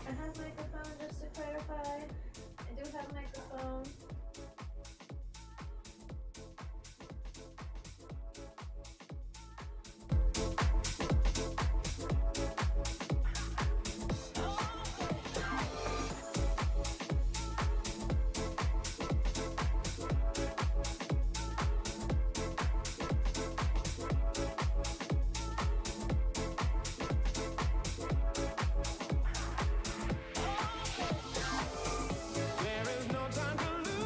I have microphone, just to clarify. I do have microphone. There is no time to lose.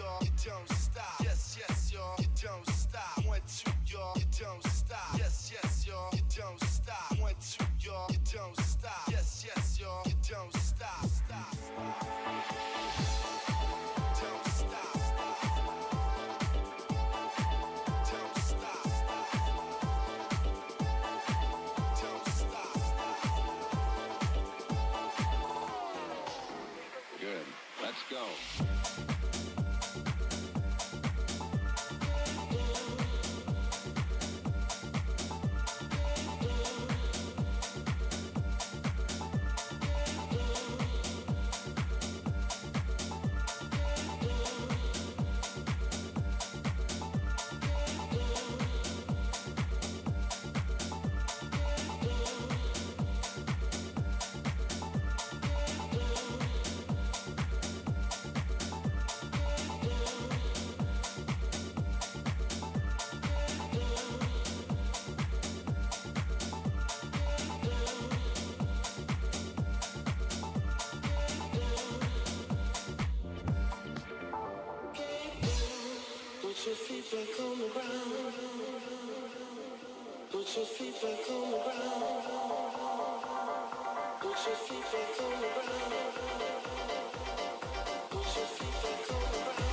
y'all, you don't stop. Yes, yes, y'all, you don't stop. 1, 2, y'all, you don't stop. Yes, yes, y'all, you don't stop. 1, 2, y'all, you don't stop. Yes, yes, y'all, you don't stop. Stop. Don't stop. Don't stop. Don't stop. Good. Let's go. Put your feet back on the ground. Put your feet back on the ground. Put your feet back on the ground. Put your feet back on the ground.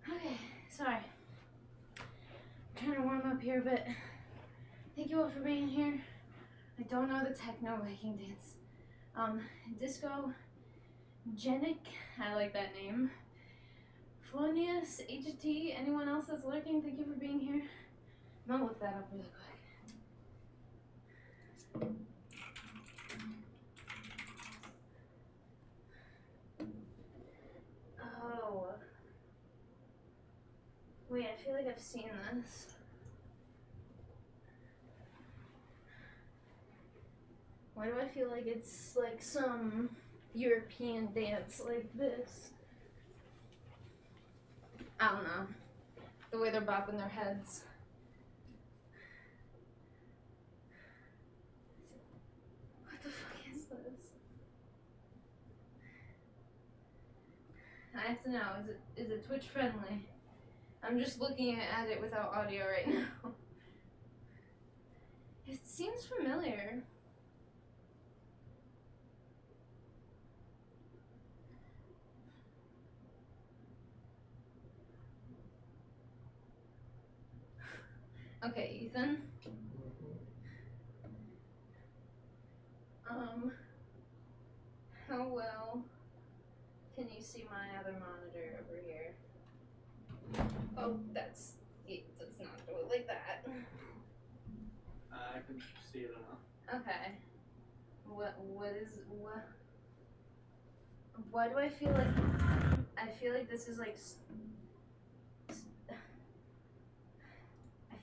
Okay, sorry. I'm trying to warm up here, but thank you all for being here. I don't know the techno Viking dance. Disco Genic, I like that name. Flonius, HT, anyone else that's lurking, thank you for being here. I'm gonna look that up really quick. Oh. Wait, I feel like I've seen this. Why do I feel like it's like some European dance like this? I don't know. The way they're bopping their heads. What the fuck is this? I have to know, is it Twitch friendly? I'm just looking at it without audio right now. It seems familiar. Okay, Ethan. How well can you see my other monitor over here? Oh, let's not do it like that. I can see it enough. Okay. What why do I feel like I feel like this is like. I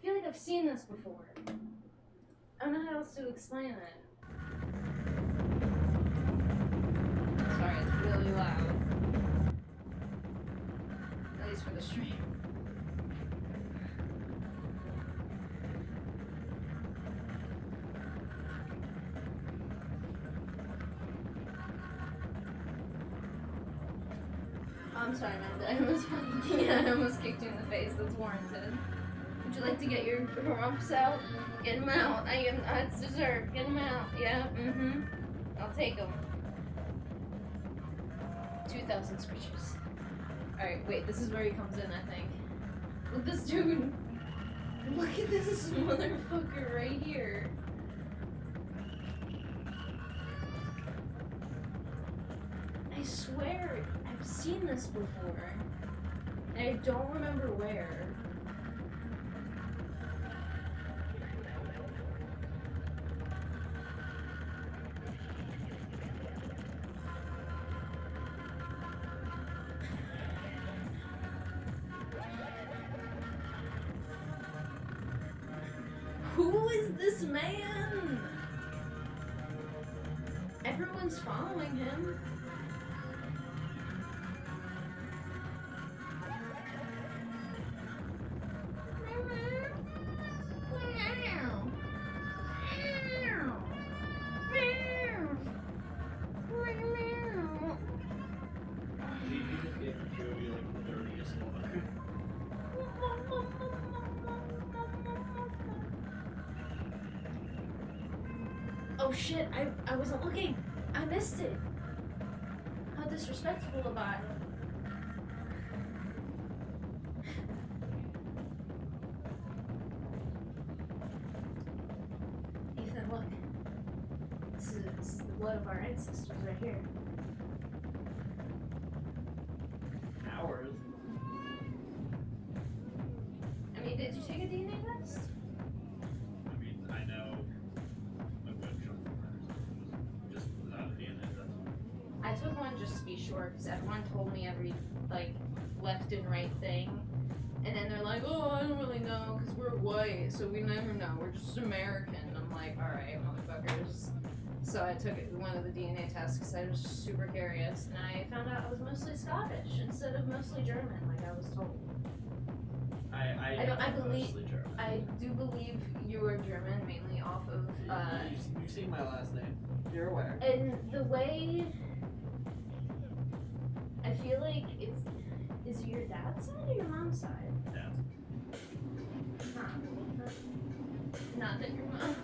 feel like I've seen this before. I don't know how else to explain it. Sorry, it's really loud. At least for the stream. I'm sorry, man. I almost kicked you in the face. That's warranted. Would you like to get your rumps out? Get them out. It's dessert. Get them out. Yeah. Mm-hmm. I'll take them. 2,000 scritches. All right. Wait. This is where he comes in. I think. Look, this dude. Look at this motherfucker right here. I swear I've seen this before, and I don't remember where. Who is this man? Everyone's following him. Oh shit, I wasn't looking. I missed it. How disrespectful about it. Ethan, look. This is the blood of our ancestors right here. Ours. I mean, did you take a DNA test? I mean, I know a good chunk of mine just without a DNA test. I took one just to be sure, because everyone told me every, like, left and right thing. And then they're like, oh, I don't really know, because we're white, so we never know. We're just American. I'm like, alright, motherfuckers. So I took one of the DNA tests because I was just super curious. And I found out I was mostly Scottish instead of mostly German, like I was told. I do believe you are German, mainly off of, You've seen my last name. You're aware. and the way I feel like is it your dad's side or your mom's side? Dad. Not that your mom,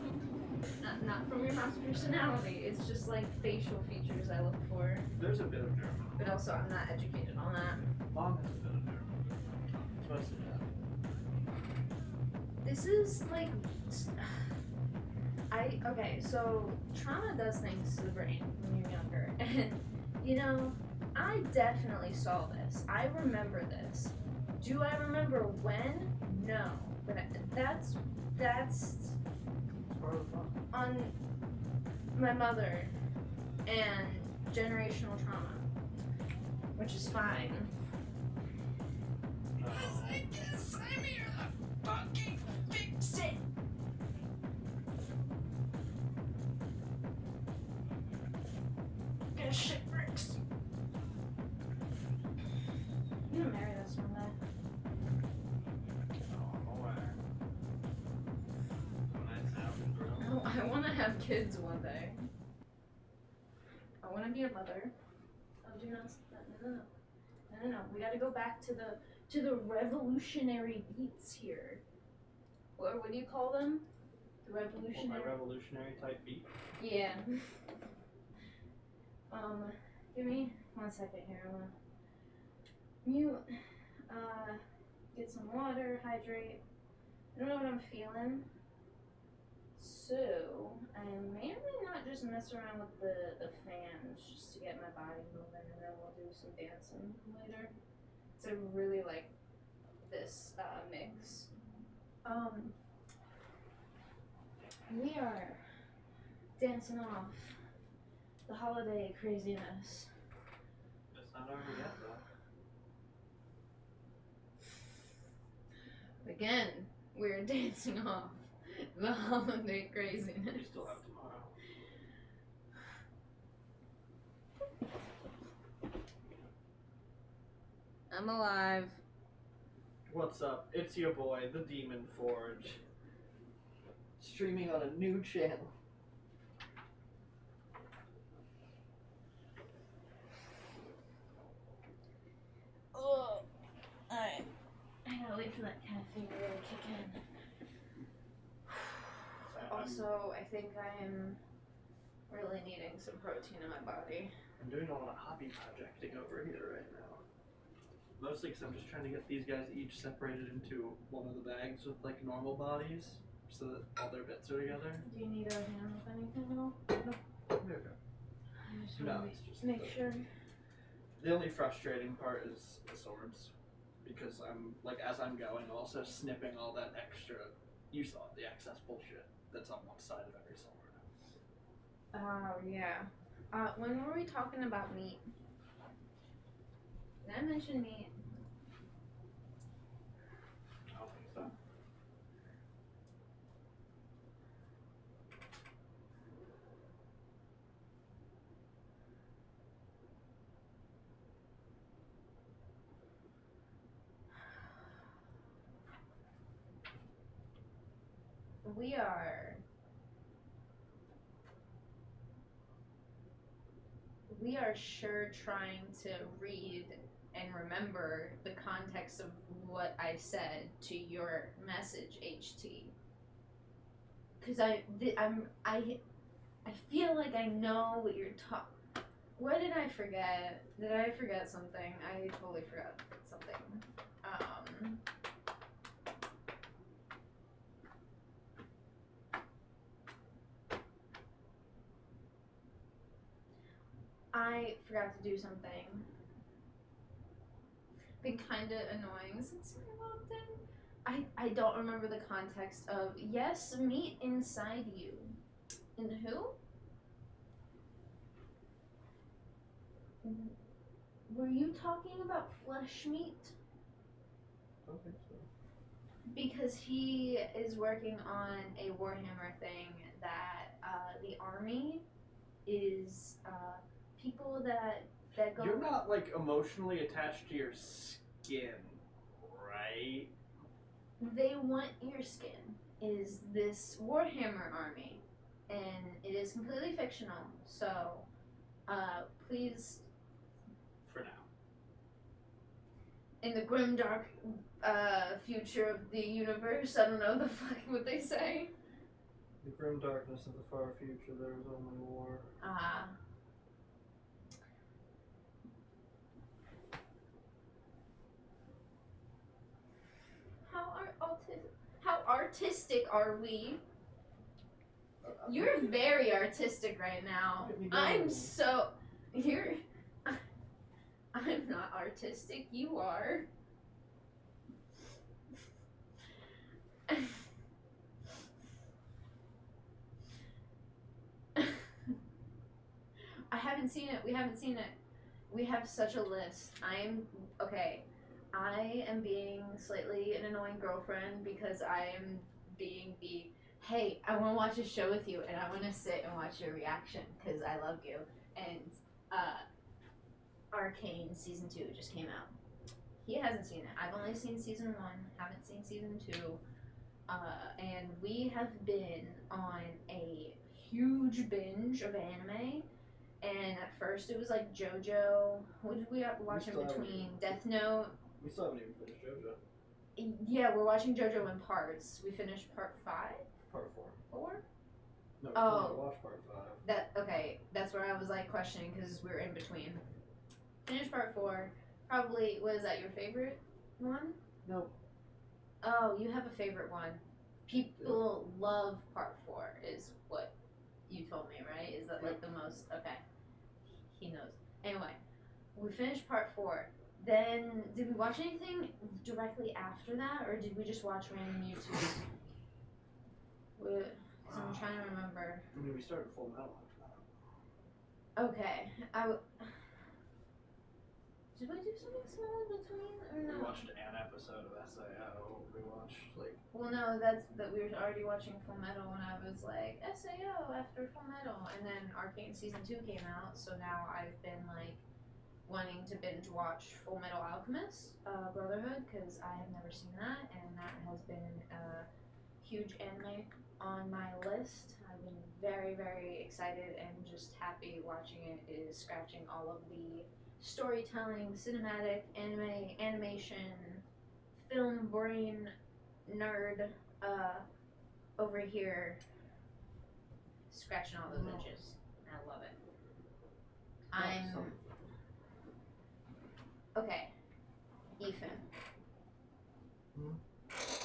not from your mom's personality. It's just like facial features I look for. There's a bit of German. But also, I'm not educated on that. Mom has a bit of German. Mostly that. This is like, okay, so trauma does things to the brain when you're younger. And, you know, I definitely saw this. I remember this. Do I remember when? No. But that's Part of the fun. on my mother and generational trauma, which is fine. No. guess I'm here to fucking fix it. This shit bricks. You gonna marry this one day? Oh, I'm aware. Nice house, bro. No, I want to have kids one day. I want to be a mother. Oh, do not. No. We got to go back to the revolutionary beats here. What do you call them? The revolutionary. My revolutionary type beat. Yeah. Give me 1 second here. I'm gonna mute. Get some water, hydrate. I don't know what I'm feeling. So, I may or may not just mess around with the fans just to get my body moving, and then we'll do some dancing later. So I really like this mix. We are dancing off the holiday craziness. It's not over yet, though. Again, we're dancing off the holiday craziness. We still have tomorrow. I'm alive. What's up? It's your boy, the Demon Forge. Streaming on a new channel. Oh, alright. I gotta wait for that caffeine to really kick in. Also, I think I am really needing some protein in my body. I'm doing a lot of hobby projecting over here right now. Mostly because I'm just trying to get these guys each separated into one of the bags with like normal bodies, so that all their bits are together. Do you need a hand with anything at all? Okay. I just No, want it's just to make sure. The only frustrating part is the swords, because I'm like as I'm going, I'm also snipping all that extra. You saw it, the excess bullshit that's on one side of every sword. Oh, yeah. When were we talking about meat? Did I mention meat? I don't think so. We are sure trying to read and remember the context of what I said to your message, HT. Because I feel like I know what you're talking. What did I forget? Did I forget something? I totally forgot something. I forgot to do something. Been kind of annoying since I walked in. I don't remember the context of, yes, meat inside you. And who? Were you talking about flesh meat? I don't think so. Because he is working on a Warhammer thing that the army is people that go. You're not like emotionally attached to your skin, right? They want your skin. Is this Warhammer army, and it is completely fictional. So, please, For now. in the grimdark future of the universe, I don't know the fuck what they say. The grim darkness of the far future, there is only war. How artistic are we? You're very artistic right now. I'm so. You're. I'm not artistic. You are. I haven't seen it. We haven't seen it. We have such a list. Okay. I am being slightly an annoying girlfriend because I am being the, hey, I want to watch a show with you and I want to sit and watch your reaction because I love you. And Arcane season 2 just came out. He hasn't seen it. I've only seen season 1, haven't seen season 2. And we have been on a huge binge of anime. And at first it was like JoJo. What did we watch in between? Death Note. We still haven't even finished JoJo. Yeah, we're watching JoJo in parts. We finished part 5? Part 4. 4? No, we still haven't watched part 5. Okay, that's where I was like questioning because we were in between. Finished part 4. Probably, was that your favorite one? Nope. Oh, you have a favorite one. People love part 4 is what you told me, right? Is that like the most, okay. He knows. Anyway, we finished part 4. Then, did we watch anything directly after that, or did we just watch random YouTube? Because I'm trying to remember. I mean, we started Full Metal after that. Okay, Did we do something small in between or no? We watched an episode of SAO. We watched like. Well, no, that's that we were already watching Full Metal when I was like SAO after Full Metal, and then Arcane season 2 came out, so now I've been like wanting to binge watch Full Metal Alchemist Brotherhood because I have never seen that, and that has been a huge anime on my list. I've been very, very excited and just happy watching it. It is scratching all of the storytelling, cinematic, animation, film brain nerd over here scratching all those edges. I love it. I'm okay. Ethan.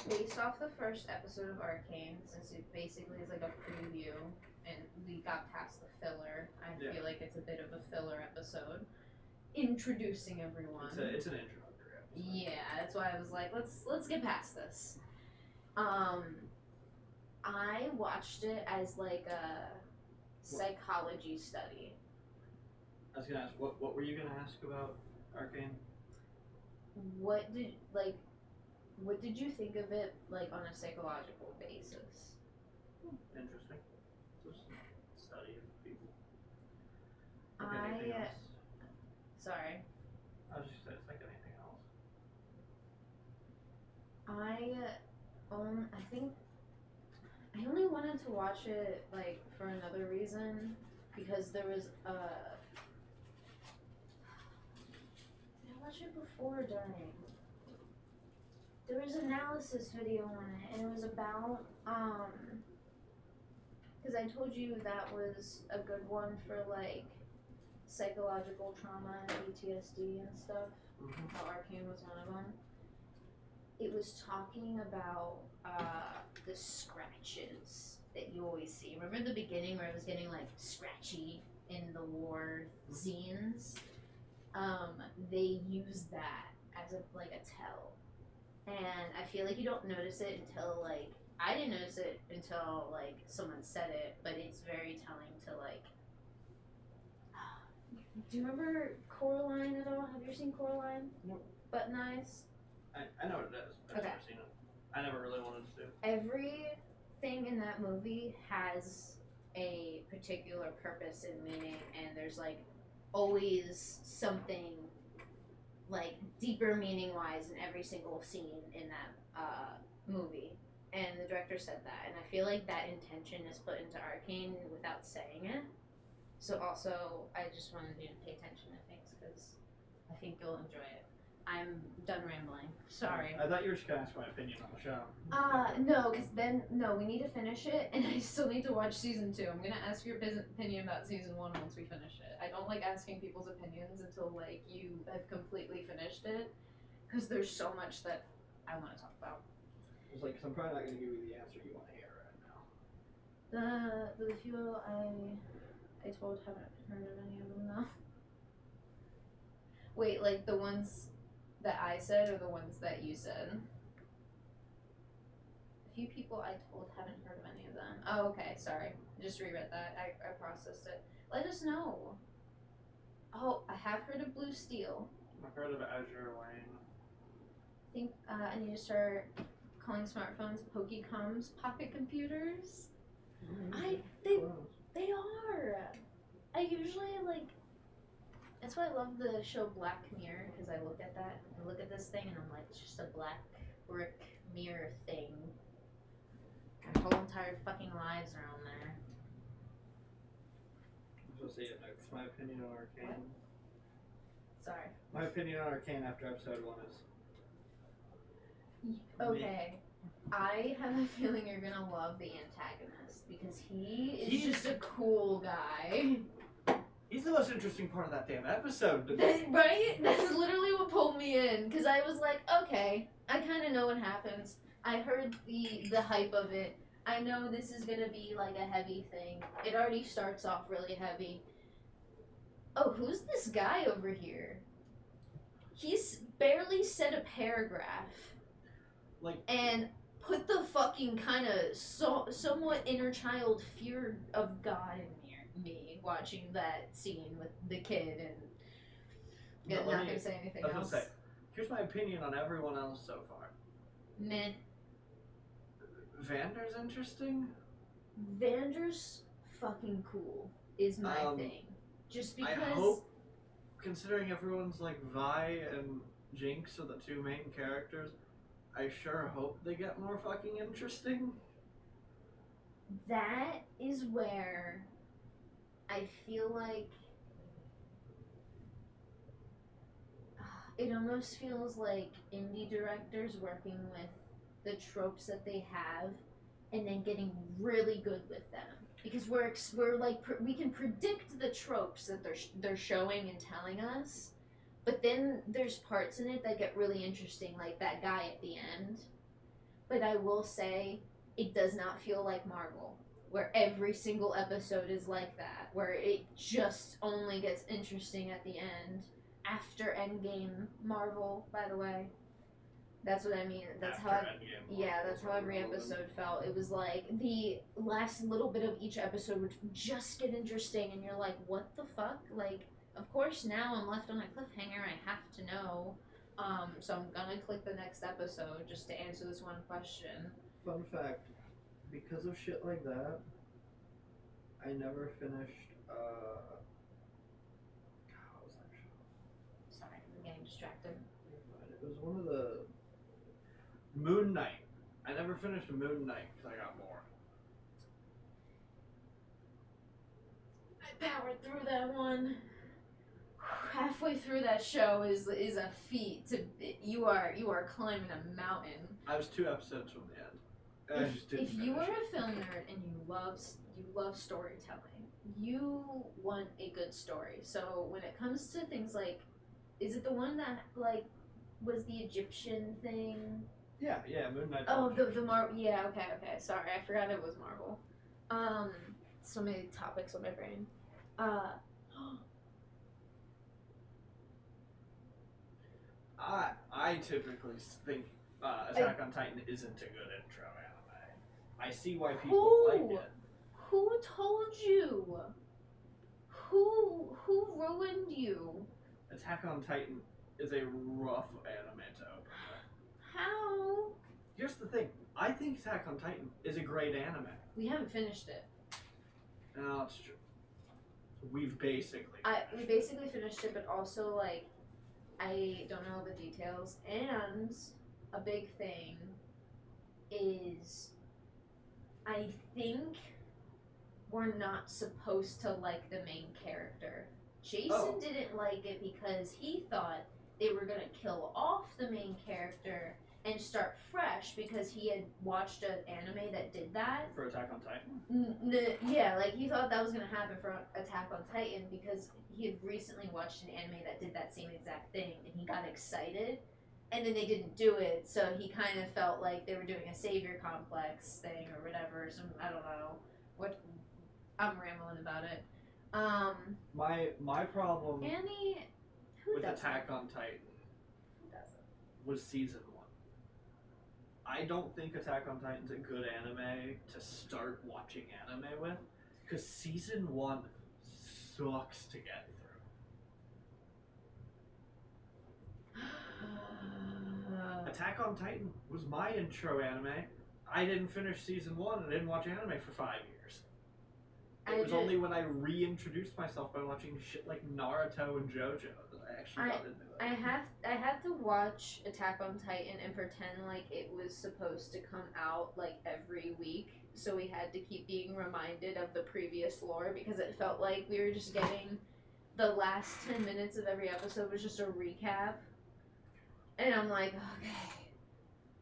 Based off the first episode of Arcane, since it basically is like a preview, and we got past the filler, I feel like it's a bit of a filler episode, introducing everyone. It's an introductory episode. Yeah, that's why I was like, let's get past this. I watched it as like a psychology study. I was gonna ask, what were you gonna ask about Arcane? What did you think of it like on a psychological basis? Interesting. Just study of people. I else? sorry. I was just saying, it's like anything else. I think I only wanted to watch it like for another reason because there was a. Did I watch it before or during? There was an analysis video on it, and it was about because I told you that was a good one for like psychological trauma and PTSD and stuff. How Arcane was one of them. It was talking about the scratches that you always see. Remember the beginning where it was getting like scratchy in the war scenes? They use that as a tell, and I feel like you don't notice it until like I didn't notice it until like someone said it, but it's very telling to like. Do you remember Coraline at all? Have you seen Coraline? Nope. Button Eyes? I know what it is. I've never seen it. I never really wanted to. Everything in that movie has a particular purpose and meaning, and there's like always something like deeper meaning wise in every single scene in that movie. And the director said that, and I feel like that intention is put into Arcane without saying it. So also, I just wanted you to pay attention to things because I think you'll enjoy it. I'm done rambling. Sorry. I thought you were just gonna ask my opinion on the show. No, because then, no, we need to finish it, and I still need to watch season 2. I'm gonna ask your opinion about season 1 once we finish it. I don't like asking people's opinions until, like, you have completely finished it, because there's so much that I want to talk about. It's like, 'cause I'm probably not gonna give you the answer you want to hear right now. The few I told haven't heard of any of them, though. Wait, like the ones that I said or the ones that you said? A few people I told haven't heard of any of them. Oh, okay, sorry. I just reread that. I processed it. Let us know. Oh, I have heard of Blue Steel. I've heard of Azure Lane. I think I need to start calling smartphones Pokecoms pocket computers. They are. I usually like. That's why I love the show Black Mirror, because I look at that, I look at this thing, and I'm like, it's just a black brick mirror thing. Our whole entire fucking lives are on there. I'm supposed to say it next. My opinion on Arcane. Sorry. My opinion on Arcane after episode 1 is. Okay. I have a feeling you're gonna love the antagonist, because he's just a cool guy. He's the most interesting part of that damn episode. Right? That's literally what pulled me in, because I was like, okay, I kind of know what happens. I heard the hype of it. I know this is gonna be like a heavy thing. It already starts off really heavy. Oh, who's this guy over here? He's barely said a paragraph. And put the fucking kind of somewhat inner child fear of God in me watching that scene with the kid, and Yeah, But not let me- gonna say anything I was else. gonna say, here's my opinion on everyone else so far. Meh. Vander's interesting. Vander's fucking cool is my Um, thing. Just because I hope, considering everyone's like Vi and Jinx are the two main characters, I sure hope they get more fucking interesting. that is where I feel like it almost feels like indie directors working with the tropes that they have and then getting really good with them because we're like we can predict the tropes that they're showing and telling us, but then there's parts in it that get really interesting, like that guy at the end. But I will say it does not feel like Marvel, where every single episode is like that, where it just only gets interesting at the end. After Endgame Marvel, by the way. That's what I mean. That's After how Endgame, yeah, Marvel that's is how every irrelevant. episode felt. It was like the last little bit of each episode would just get interesting and you're like, what the fuck? Like, of course now I'm left on a cliffhanger, I have to know. So I'm gonna click the next episode just to answer this one question. Fun fact, because of shit like that, I never finished, what was that show? Sorry, I'm getting distracted. It was one of the... Moon Knight. I never finished Moon Knight because I got bored. I powered through that one. Halfway through that show is a feat. You are climbing a mountain. I was 2 episodes from the end. And I just didn't If you finish are it. a film nerd and you love storytelling, you want a good story. So when it comes to things like, is it the one that like was the Egyptian thing? Yeah, Moon Knight. Oh, the Marvel. Yeah, okay. Sorry, I forgot it was Marvel. So many topics on my brain. I typically think Attack on Titan isn't a good intro anime. I see why people like it. Who told you? Who ruined you? Attack on Titan is a rough anime to open with. How? Here's the thing. I think Attack on Titan is a great anime. We haven't finished it. No, it's true. We've basically We basically finished it, but also like I don't know the details. And a big thing is I think we're not supposed to like the main character. Jason didn't like it because he thought they were gonna kill off the main character and start fresh because he had watched an anime that did that. For Attack on Titan? Yeah, like he thought that was gonna happen for Attack on Titan because he had recently watched an anime that did that same exact thing and he got excited. And then they didn't do it, so he kind of felt like they were doing a savior complex thing or whatever. Some I don't know what. I'm rambling about it. My problem Annie, who with doesn't? Attack on Titan Who doesn't? was season 1. I don't think Attack on Titan's a good anime to start watching anime with, because season 1 sucks to get through. Attack on Titan was my intro anime. I didn't finish season 1 and didn't watch anime for 5 years. It was only when I reintroduced myself by watching shit like Naruto and JoJo that I actually got into it. I had to watch Attack on Titan and pretend like it was supposed to come out like every week. So we had to keep being reminded of the previous lore because it felt like we were just getting the last 10 minutes of every episode was just a recap. And I'm like, okay.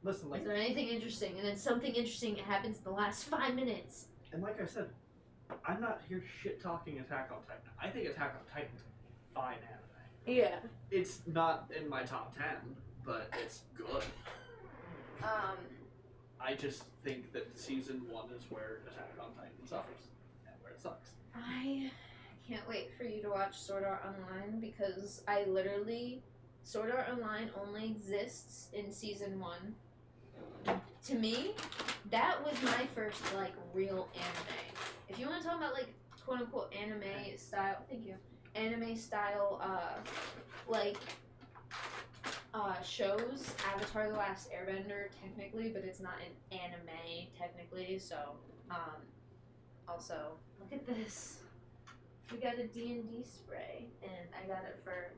Listen, like, is there anything interesting? And then something interesting happens in the last 5 minutes. and like I said, I'm not here shit talking Attack on Titan. I think Attack on Titan's a fine anime. Yeah. It's not in my top 10, but it's good. I just think that season 1 is where Attack on Titan suffers and where it sucks. I can't wait for you to watch Sword Art Online because Sword Art Online only exists in season 1. To me, that was my first like real anime. If you want to talk about like quote unquote anime style, thank you. anime style like shows. Avatar: The Last Airbender technically, but it's not an anime technically. So also look at this. We got a D&D spray, and I got it for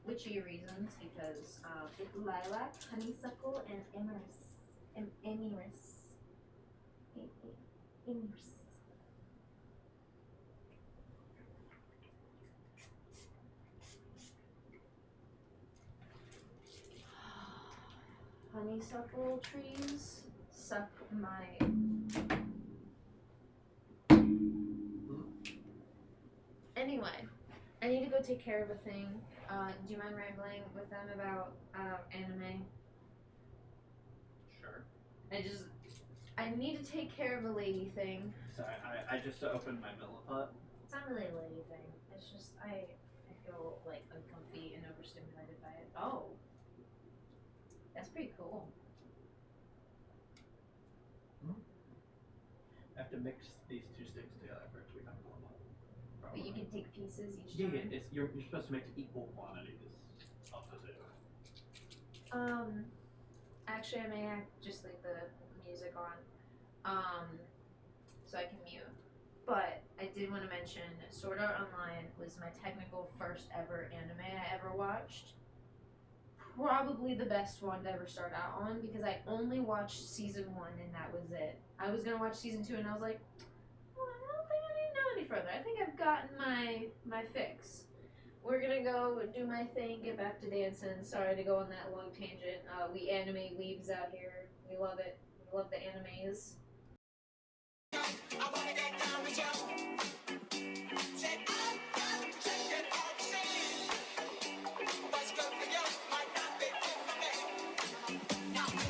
witchy reasons because it's lilac, honeysuckle, and iris. Honeysuckle trees suck my. Anyway, I need to go take care of a thing. Do you mind rambling with them about anime? Sure. I need to take care of a lady thing. Sorry, I just opened my milliput. It's not really a lady thing. It's just I feel like uncomfy and overstimulated by it. Oh, that's pretty cool. I have to mix these two sticks together for it to become normal. But you can take pieces each Yeah, time. yeah. You're supposed to mix equal quantities of the two. Actually, I may just leave the music on, so I can mute. But I did want to mention Sword Art Online was my technical first ever anime I ever watched. Probably the best one to ever start out on because I only watched season 1 and that was it. I was gonna watch season 2 and I was like, well, I don't think I need to know any further. I think I've gotten my fix. We're gonna go do my thing, get back to dancing. Sorry to go on that long tangent. We anime weebs out here. We love it. We love the animes. I wanna get down with you. Said I'm down to check it out, see. What's good for you might not be good for me. Now we know.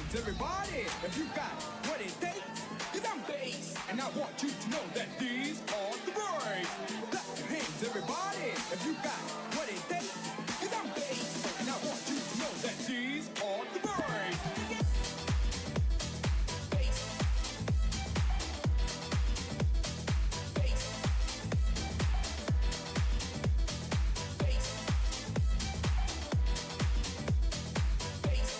hands, everybody, if you got what it takes. Cause I'm bass, and I want you to know that these are the words. Clap your hands, everybody, if you got what it takes. Cause I'm bass, and I want you to know that these are the words. Bass. Bass. Bass. Bass.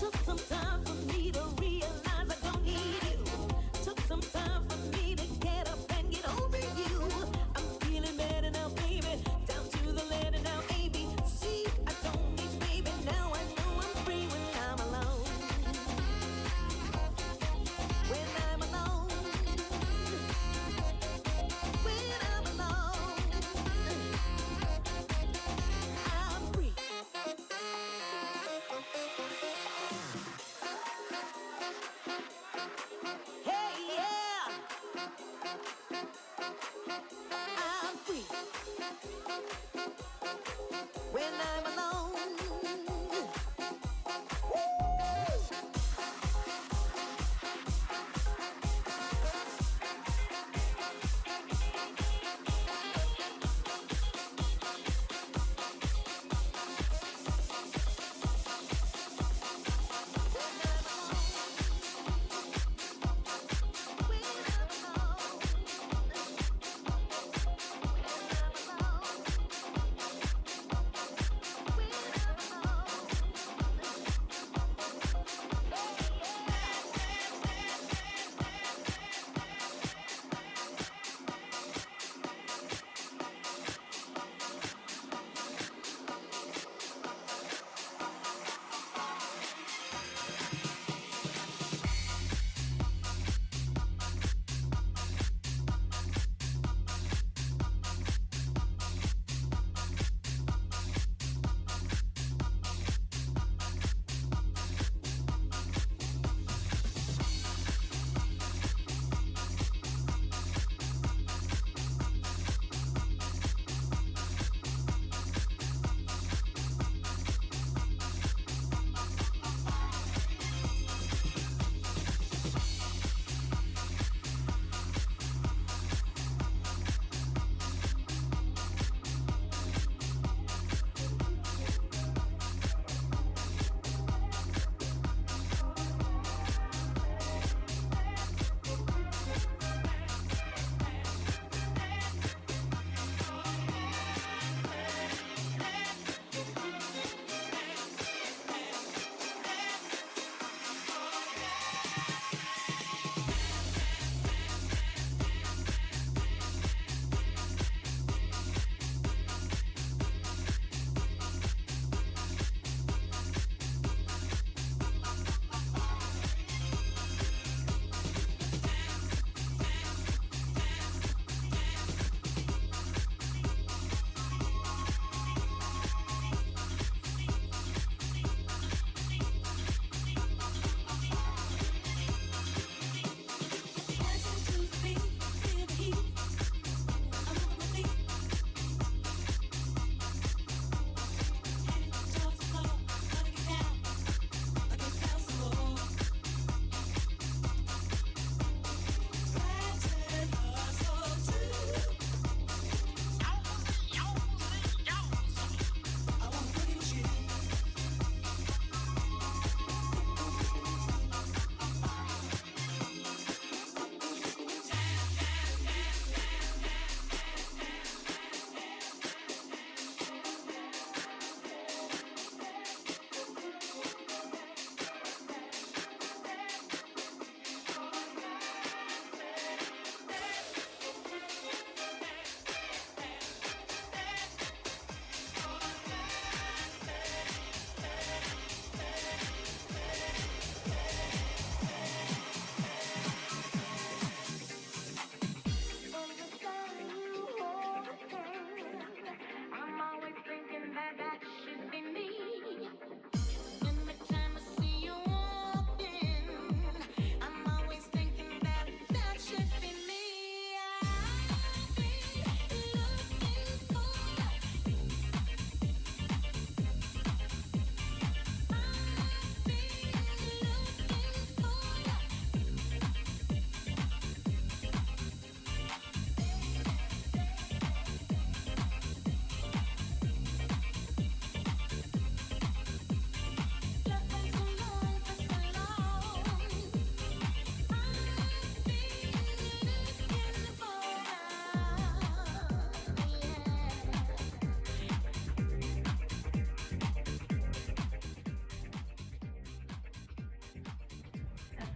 Took some time for me to realize I don't need you. Took some time for me to get up and get over you. I'm feeling better now, baby. Down to the letter now, A, B, C. I don't need baby. Now I know I'm free when I'm alone. When I'm alone. When I'm alone. I'm free.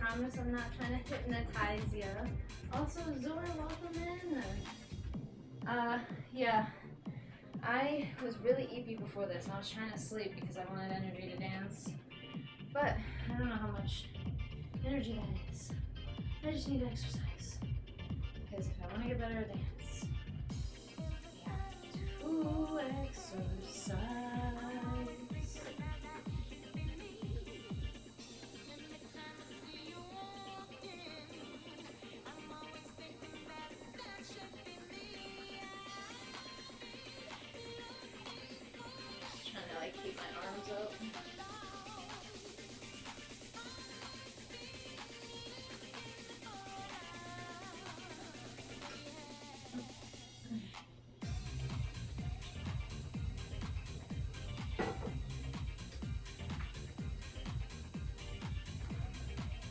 promise I'm not trying to hypnotize you. Also, Zora, welcome in. Yeah. I was really eepy before this, and I was trying to sleep because I wanted energy to dance. But I don't know how much energy that is. I just need exercise. Because if I want to get better at dance, I have to exercise. Just trying to like keep my arms up.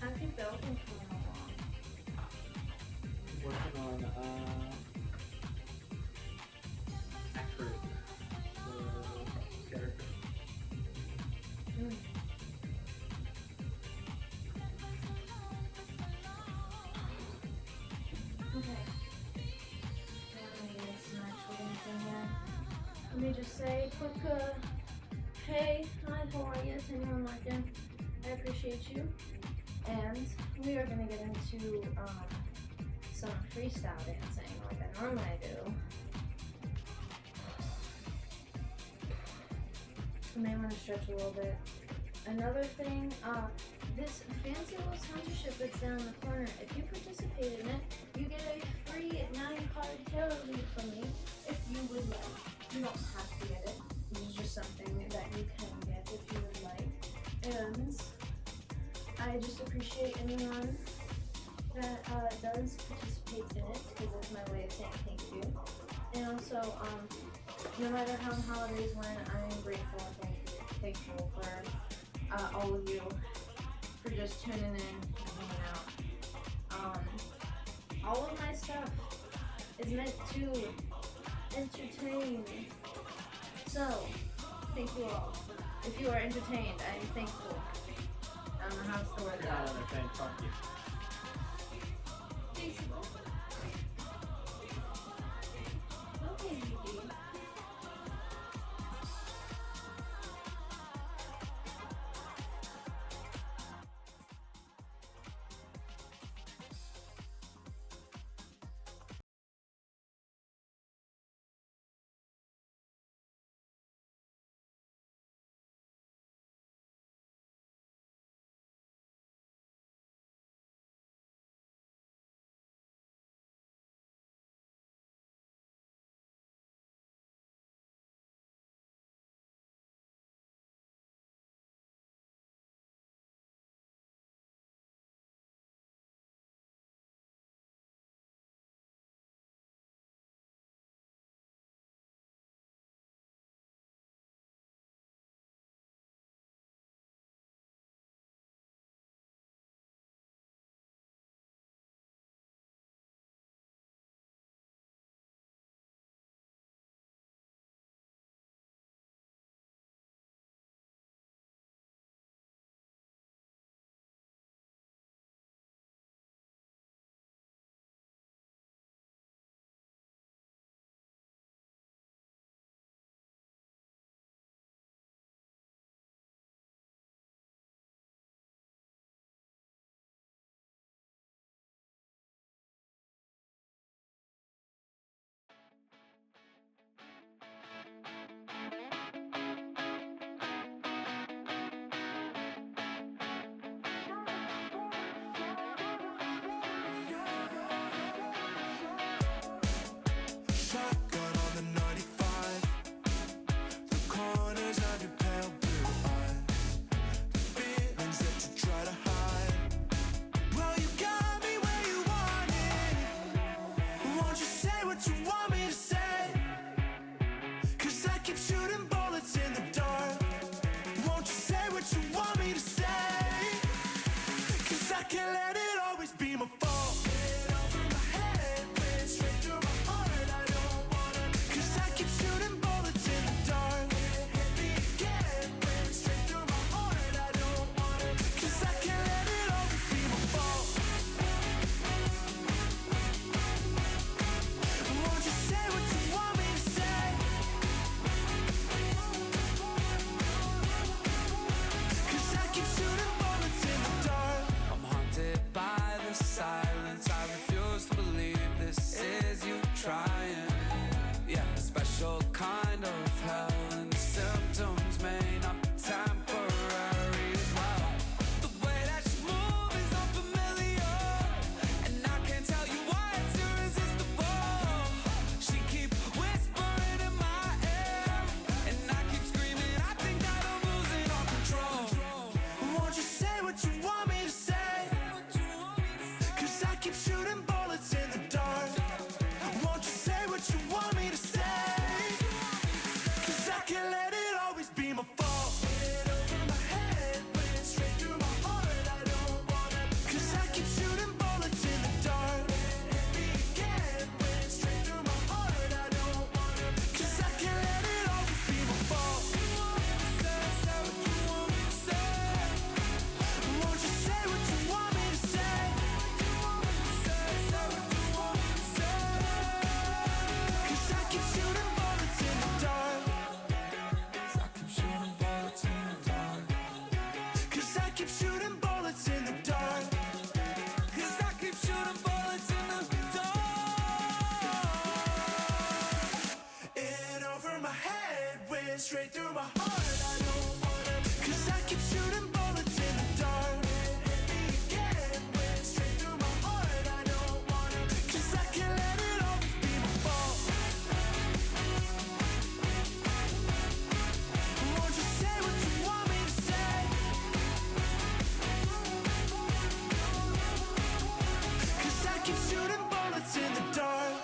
How's your belt been coming along? Working on accurate character. Okay. Now I'm gonna get some actual dancing here. Let me just say quick, hey, hi, how are you? Is anyone working? I appreciate you. And we are gonna get into some freestyle dancing like I normally do. You may want to stretch a little bit. Another thing, this fancy little sponsorship that's down in the corner, if you participate in it, you get a free 9-card tarot read from me if you would like. You don't have to get it. This is just something that you can get if you would like. And I just appreciate anyone that does participate in it because it's my way of saying thank you. And also, no matter how the holidays went, I am grateful and thankful for all of you for just tuning in and hanging out. All of my stuff is meant to entertain. So, thank you all. If you are entertained, I am thankful. I don't know how to word You're not that. entertained, fuck you. Okay, Gigi. straight through my heart. I don't wanna, 'cause I keep shooting bullets in the dark. Hit me again, went straight through my heart. I don't wanna, 'cause I can't let it all be my fault. Won't you say what you want me to say? 'Cause I keep shooting bullets in the dark.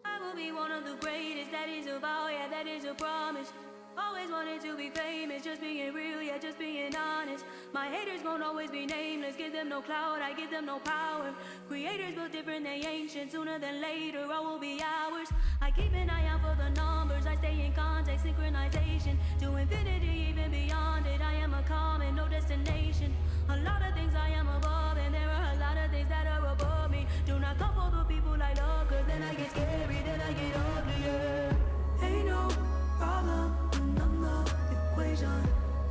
I will be one of the greatest, that is a vow, yeah, that is a promise. Always wanted to be famous, just being real, yeah, just being honest. My haters won't always be nameless, give them no clout, I give them no power. Creators built different, they ancient, sooner than later, all will be ours. I keep an eye out for the numbers, I stay in contact, synchronization. To infinity, even beyond it, I am a common, no destination. A lot of things I am above, and there are a lot of things that are above me. Do not come for the people I love, 'cause then I get scary, then I get uglier. Ain't no problem when I'm the equation.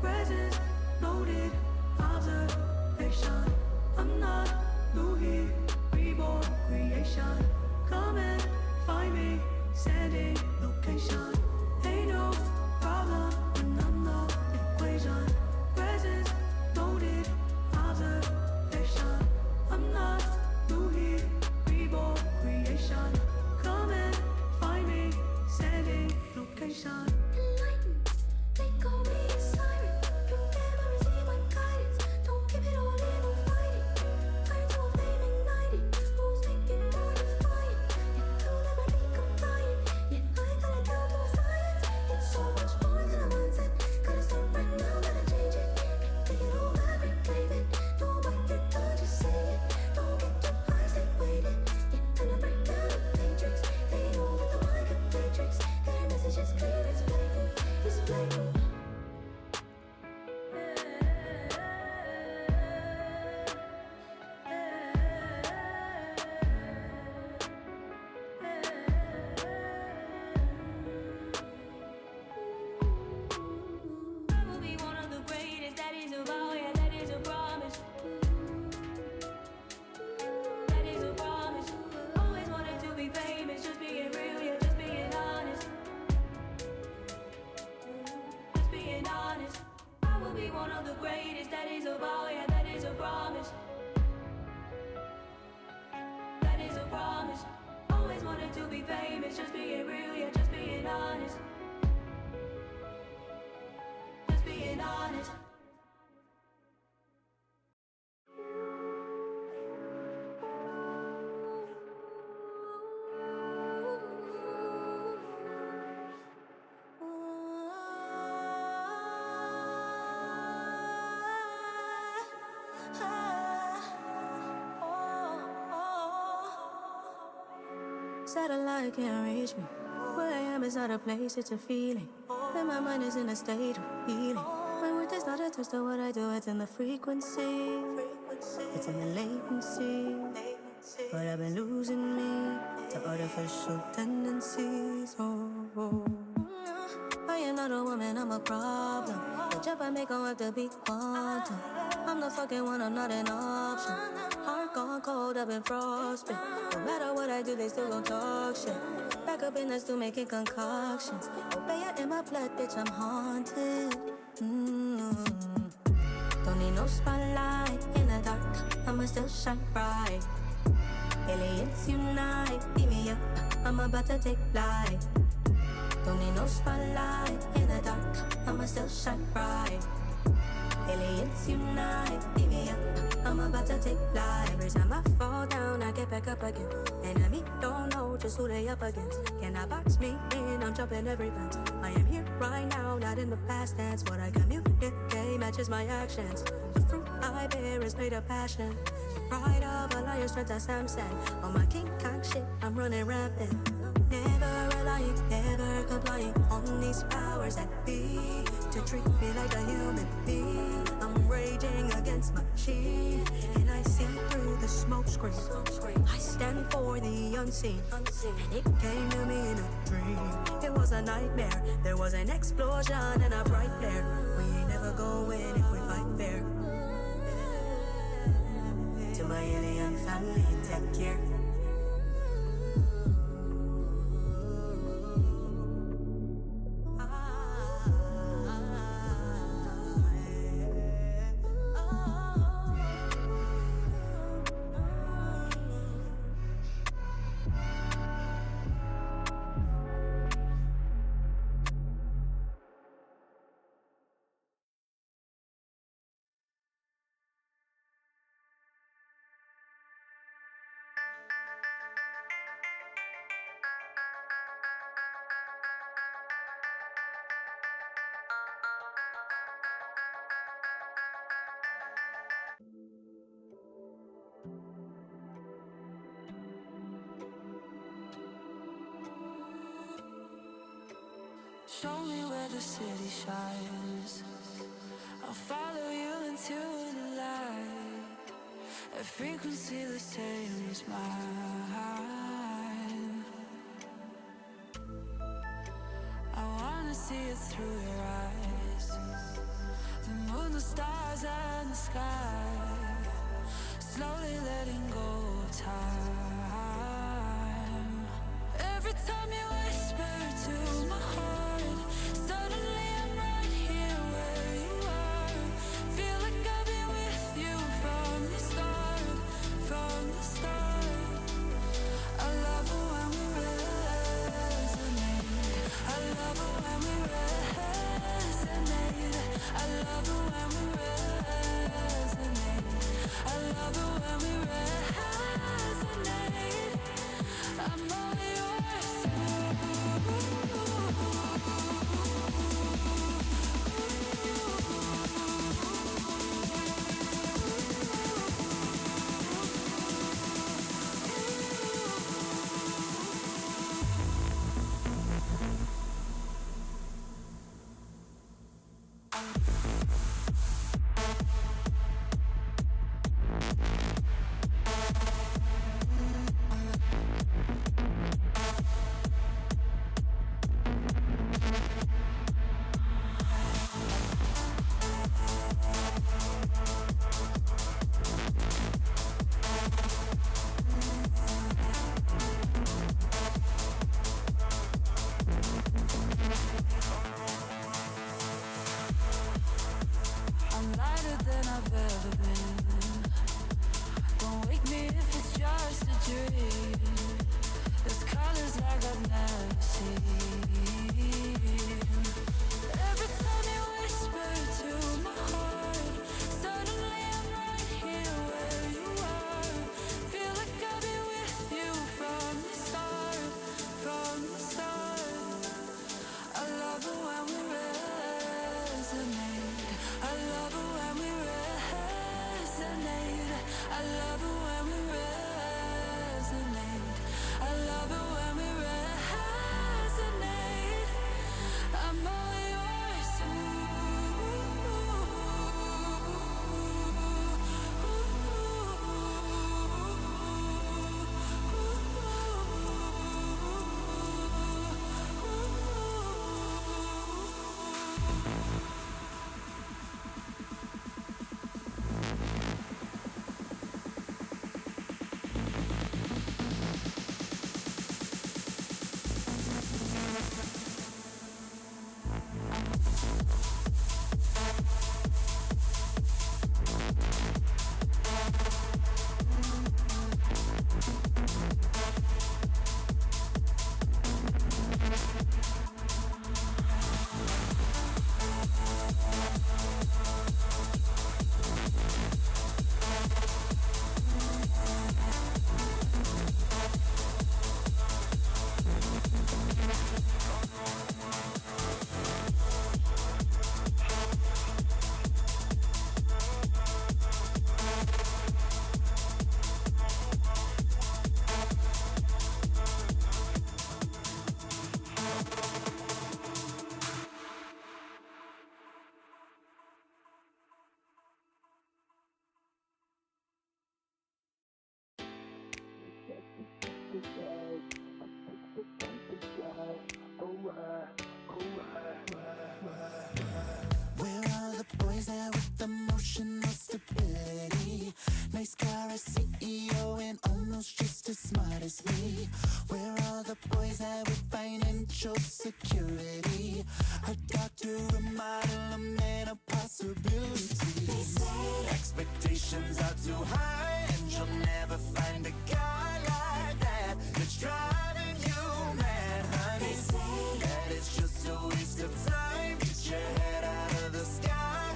Presence loaded, observation. I'm not Louis, reborn creation. Come and find me, sending location. Ain't no problem when I'm the equation. Presence loaded, observation. I'm not Louis, reborn creation. Come and find me, sending location. Enlightened, they call me a siren. You never receive my guidance. Don't keep it all in, no fighting. Fire to a flame ignited. Who's making more defiant? Yeah, I'll never be compliant. Yeah, I gotta down to a science. It's so much more than a mindset. Gotta start right now, gotta change it. Take it all back, reclaim it. Don't wait your time, just say it. Don't get too high, stay waiting. Yeah, time to break down the matrix. They know that the mind can play tricks. Their message is clear, it's blatant, it's blatant. I will be one of the greatest, that is a vow, yeah, that is a promise. That is a promise. Always wanted to be famous, just being real, yeah, just being honest. Just being honest. I will be one of the greatest, that is a vow, yeah, that is a promise. That is a promise. Always wanted to be famous, just being real, yeah, just being honest. Just being honest. Satellite can't reach me. Where I am is not a place, it's a feeling. And my mind is in a state of healing. My word is not a touch to what I do, it's in the frequency. It's in the latency. But I've been losing me to artificial tendencies. Oh. I am not a woman, I'm a problem. The jump I make gon' have to be quantum. I'm the fucking one, I'm not an option. Heart gone cold, I've been frostbitten. No matter what I do, they still gon' talk shit. Back up in the stew making concoctions. Obey it in my blood, bitch, I'm haunted. Don't need no spotlight in the dark, I'ma still shine bright. Aliens unite, beat me up, I'm about to take flight. Don't need no spotlight in the dark, I'ma still shine bright. Aliens unite, beat me up, I'm about to take flight. Every time I fall down, I get back up again. Enemy don't know just who they up against. Cannot box me in, I'm jumping every fence. I am here right now, not in the past tense. What I communicate matches my actions. The fruit I bear is made of passion. The pride of a lion, strength as Samson. On my King Kong shit, I'm running rampant. Never relying, never complying on these powers that be. To treat me like a human being. I'm raging against machine, and I see through the smoke screen. I stand for the unseen, and it came to me in a dream. It was a nightmare. There was an explosion and a bright flare. We ain't never going if we fight fair. To my alien family, take care. Show me where the city shines. I'll follow you into the light. A frequency the same as mine. I wanna see it through your eyes. The moon, the stars, and the sky. Slowly letting go of time. Every time you whisper to my heart, suddenly I'm right here where you are. Feel like I've been with you from the start, from the start. I love it when we resonate. I love it when we resonate. I love it when we resonate. I love it when we resonate. I'm all yours. I'm lighter than I've ever been. Don't wake me if it's just a dream. There's colors like I've never seen. Every time you whisper to my heart, suddenly I'm right here where you are. Feel like I've been with you from the start, from the start. I love it when we resonate. I love it when we resonate. I love it when we resonate. I love it when we resonate. I'm all yours. insecurity. A doctor, a model, a man of possibilities. They say expectations are too high, and you'll never find a guy like that. It's driving you mad, honey. They say that it's just a waste of time. Get your head out of the sky,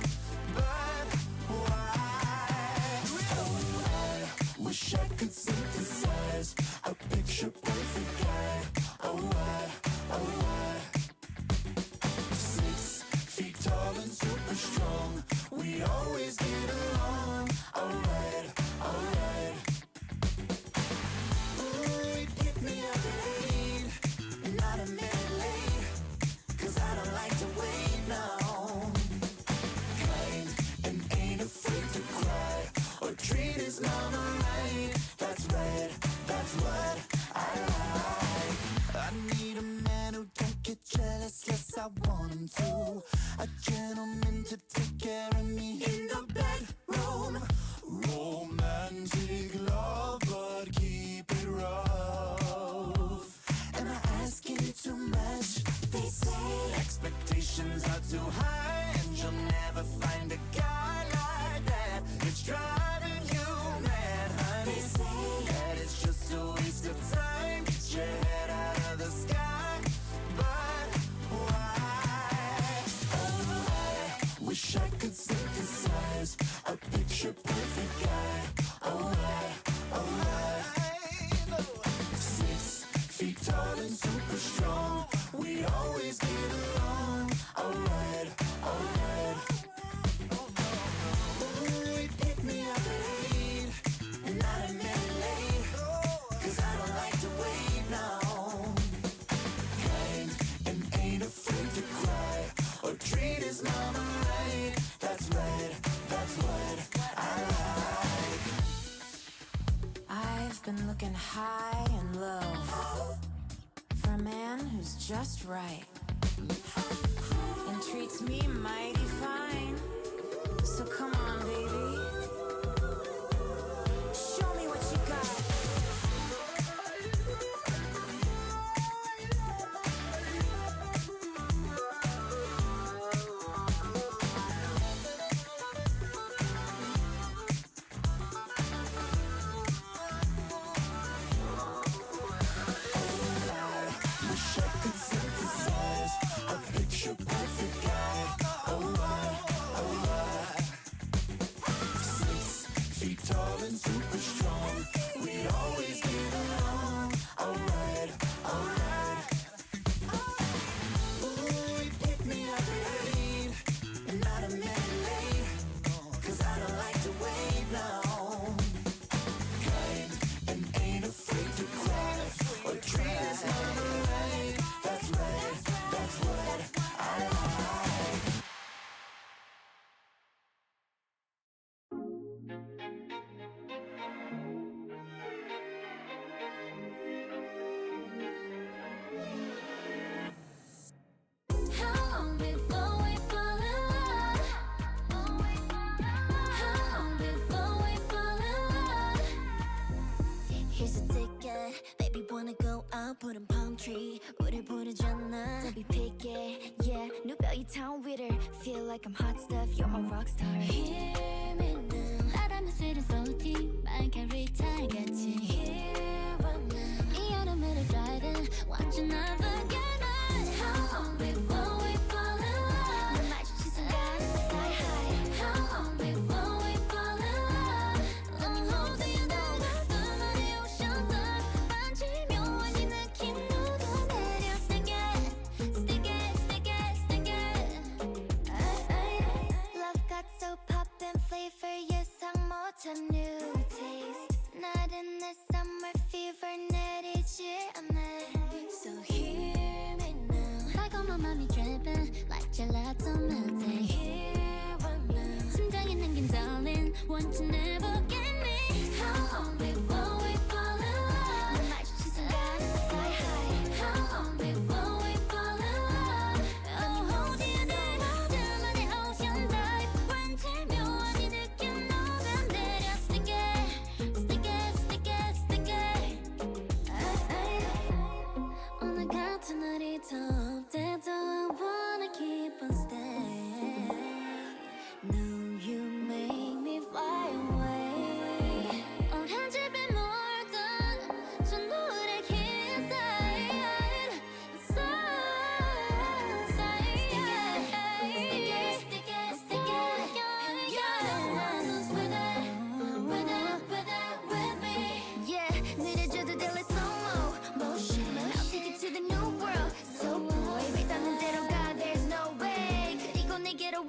but why? Oh, I wish I could synthesize a picture perfect guy. Oh, why? Oh, why? 6 feet tall and super strong. We always get along. Alright, alright. Ooh, he picked me up late, not a minute late, 'cause I don't like to wait, no. Kind and ain't afraid to cry or treat his mama right. That's right, that's what I like. I need a man who don't get jealous, yes I want him to. A gentleman to take care of me in the bedroom. Romantic love, but keep it rough. Am I asking too much? They say expectations are too high, and you'll never find a guy like that. It's driving you mad, honey. They say that it's just a waste of time. Get your head out of the sky, but why? Oh, I wish I could synthesize a picture perfect guy. Oh, why? Oh, why? 6 feet tall and super strong. We always get along. Alright, alright. Ooh, he picked me up late, not a minute late, 'cause I don't like to wait, no. Kind and ain't afraid to cry or treat his mama right. That's right, that's what I like. I've been looking high and low for a man who's just right and treats me mighty fine. So come on, baby, show me what you got. Wish I could synthesize a picture perfect guy. Oh, why? Oh, why? 6 feet tall and super strong. We always get along. Alright, alright. Ooh, he picked me up late, not a minute late, 'cause I don't like to wait, no. Kind and ain't afraid to cry or treat his mama right. That's right, that's what I like. How long before we fall in love? How long before we fall in love? Here's a ticket, baby wanna go out, put in palm tree. 우릴 부르잖아, don't be picky. Yeah, 누벼이 town with her, feel like I'm hot stuff, you're my rock star. Hear me now, 바람에 쓰는 소리, 말갈이 달같이. Here I'm now, 이 여름을 driving, 완전 unforgettable. How long before we fall in love? 날 마주친 순간, fly high. How long before we fall in love? Let me hold you down, 너만의 ocean top. 만지면 이 느낌 녹아내려. Stick it, stick it, stick it, stick it. Love got so poppin' flavor, 예상 못한 new taste. 나른한 summer fever 내리지 않아. So hear me now. 달콤한 맘이 dripping like gelato melting. Here I'm now. 심장에 남긴 darling, want to never get me. How long before we fall in love? 날 마주친 순간, fly high. How long before we fall in love? Let me hold you down, 너만의 ocean dive. 완전 묘한 이 느낌 녹아내려. Stick it, stick it, stick it, stick it. 오늘 같은 날이 더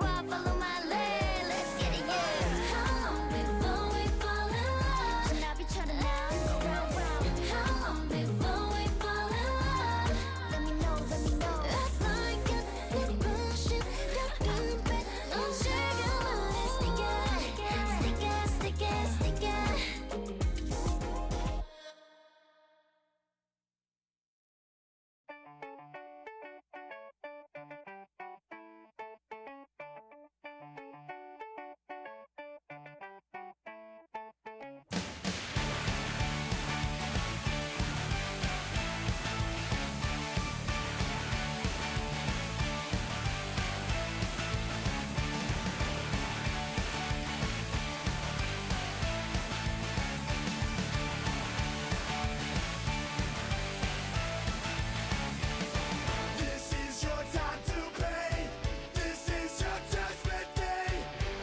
far, follow my lead. Let's get it, yeah. How long before we fall in love? Should I be trying to now go round, round? How long before we fall in love? Let me know, let me know. Act like I'm pushing your limit. I'm shaking, stick it, stick it, stick it. This is your time to pay. This is your judgment day.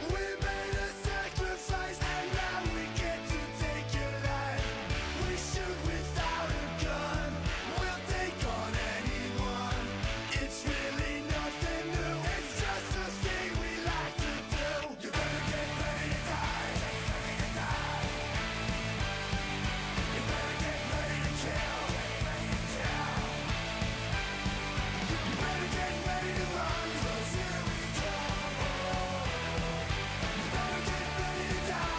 We made a sacrifice, and now we get to take your life. We shoot without a gun. We'll take on anyone. It's really nothing new. It's just a thing we like to do. You better get ready to die. You better get ready to kill. You better get ready to run, 'cause here we go. You better get ready to die.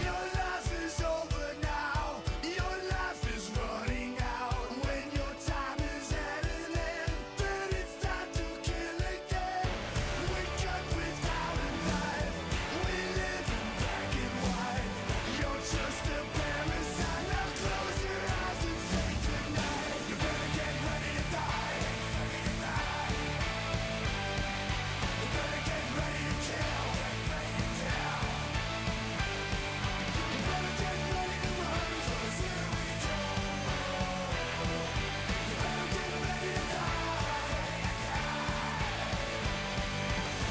Your life is over now. Your life is running out. When your time is at an end, then it's time to kill again. We cut without a knife. We live in black and white. You're just a parasite. Now close your eyes and say goodnight. You better get ready to die. You better get ready to kill. You better get ready to run, 'cause here we go. You better get ready to die.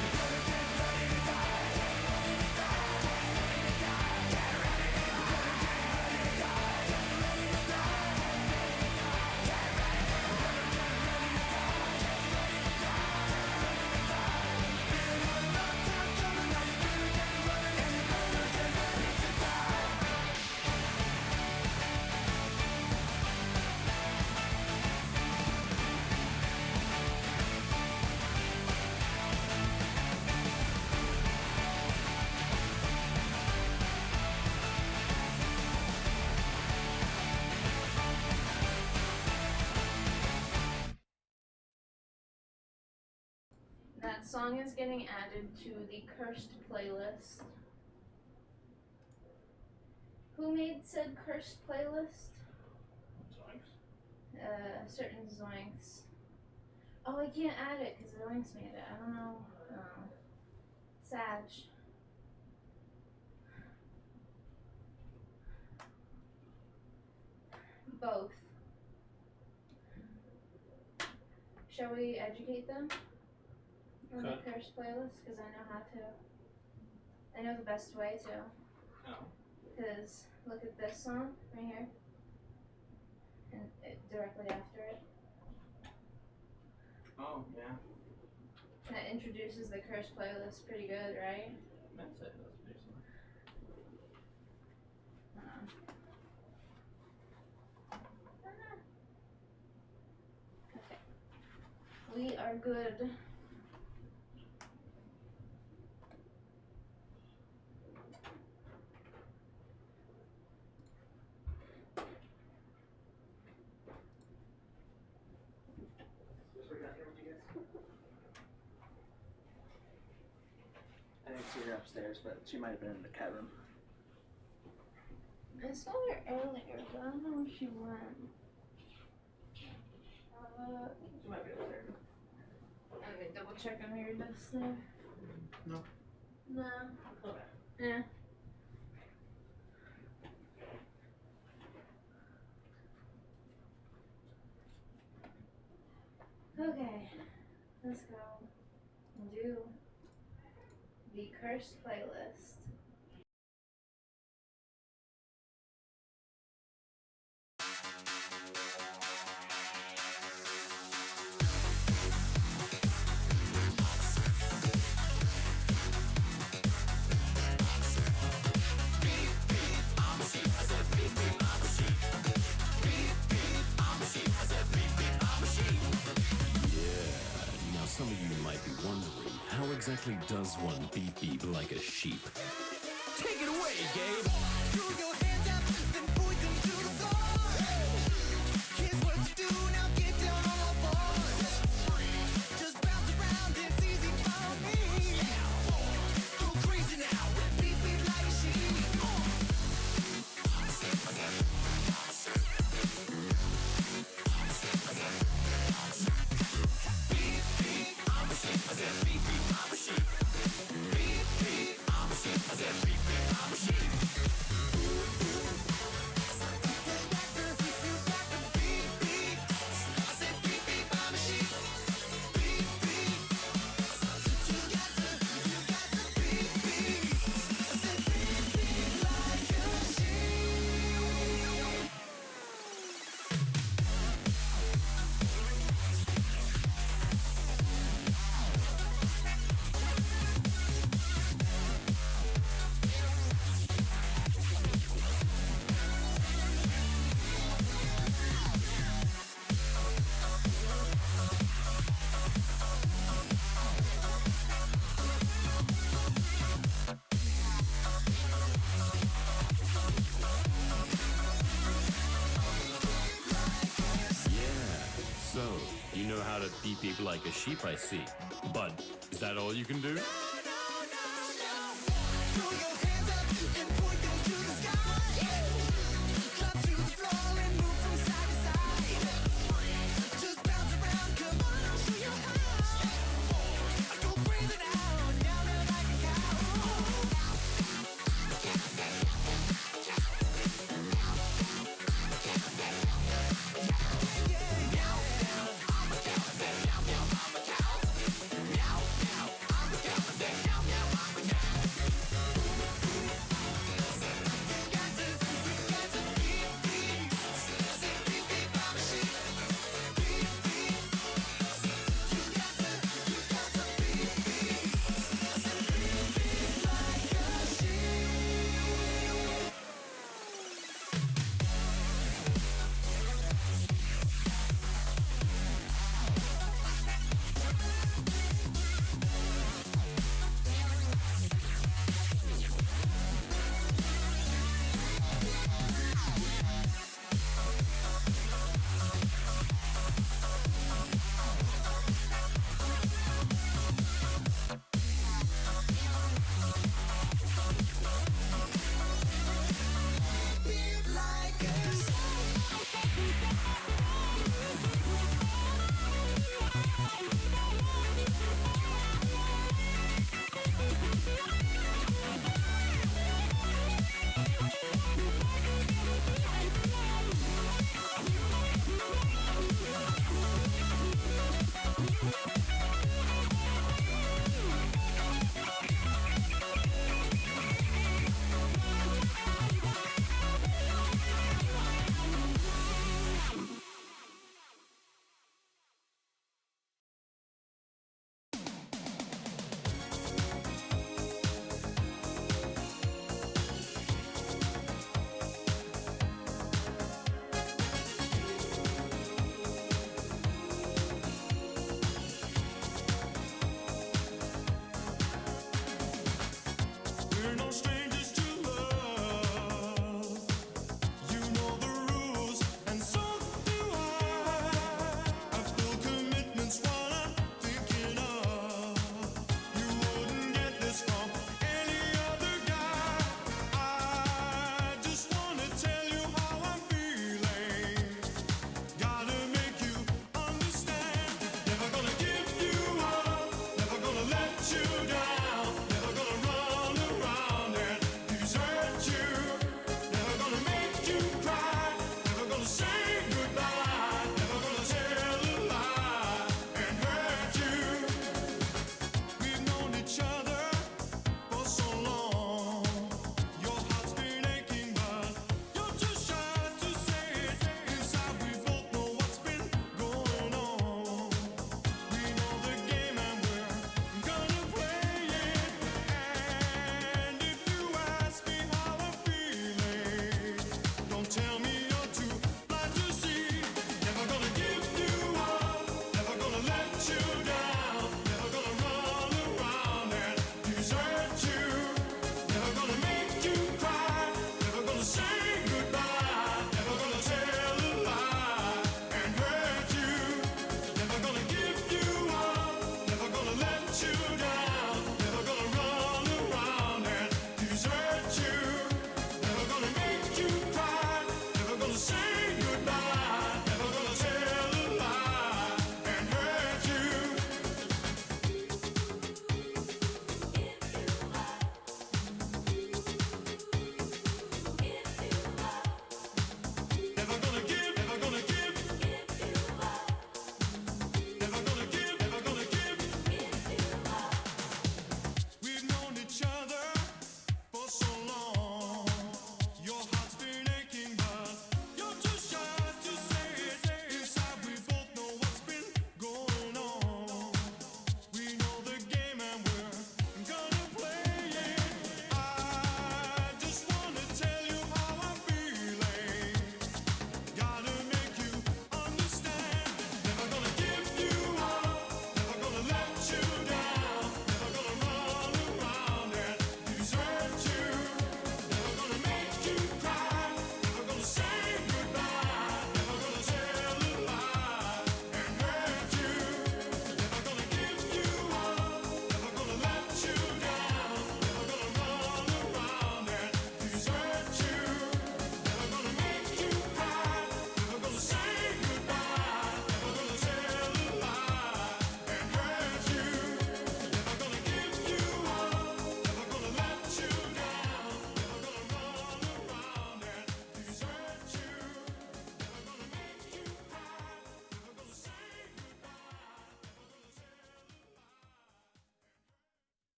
You better get ready to die. That song is getting added to the cursed playlist. Who made said cursed playlist? Certain Zoinks. Oh, I can't add it because Zoinks made it. I don't know. Sag. Both. Shall we educate them on the cursed playlist? Because I know how to. I know the best way to. Oh. Because look at this song right here. And directly after it. Oh, yeah. That introduces the cursed playlist pretty good, right? That's it. That's decent. Okay. We are good. I didn't see her upstairs, but she might have been in the cat room. I saw her earlier, but I don't know where she went. She might be upstairs. Let me double check under your desk there. No. No. Okay. Yeah. Okay, let's go and do the cursed playlist. Now, some of you might be wondering, how exactly does one beep beep like a sheep? Take it away, Gabe! Throw your hands up, then point them to the floor. Here's what to do, now get down on all fours. Just bounce around, it's easy for me. Go crazy now, beat beat like a sheep. Beep beep, I'm a sheep. I said beep beep, I'm a sheep. Beep beep, I'm a sheep. I said beep beep, I'm a sheep. So, you know how to beep beep like a sheep, I see. But, is that all you can do? Throw your hands up and point them to the sky. Drop to the floor and move from side to side. Just bounce around, come on, I'll show you how. I go crazy now, down there like a cow. I'm a cow.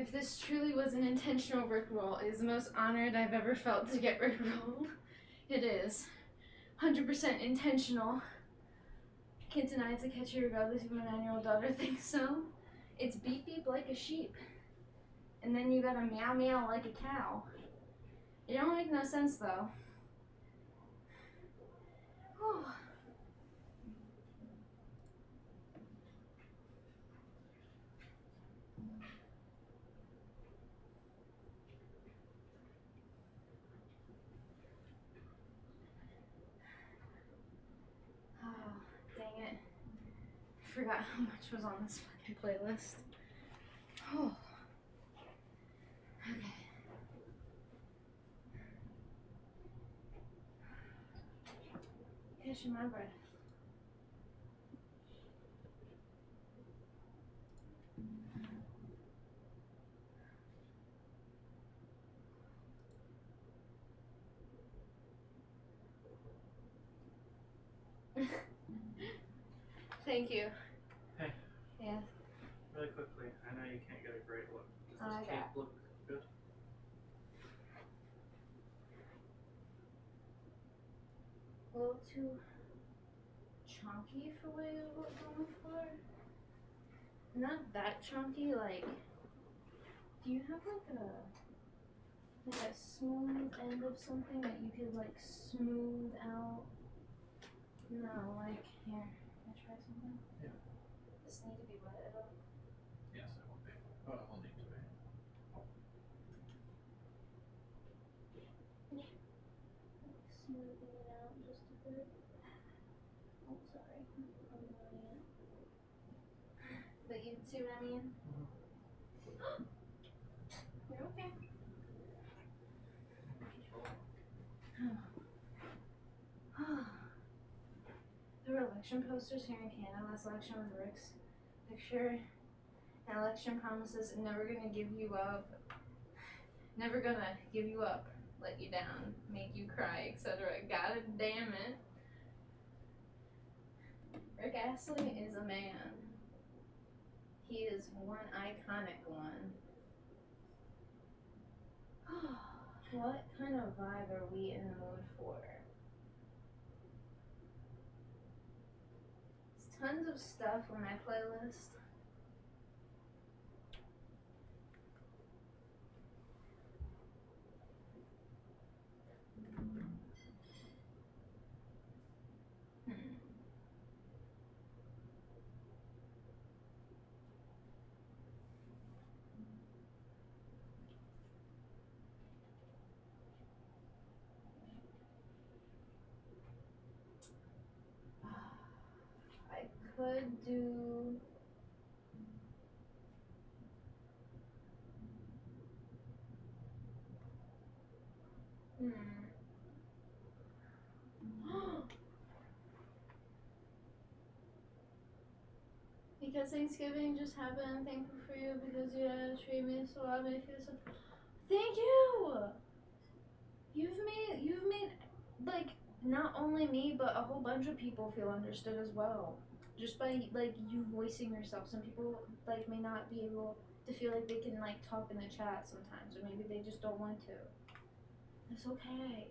If this truly was an intentional Rickroll, it is the most honored I've ever felt to get Rickrolled. It is. 100% intentional. Can't deny it's a catchy regardless if my 9-year-old daughter thinks so. It's beep beep like a sheep. And then you got a meow meow like a cow. It don't make no sense though. Whew. Oh, dang it. I forgot how much was on this fucking playlist. Oh. Okay. Catching my breath. Thank you. Hey. Yeah. Really quickly, I know you can't get a great look. Does I this got- cake look good? A little too chunky for what you were going for. Not that chunky, like. Do you have like a smooth end of something that you could like smooth out? No, like here. Can I try something? Yeah. This need to be wet up. Yes, it will be. Oh, it will need to be. Smoothing it out just a bit. Oh, sorry. I'm doing it. But you see what I mean? You're okay. There were election posters here in Canada last election with Rick's picture. An election promises never gonna give you up, never gonna give you up, let you down, make you cry, etc. God damn it. Rick Astley is a man. He is one iconic one. What kind of vibe are we in the mood for? There's tons of stuff on my playlist. I could do. Because Thanksgiving just happened, I'm thankful for you because you had to treat me so I may feel so. Thank you. You've made like not only me but a whole bunch of people feel understood as well, just by like you voicing yourself. Some people like may not be able to feel like they can like talk in the chat sometimes, or maybe they just don't want to. It's okay.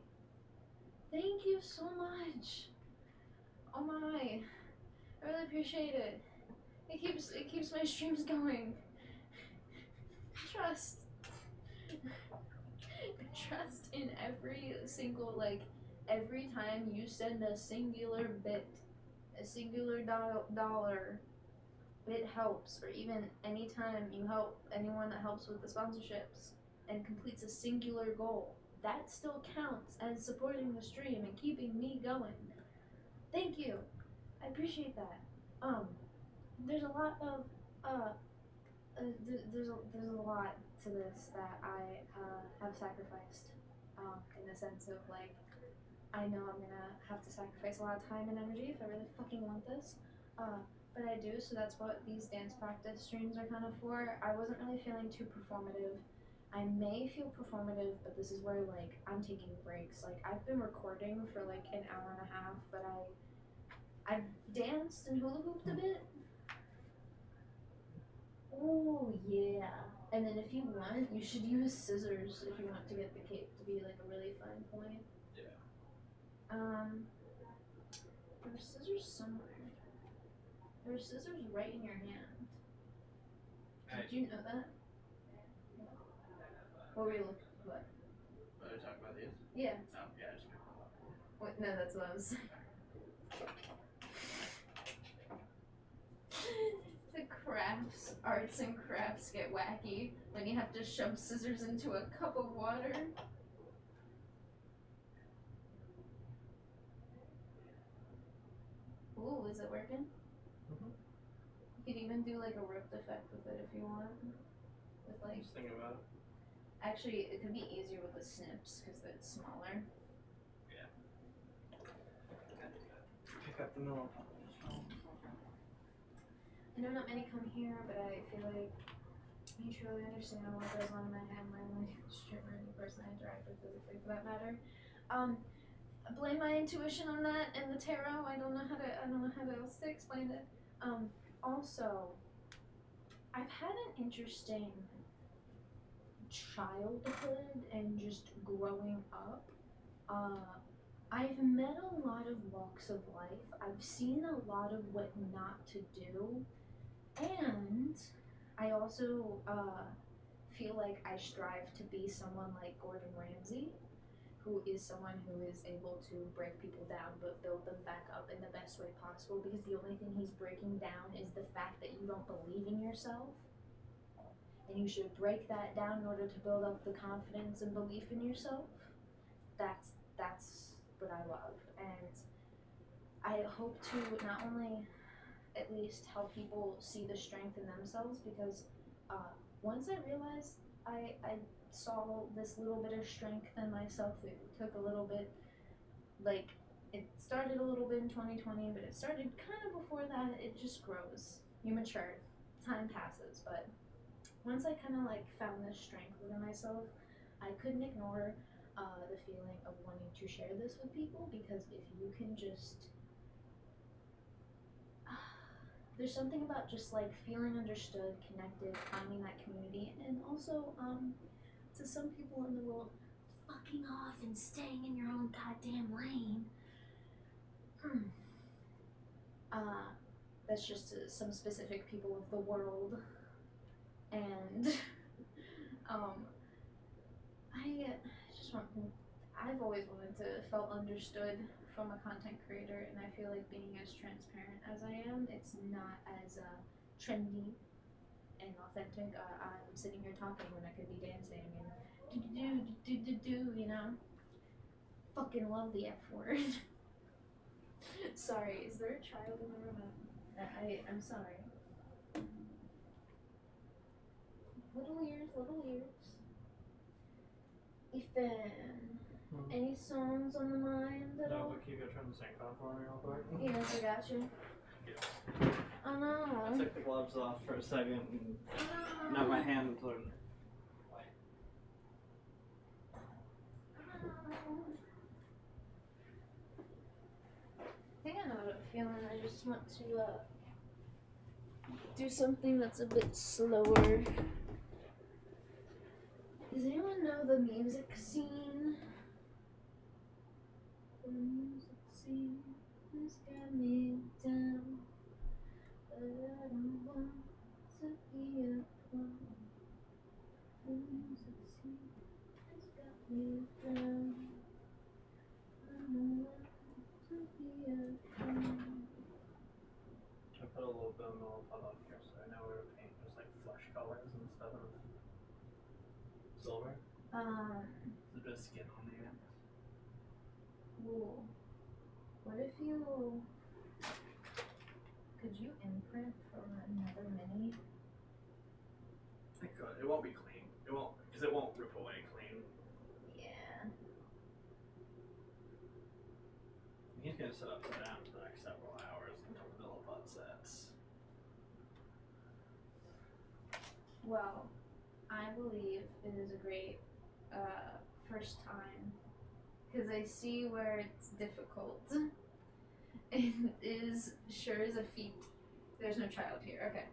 Thank you so much. Oh my, I really appreciate it. It keeps my streams going. Trust. Trust in every single, like, every time you send a singular bit, a singular dollar, it helps. Or even anytime you help anyone that helps with the sponsorships and completes a singular goal, that still counts as supporting the stream and keeping me going. Thank you. I appreciate that. There's a lot of there's a lot to this that I have sacrificed, in the sense of like I know I'm gonna have to sacrifice a lot of time and energy if I really fucking want this, but I do. So that's what these dance practice streams are kind of for. I wasn't really feeling too performative. I may feel performative, but this is where like I'm taking breaks. Like I've been recording for like an hour and a half, but I've danced and hula hooped a bit. Oh yeah, And then if you want, you should use scissors if you want to get the cape to be like a really fine point. Yeah. There are scissors somewhere. There are scissors right in your hand. Did you know that? What were you looking for? What? Are you talking about these? Yeah. Oh, yeah, I just picked them up. Wait, no, that's what I was saying. The arts and crafts get wacky when you have to shove scissors into a cup of water. Ooh, is it working? Mm-hmm. You could even do like a ripped effect with it if you want. With like, Just think about it. actually, it could be easier with the snips because it's smaller. Yeah. Pick up the Miller Pop. I know not many come here, but I feel like you truly understand what goes on in my head when I'm like a streamer, any person I interact with physically for that matter. Blame my intuition on that and the tarot. I don't know how else to explain it. Also, I've had an interesting childhood and just growing up. I've met a lot of walks of life. I've seen a lot of what not to do. And I also feel like I strive to be someone like Gordon Ramsay, who is someone who is able to break people down but build them back up in the best way possible, because the only thing he's breaking down is the fact that you don't believe in yourself. And you should break that down in order to build up the confidence and belief in yourself. That's what I love. And I hope to not only at least help people see the strength in themselves, because once I realized I saw this little bit of strength in myself, it took a little bit, like, it started a little bit in 2020, but it started kind of before that. It just grows. You mature. Time passes. But once I kind of like found this strength within myself, I couldn't ignore the feeling of wanting to share this with people, because if you can just there's something about just like feeling understood, connected, finding that community, and also to some people in the world, fucking off and staying in your own goddamn lane. That's just to some specific people of the world, and I just want. I've always wanted to felt understood from a content creator, and I feel like being as transparent as I am, it's not as trendy and authentic. I'm sitting here talking when I could be dancing and do, you know. Fucking love the F word. Sorry, is there a child in the room? I'm sorry. Little ears. Ethan. Any songs on the mind at No, all? but can you go turn the sink on for me real quick? Yes, I got you. Yes. Oh no. I took the gloves off for a second and now my hands are... I think I know what I'm feeling. I just want to do something that's a bit slower. Does anyone know the music scene? The music scene has got me down, but I don't want to be a clown. The music scene has got me down, I don't want to be a clown. I put a little bit of Milliput on here so I know where to paint just like flesh colors instead of silver. There's a bit of skin on the end. Ooh. What if you... Could you imprint for another mini? I could. It won't be clean. It won't, because it won't rip away clean. Yeah. He's gonna sit upside down for the next several hours until the Milliput sets. Well, I believe it is a great first time, because I see where it's difficult. It is sure as a feat. There's no child here. Okay.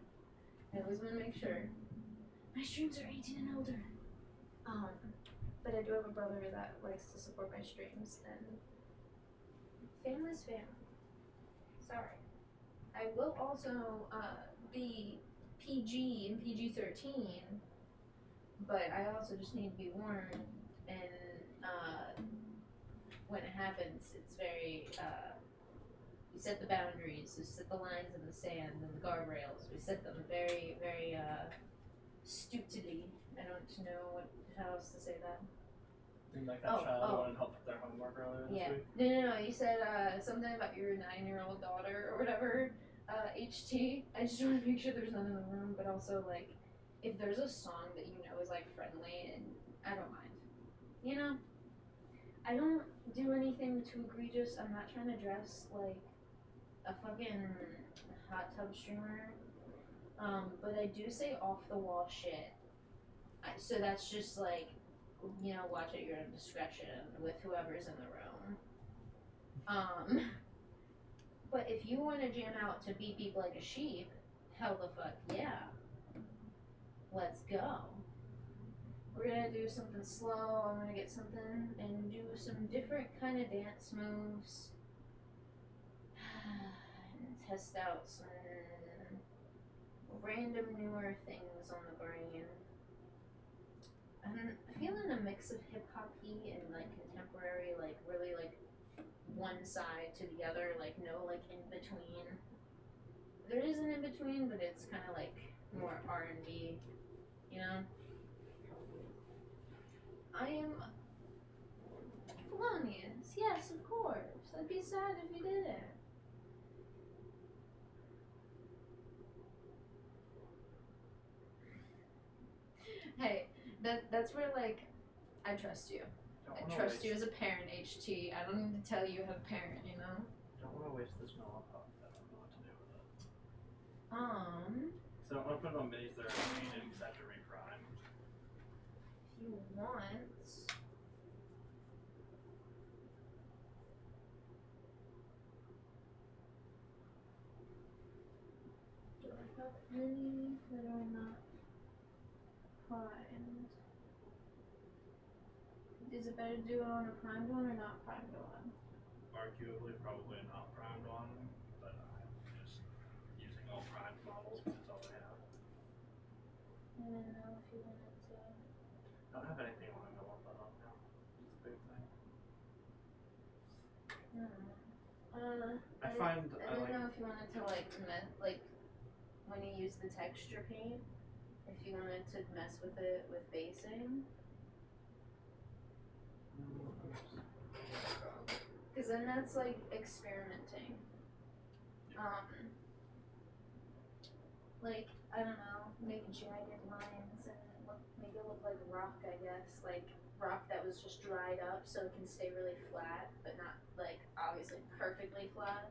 I always want to make sure. My streams are 18 and older. But I do have a brother that likes to support my streams, and family's family. Sorry. I will also be PG and PG-13, but I also just need to be warned, and when it happens, it's very, we set the boundaries, we set the lines in the sand and the guardrails, we set them very, very, astutely. I don't know how else to say that. And like that child who wanted help with their homework earlier this week. No, you said something about your 9-year-old daughter or whatever, HT. I just want to make sure there's none in the room, but also, like, if there's a song that you know is, like, friendly, and I don't mind. You know? I don't do anything too egregious. I'm not trying to dress like a fucking hot tub streamer. But I do say off the wall shit. So that's just like, you know, watch at your own discretion with whoever's in the room. But if you want to jam out to Beep Beep Like a Sheep, hell the fuck yeah. Let's go. We're gonna do something slow. I'm gonna get something and do some different kind of dance moves. And test out some random newer things on the brain. I'm feeling a mix of hip-hop-y and like contemporary, like really like one side to the other, like no like in between. There is an in between, but it's kind of like more R&B, you know. I am felonious, yes, of course. I'd be sad if you didn't. Hey, that's where like I trust you. I trust you as a parent, HT. I don't need to tell you have a parent, you know? Don't want to waste this Molotov. I don't know what to do with it. So I'm gonna put it on minis that are green and set to reprime. If you want. Do I have any that are not primed? Is it better to do it on a primed one or not primed one? Arguably, probably not primed one, but I'm just using all primed models because it's all I have. I don't know if you wanted to. I don't have anything I want to go on that on now. It's a big thing. I don't know if you wanted to like when you use the texture paint, if you wanted to mess with it with basing. Because then that's like experimenting. Like, I don't know, make jagged lines and make it look like rock, I guess. Like rock that was just dried up so it can stay really flat, but not like obviously perfectly flat.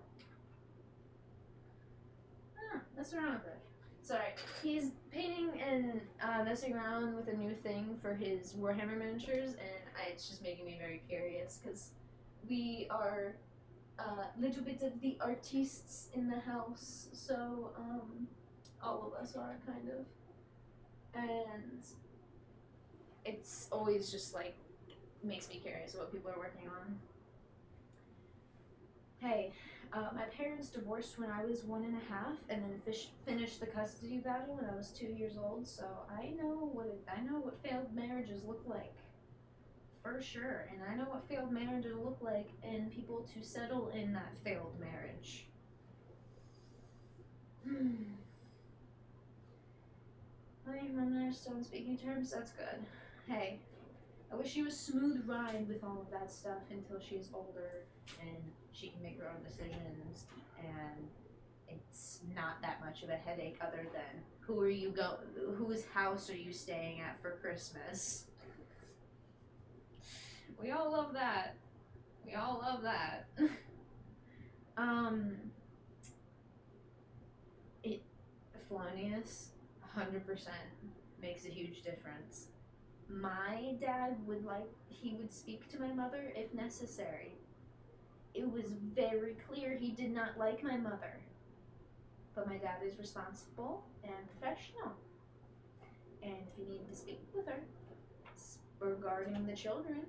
Mess around with it. Sorry, he's painting and messing around with a new thing for his Warhammer miniatures, and it's just making me very curious because we are little bit of the artists in the house, so all of us are kind of, and it's always just like makes me curious what people are working on. Hey, my parents divorced when I was 1.5, and then finished the custody battle when I was 2 years old. So I know what failed marriages look like, for sure. And I know what failed marriages look like, and people to settle in that failed marriage. My mom and I are still on speaking terms. That's good. Hey, I wish she was smooth ride with all of that stuff until she's older and she can make her own decisions, and it's not that much of a headache other than whose house are you staying at for Christmas? We all love that. We all love that. Felonious, 100% makes a huge difference. My dad would speak to my mother if necessary. It was very clear he did not like my mother. But my dad is responsible and professional. And if he needed to speak with her regarding the children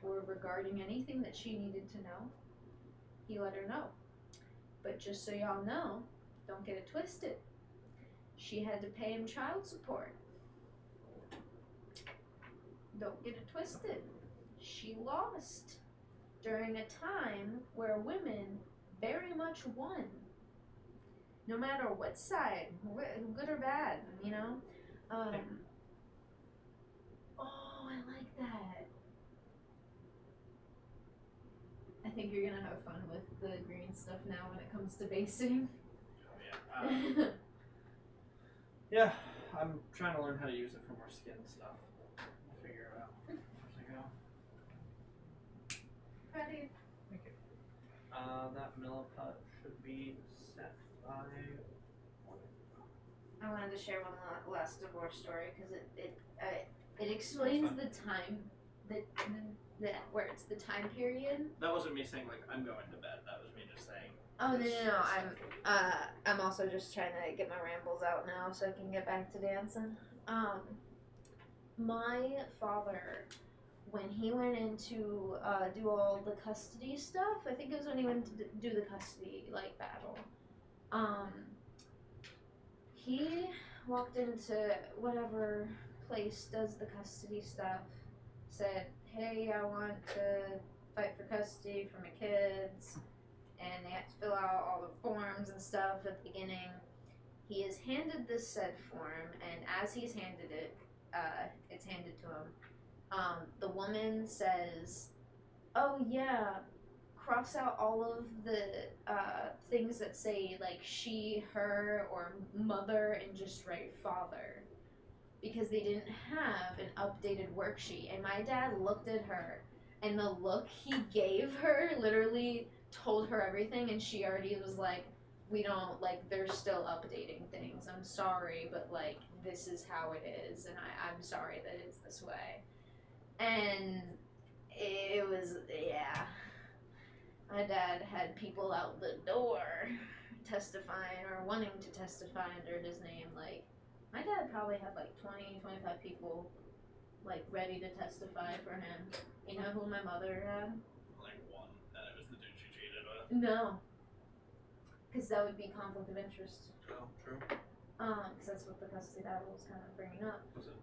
or regarding anything that she needed to know, he let her know. But just so y'all know, don't get it twisted. She had to pay him child support. Don't get it twisted. She lost during a time where women very much won. No matter what side, good or bad, you know? Oh, I like that. I think you're gonna have fun with the green stuff now when it comes to basing. Oh, yeah. Yeah, I'm trying to learn how to use it for more skin stuff. I'll figure it out as I go. Proud of you. Thank you. That milliput should be set by... I wanted to share one last divorce story because it explains the time, the where it's the time period. That wasn't me saying like I'm going to bed. That was me just saying. Oh no! I'm also just trying to get my rambles out now so I can get back to dancing. My father, when he went in to do all the custody stuff, I think it was when he went to do the custody like battle. He walked into whatever place does the custody stuff, said, hey, I want to fight for custody for my kids, and they have to fill out all the forms and stuff at the beginning. He is handed this said form, and as he's handed it, it's handed to him. The woman says, oh yeah, cross out all of the things that say like she, her, or mother, and just write father, because they didn't have an updated worksheet. And my dad looked at her, and the look he gave her literally told her everything, and she already was like, we don't, like, they're still updating things. I'm sorry, but like this is how it is, and I'm sorry that it's this way. And it was, yeah. My dad had people out the door testifying or wanting to testify under his name. Like, my dad probably had like 20, 25 people like ready to testify for him. You know who my mother had? Like one, and it was the dude she cheated with. No. Because that would be conflict of interest. Oh, true. Because that's what the custody battle was kind of bringing up. Was it?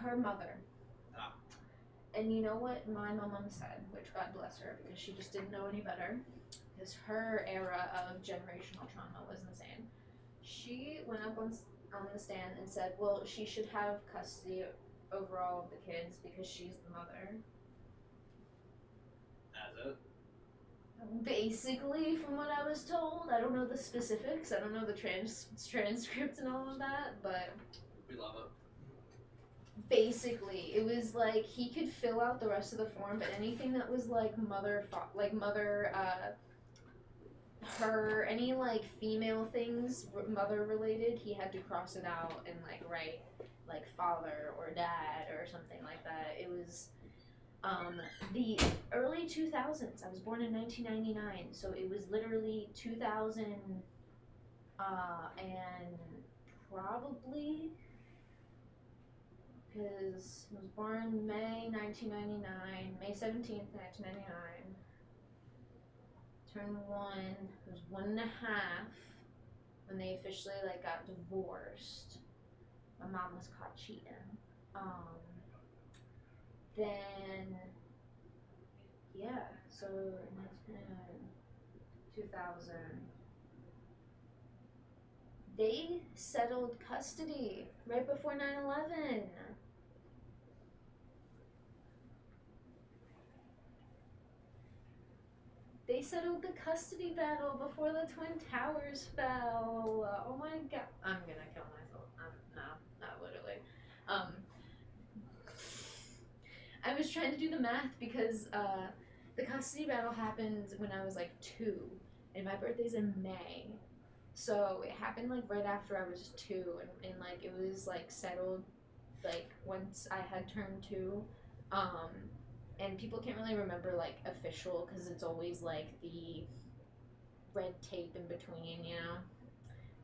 Her mother. Ah. And you know what my mom said, which God bless her, because she just didn't know any better, because her era of generational trauma was insane. She went up on the stand and said, well, she should have custody over all of the kids because she's the mother. That's it? Basically, from what I was told. I don't know the specifics, I don't know the transcript and all of that, but... We love it. Basically, it was like he could fill out the rest of the form, but anything that was like her, any like female things, mother related, he had to cross it out and like write like father or dad or something like that. It was the early 2000s. I was born in 1999, so it was literally 2000 and probably. Because I was born May 1999, May 17th, 1999. Turned 1, I was 1.5 when they officially like got divorced. My mom was caught cheating. Then, yeah, so 2000. They settled custody right before 9/11. They settled the custody battle before the Twin Towers fell. Oh my god. I'm gonna kill myself. No, not literally. I was trying to do the math because the custody battle happened when I was like 2, and my birthday's in May. So it happened like right after I was 2, and like it was like settled like once I had turned 2. And people can't really remember like official because it's always like the red tape in between, you know.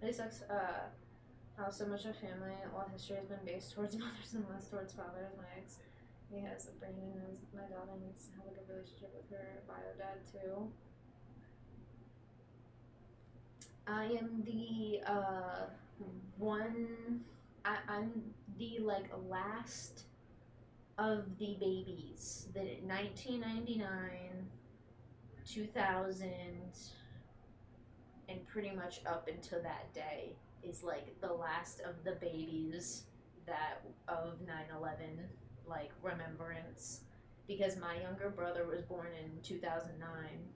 Really sucks. how so much of family law history has been based towards mothers and less towards fathers. My ex, he has a brain and knows my daughter needs to have a good relationship with her bio dad too. I am the I'm the like last of the babies that in 1999, 2000, and pretty much up until that day is like the last of the babies that of 9/11 like remembrance, because my younger brother was born in 2009.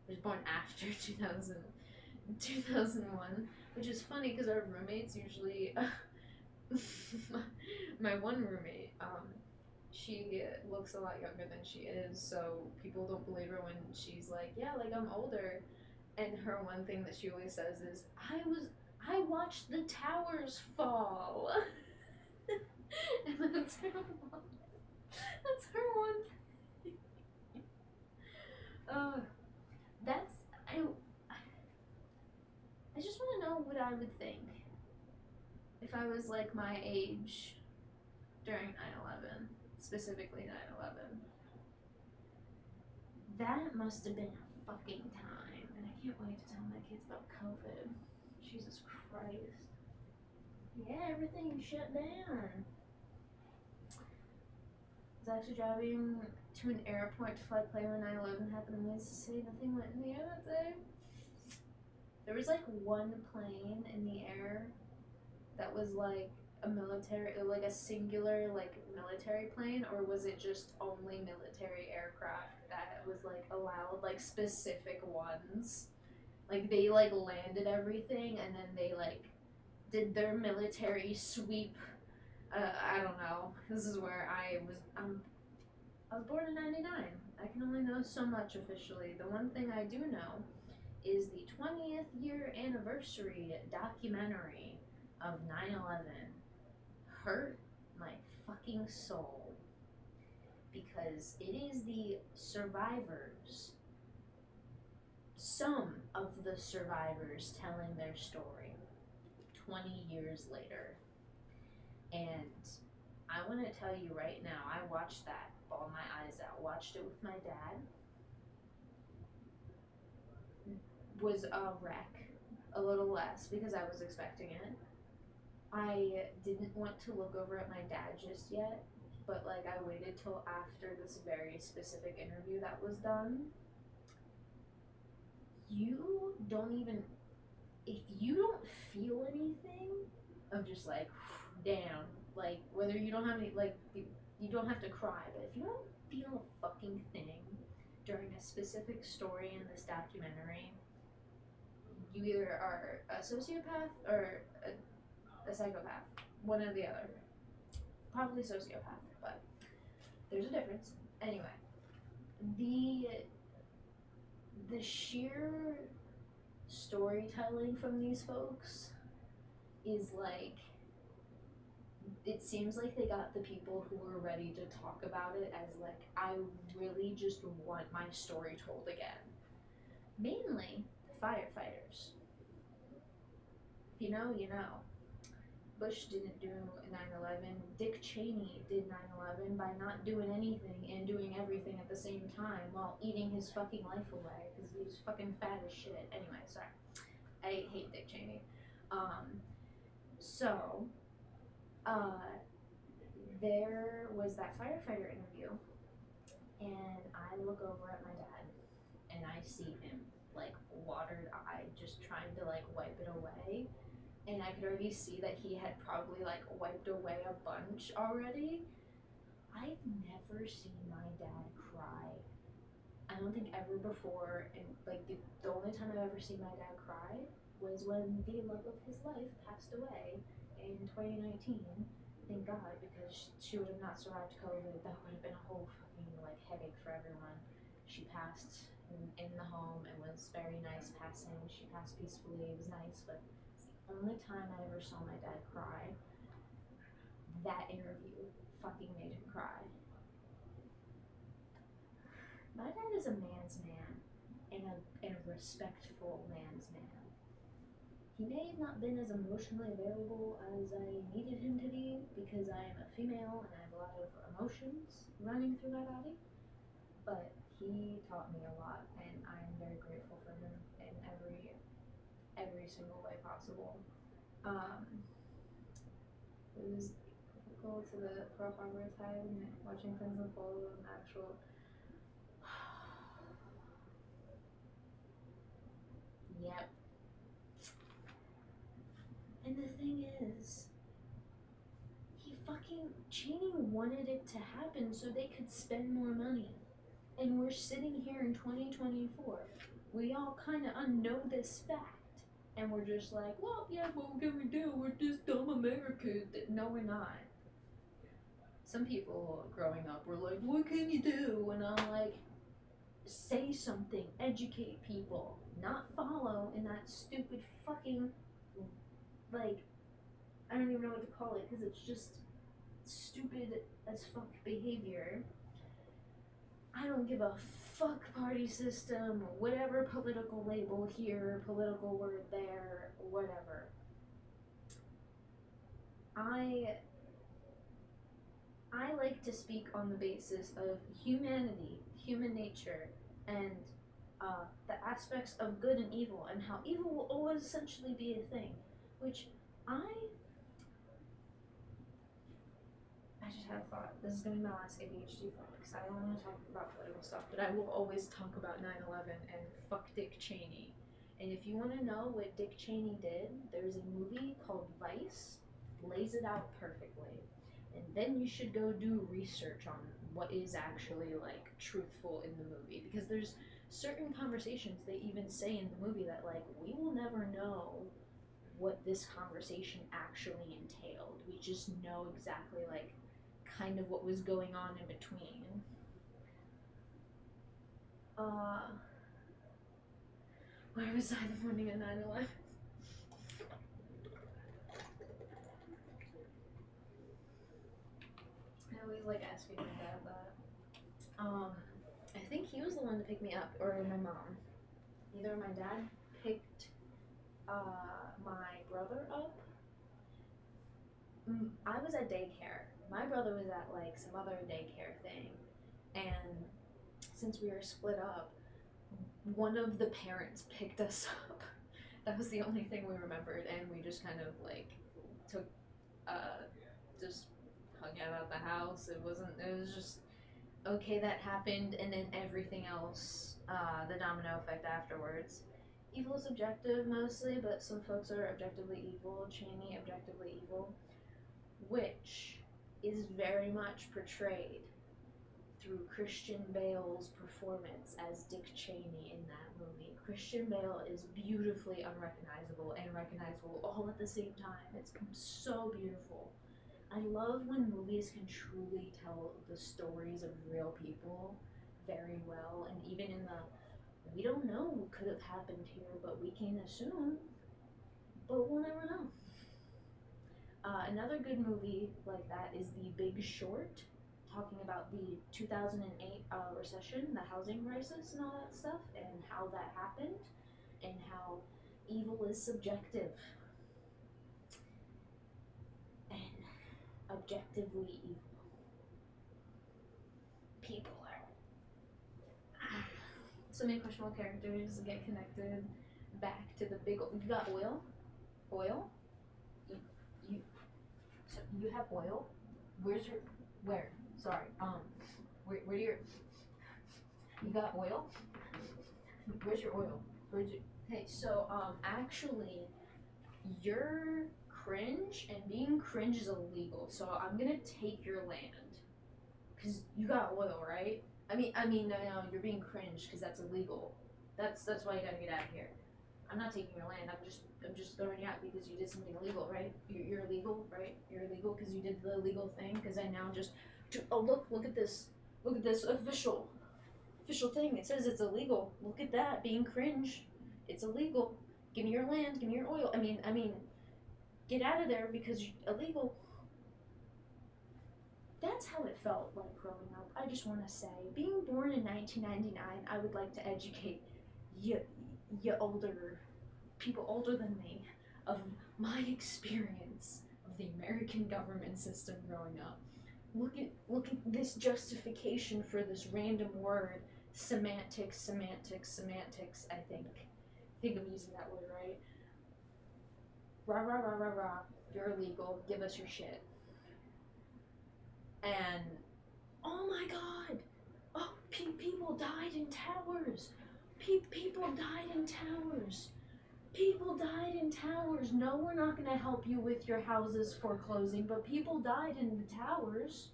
He was born after 2001, which is funny because our roommates usually my one roommate, she looks a lot younger than she is, so people don't believe her when she's like, yeah, like I'm older. And her one thing that she always says is, I watched the towers fall. And that's her one. That's her one thing. That's I just want to know what I would think if I was like my age during 9/11, specifically 9/11. That must have been a fucking time, and I can't wait to tell my kids about COVID. Jesus Christ. Yeah, everything shut down. I was actually driving to an airport to fly plane when 9/11 happened, and needless to say, nothing went in the air that day. There was like one plane in the air that was like a military, like a singular like military plane, or was it just only military aircraft that was like allowed, like specific ones? Like they like landed everything and then they like did their military sweep. I don't know. This is where I was born in 99. I can only know so much officially. The one thing I do know is the 20th year anniversary documentary of 9/11 hurt my fucking soul, because it is the survivors, some of the survivors telling their story 20 years later. And I want to tell you right now, I watched that, bawled my eyes out, watched it with my dad. Was a wreck, a little less because I was expecting it. I didn't want to look over at my dad just yet, but like I waited till after this very specific interview that was done. You don't even, if you don't feel anything of just like, damn, like whether you don't have any, like you don't have to cry, but if you don't feel a fucking thing during a specific story in this documentary, you either are a sociopath or a psychopath, one or the other. Probably sociopath, but there's a difference. Anyway, the sheer storytelling from these folks is like, it seems like they got the people who were ready to talk about it as like, I really just want my story told again. Mainly the firefighters. If you know, you know. Bush didn't do 9/11. Dick Cheney did 9/11 by not doing anything and doing everything at the same time while eating his fucking life away because he was fucking fat as shit. Anyway, sorry. I hate Dick Cheney. There was that firefighter interview, and I look over at my dad, and I see him like watered-eyed, just trying to like wipe it away. And I could already see that he had probably like wiped away a bunch already. I've never seen my dad cry. I don't think ever before, and like the only time I've ever seen my dad cry was when the love of his life passed away in 2019. Thank God, because she would have not survived COVID. That would have been a whole fucking like headache for everyone. She passed in the home. It was very nice passing. She passed peacefully. It was nice, but only time I ever saw my dad cry, that interview fucking made him cry. My dad is a man's man, and a respectful man's man. he may have not been as emotionally available as I needed him to be because I am a female and I have a lot of emotions running through my body. But he taught me a lot, and I'm very grateful for him in every single way possible. It was go to the Pearl Harbor time and watching things unfold and actual. Yep. And the thing is, Cheney wanted it to happen so they could spend more money. And we're sitting here in 2024. We all kind of know this fact. And we're just like, well, yeah, what can we do? We're just dumb Americans. No, we're not. Some people growing up were like, what can you do? And I'm like, say something, educate people, not follow in that stupid fucking, like, I don't even know what to call it because it's just stupid as fuck behavior. I don't give a fuck party system or whatever political label here, political word there, whatever. I like to speak on the basis of humanity, human nature, and the aspects of good and evil, and how evil will always essentially be a thing, which I just had a thought. This is going to be my last ADHD thought because I don't want to talk about political stuff, but I will always talk about 9/11 and fuck Dick Cheney. And if you want to know what Dick Cheney did, there's a movie called Vice, lays it out perfectly. And then you should go do research on what is actually like truthful in the movie, because there's certain conversations they even say in the movie that like we will never know what this conversation actually entailed. We just know exactly like kind of what was going on in between. Where was I the morning of 9/11? I always like asking my dad that. I think he was the one to pick me up, or my mom. Either my dad picked my brother up. I was at daycare. My brother was at like some other daycare thing, and since we were split up, one of the parents picked us up. That was the only thing we remembered, and we just kind of like took, just hung out at the house. It was just okay, that happened, and then everything else, the domino effect afterwards. Evil is objective mostly, but some folks are objectively evil. Cheney objectively evil, which is very much portrayed through Christian Bale's performance as Dick Cheney in that movie. Christian Bale is beautifully unrecognizable and recognizable all at the same time. It's so beautiful. I love when movies can truly tell the stories of real people very well, and even in the, we don't know what could have happened here, but we can assume, but we'll never know. Another good movie like that is The Big Short, talking about the 2008 recession, the housing crisis and all that stuff, and how that happened, and how evil is subjective. And objectively evil. People are. So many questionable characters get connected back to the big. You got oil? Oil? So you have oil? Where's your. Where? Sorry. Where do your. You got oil? Where's your oil? Where's your. Hey, so, actually, you're cringe, and being cringe is illegal, so I'm gonna take your land. Cause you got oil, right? I mean, no, you're being cringe, because that's illegal. That's why you gotta get out of here. I'm not taking your land, I'm just throwing you out because you did something illegal, right? You're illegal, right? You're illegal because you did the illegal thing, because I now just, oh look at this official thing, it says it's illegal. Look at that, being cringe. It's illegal. Give me your land, give me your oil. I mean, get out of there because you're illegal. That's how it felt like growing up. I just want to say, being born in 1999, I would like to educate you older, people older than me, of my experience of the American government system growing up. Look at this justification for this random word, semantics, I think I'm using that word right. Rah rah rah rah rah, you're illegal, give us your shit. And oh my god, oh, people died in towers. People died in towers. People died in towers. No, we're not going to help you with your houses foreclosing, but people died in the towers.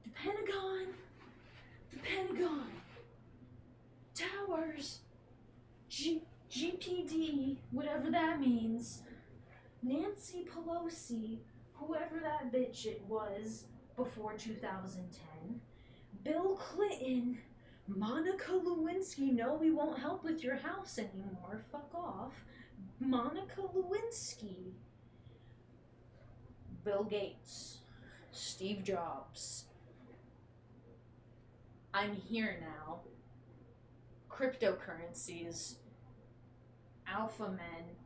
The Pentagon. Towers. GPD, whatever that means. Nancy Pelosi, whoever that bitch it was before 2010. Bill Clinton. Monica Lewinsky, no, we won't help with your house anymore. Fuck off. Monica Lewinsky. Bill Gates. Steve Jobs. I'm here now. Cryptocurrencies. Alpha Men.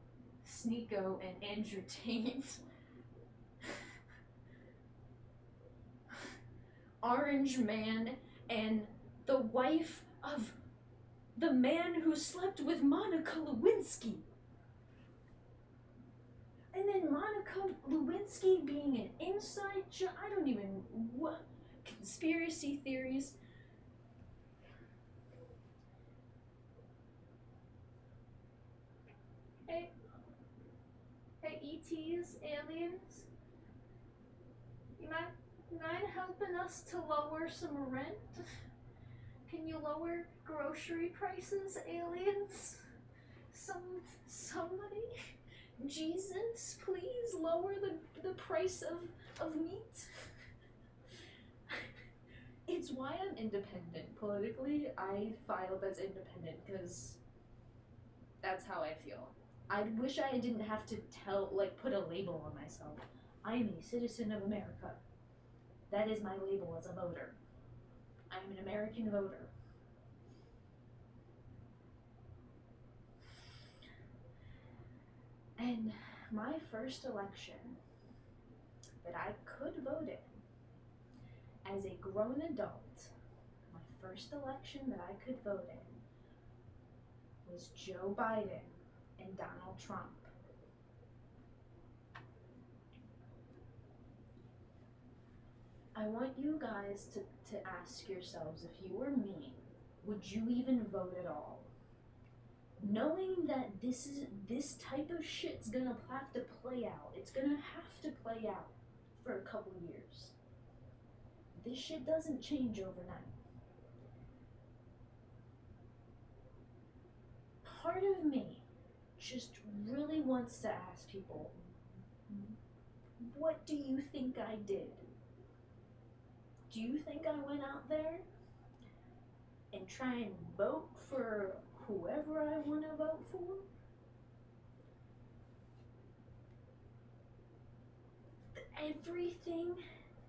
Sneeko and Andrew Tate. Orange Man and the wife of the man who slept with Monica Lewinsky. And then Monica Lewinsky being an inside job. I don't even. What? Conspiracy theories. Hey, ETs, aliens. You mind helping us to lower some rent? Can you lower grocery prices, aliens? Somebody? Jesus, please lower the price of meat. It's why I'm independent. Politically, I filed as independent because that's how I feel. I wish I didn't have to put a label on myself. I am a citizen of America. That is my label as a voter. I'm an American voter. And my first election that I could vote in as a grown adult, my first election that I could vote in was Joe Biden and Donald Trump. I want you guys to ask yourselves, if you were me, would you even vote at all? Knowing that this type of shit's gonna have to play out. It's gonna have to play out for a couple years. This shit doesn't change overnight. Part of me just really wants to ask people, what do you think I did? Do you think I went out there and try and vote for whoever I want to vote for? Everything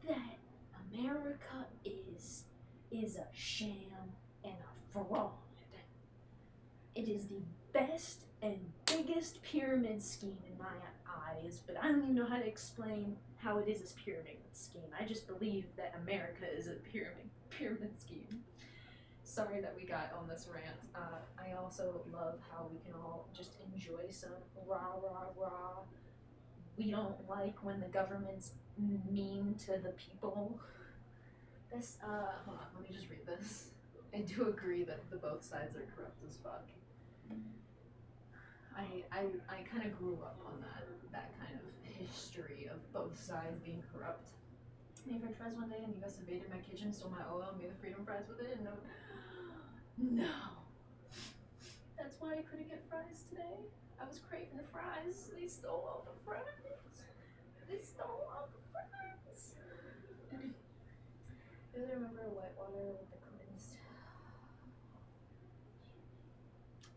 that America is a sham and a fraud. It is the best and biggest pyramid scheme in my eyes, but I don't even know how to explain how it is a pyramid scheme. I just believe that America is a pyramid scheme. Sorry that we got on this rant. I also love how we can all just enjoy some rah rah rah. We don't like when the government's mean to the people. This hold on, let me just read this. I do agree that the both sides are corrupt as fuck. I kind of grew up on that kind of history of both sides being corrupt. I made french fries one day and you guys invaded my kitchen, stole my oil, and made the freedom fries with it, and no. That's why I couldn't get fries today. I was craving the fries. They stole all the fries. Do you remember Whitewater with the Clintons?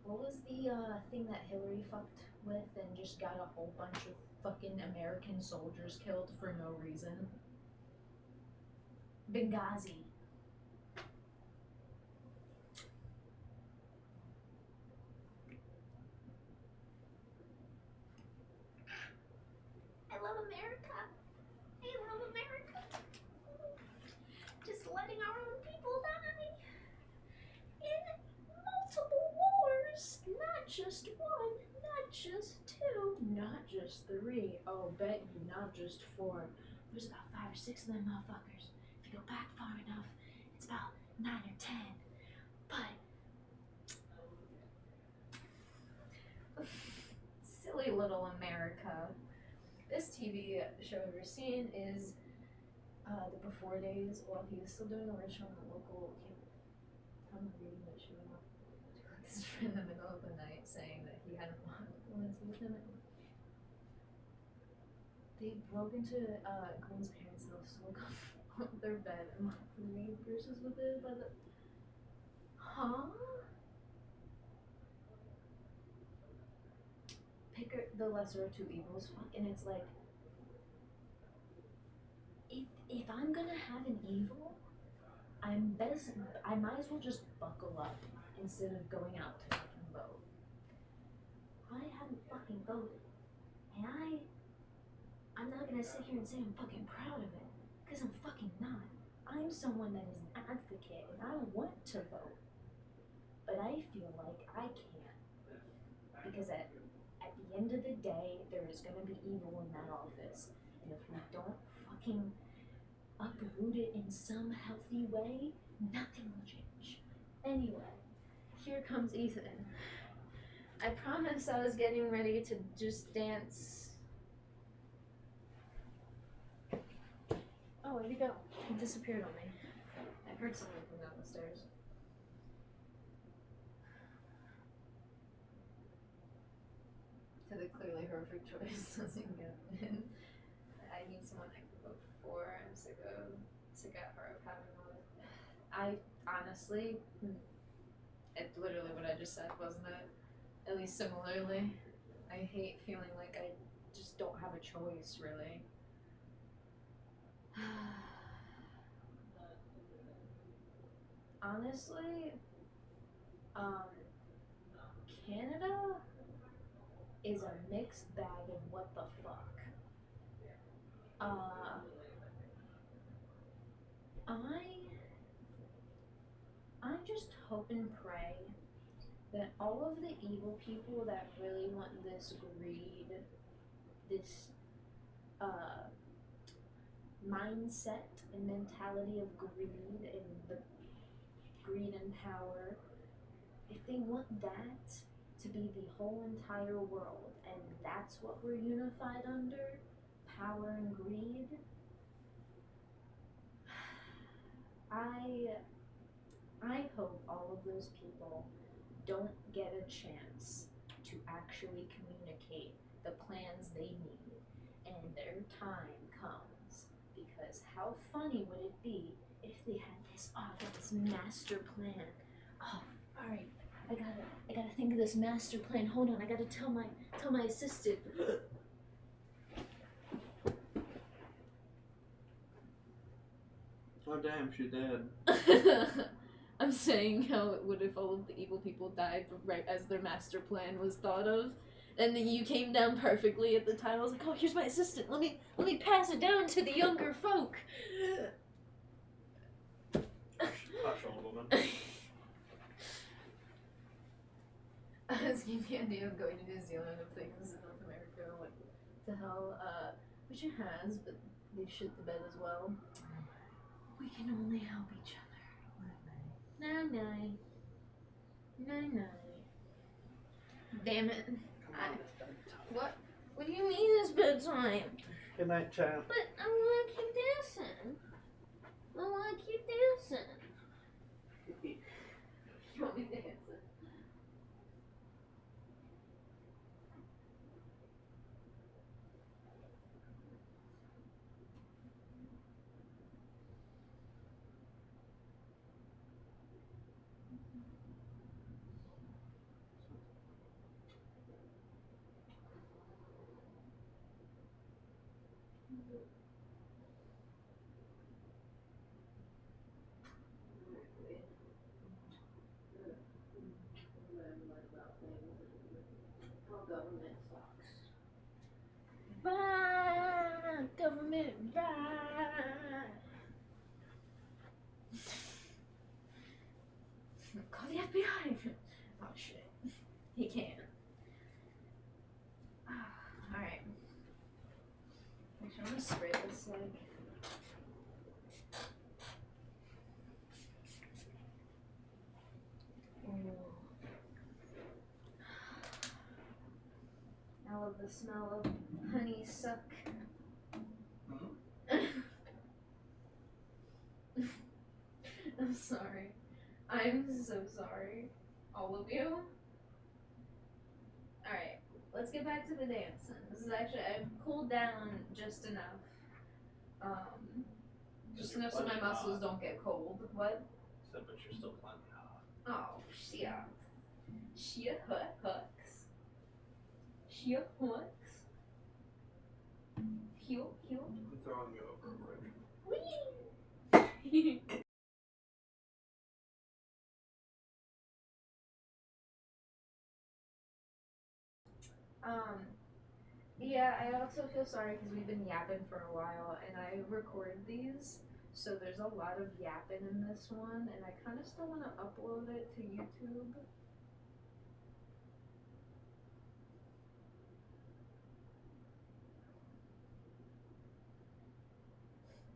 What was the thing that Hillary fucked with and just got a whole bunch of fucking American soldiers killed for no reason? Benghazi. I'll bet you not just 4. There's about 5 or 6 of them motherfuckers. If you go back far enough, it's about 9 or 10. But silly little America. This TV show I've ever seen is the Before Days. While he was still doing the original on the local. I'm reading that show now. His friend in the middle of the night saying that he hadn't wanted to with him. They broke into Green's parents' house, woke up on their bed, and made verses with it by the. Huh? Pick the lesser of 2 evils, and it's like, if I'm gonna have an evil, I might as well just buckle up instead of going out to fucking vote. I haven't fucking voted, and I'm not gonna sit here and say I'm fucking proud of it, because I'm fucking not. I'm someone that is an advocate, and I want to vote, but I feel like I can't, because at the end of the day, there is going to be evil in that office. And if we don't fucking uproot it in some healthy way, nothing will change. Anyway, here comes Ethan. I promised I was getting ready to just dance. Oh, where'd he go? He disappeared on me. I heard someone come down the stairs. To the clearly horrific choice doesn't get in. I need someone I can vote for. I'm sick at heart of having all this. I honestly, it's literally what I just said, wasn't it? At least similarly. I hate feeling like I just don't have a choice, really. Honestly, Canada is a mixed bag of what the fuck. I just hope and pray that all of the evil people that really want this greed, this mindset and mentality of greed and the greed and power, if they want that to be the whole entire world, and that's what we're unified under, power and greed, I hope all of those people don't get a chance to actually communicate the plans they need, and their time comes, because how funny would it be if they had this master plan? Oh, alright, I gotta think of this master plan. Hold on, I gotta tell my assistant. Oh damn, she dead. I'm saying how it would if all of the evil people died right as their master plan was thought of. And then you came down perfectly at the time. I was like, oh, here's my assistant. Let me pass it down to the younger folk. Hush, old woman. I was getting the idea of going to New Zealand and things in North America. What the hell? Which it has, but they've shit the bed as well. We can only help each other. Night. Damn it. What? What do you mean it's bedtime? Good night, child. But I want to keep dancing. You want me to dance? Government sucks. Bye! Government, bye! Call the FBI! Oh shit. He can't. Alright. the smell of honeysuck. I'm sorry. I'm so sorry. All of you. Alright, let's get back to the dancing. This is actually, I've cooled down just enough. Just enough so my muscles don't get cold. What? But you're still plenty hot. Oh, shit. Shit hooks. Shit hooks. Heel. I'm throwing you over a bridge. Whee! Yeah, I also feel sorry because we've been yapping for a while, and I record these, so there's a lot of yapping in this one, and I kind of still want to upload it to YouTube.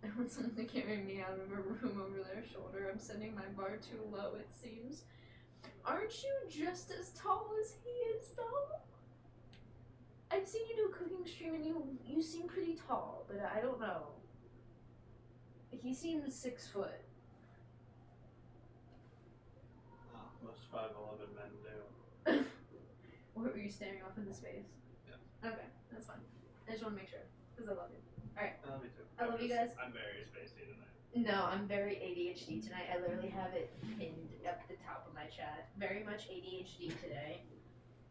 I want someone to carry me out of a room over their shoulder. I'm setting my bar too low, it seems. Aren't you just as tall as he is, though? I've seen you do a cooking stream and you seem pretty tall, but I don't know. He seems 6 foot. Oh, most 5'11" men do. What were you staring off into space? Yeah. Okay, that's fine. I just want to make sure, because I love you. Alright. I love you too. I love you guys. I'm very spacey tonight. No, I'm very ADHD tonight. I literally have it pinned up the top of my chat. Very much ADHD today.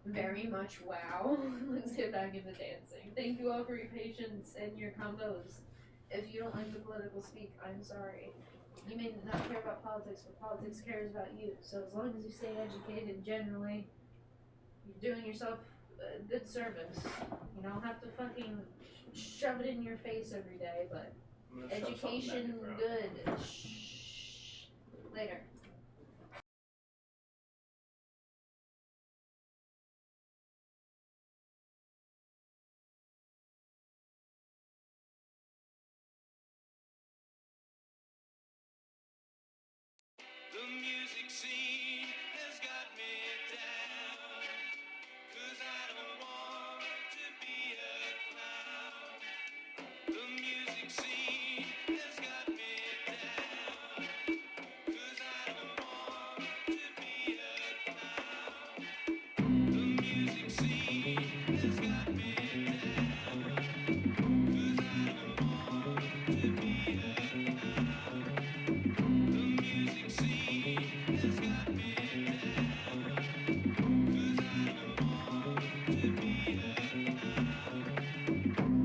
Very much wow. Let's get back into dancing. Thank you all for your patience and your combos. If you don't like the political speak, I'm sorry. You may not care about politics, but politics cares about you. So as long as you stay educated, generally, you're doing yourself a good service. You don't have to fucking shove it in your face every day, but education, good. Shh. Later. The music scene has got me down, 'cause I don't want to be a clown. The music scene has got me down, 'cause I don't want to be a clown. The music scene has got me down, 'cause I don't want to be a clown. The music scene has got me down, 'cause I don't want to be a clown.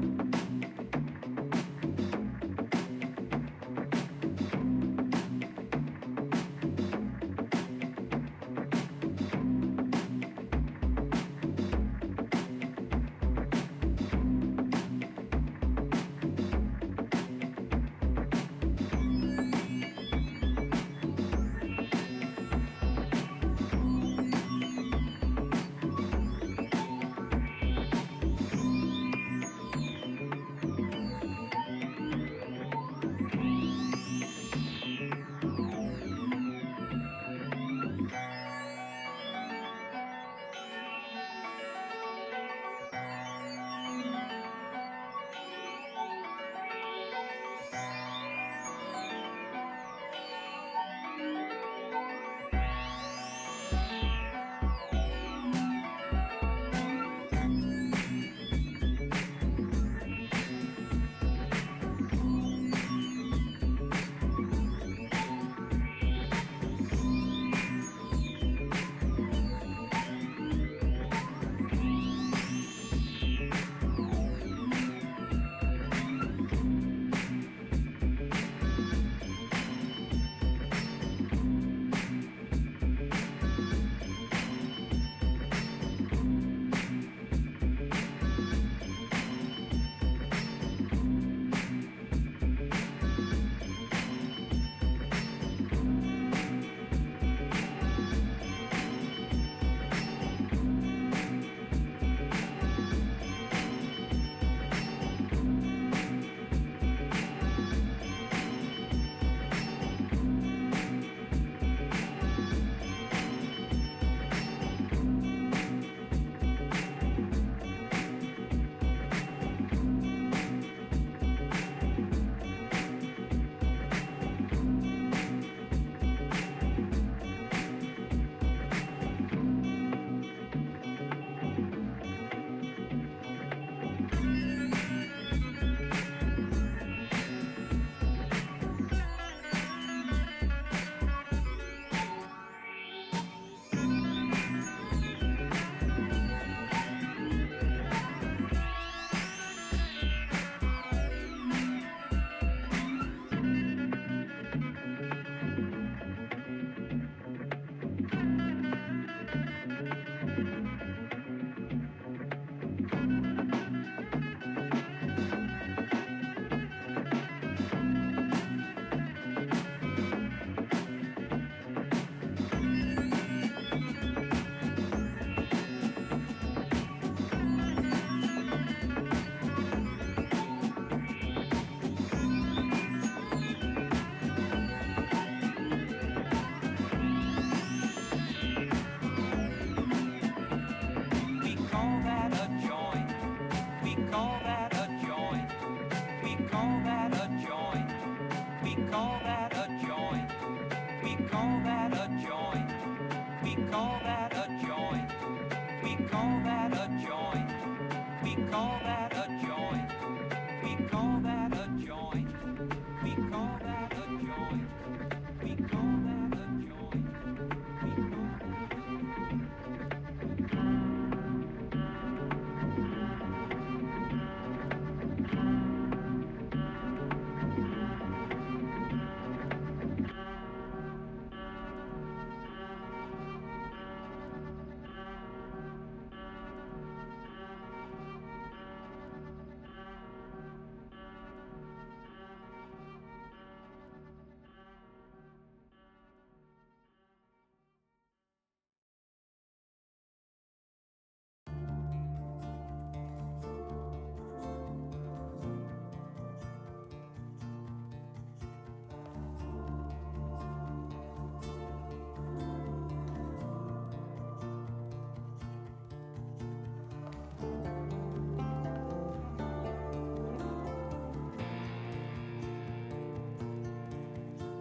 We call that a joint. We call that a joint. We call that a joint. We call that a joint. We call that a joint. We call that a joint. We call that a joint. We call that a joint.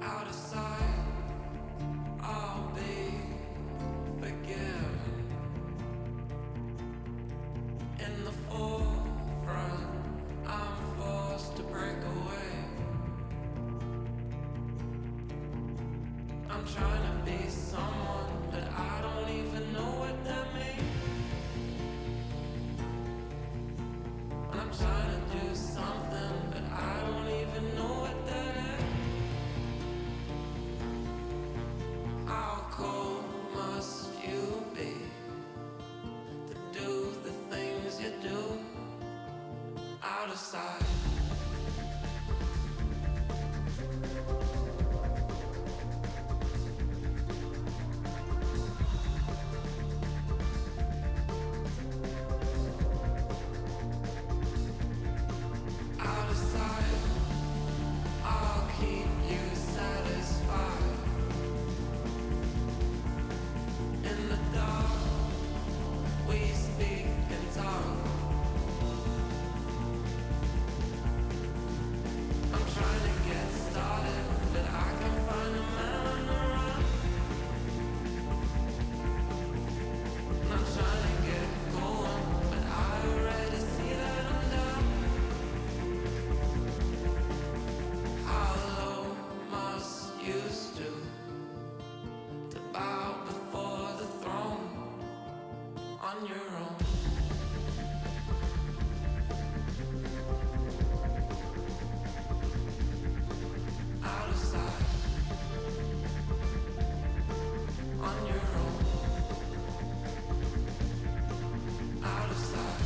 Out of sight, I'll be forgiven. In the forefront, I'm forced to break away. I'm trying to be someone, but I don't even know what that means. And I'm trying to do something, but I don't even know what that is. How cold must you be to do the things you do out of sight? Out of sight, I'll keep you satisfied. In the dark, we speak and talk. I'm trying to get started, but I can find a man on the run. And I'm trying to get going, but I already see that I'm down. How low must you stoop to bow before the throne on your own? Out of sight, on your own. Out of sight.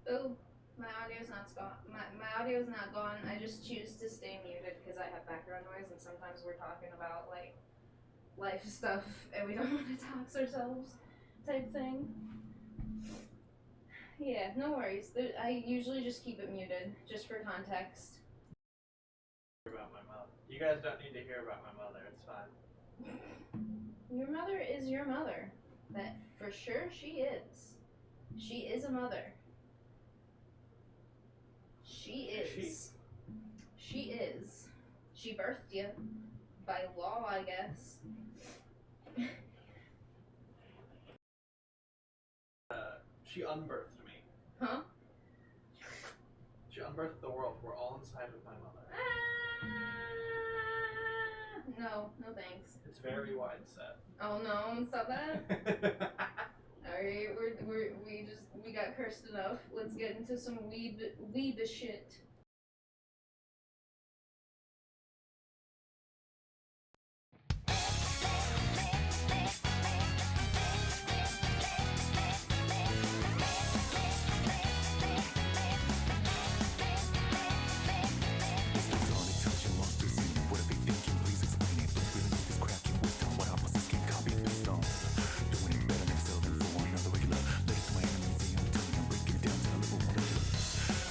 Oh, my audio's not gone. My audio's not gone. I just choose to stay muted because I have background noise, and sometimes we're talking about like life stuff and we don't want to dox ourselves, type thing. Yeah, no worries. I usually just keep it muted just for context. About my mother. You guys don't need to hear about my mother. It's fine. Your mother is your mother. That for sure she is. She is a mother. She is. She is. She birthed you. By law, I guess. She unbirthed me. Huh? She unbirthed the world. We're all inside of my mother. No, no thanks. It's very wide set. Oh no, stop that. Alright, we got cursed enough. Let's get into some weeb shit.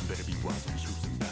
Better be wise when choosing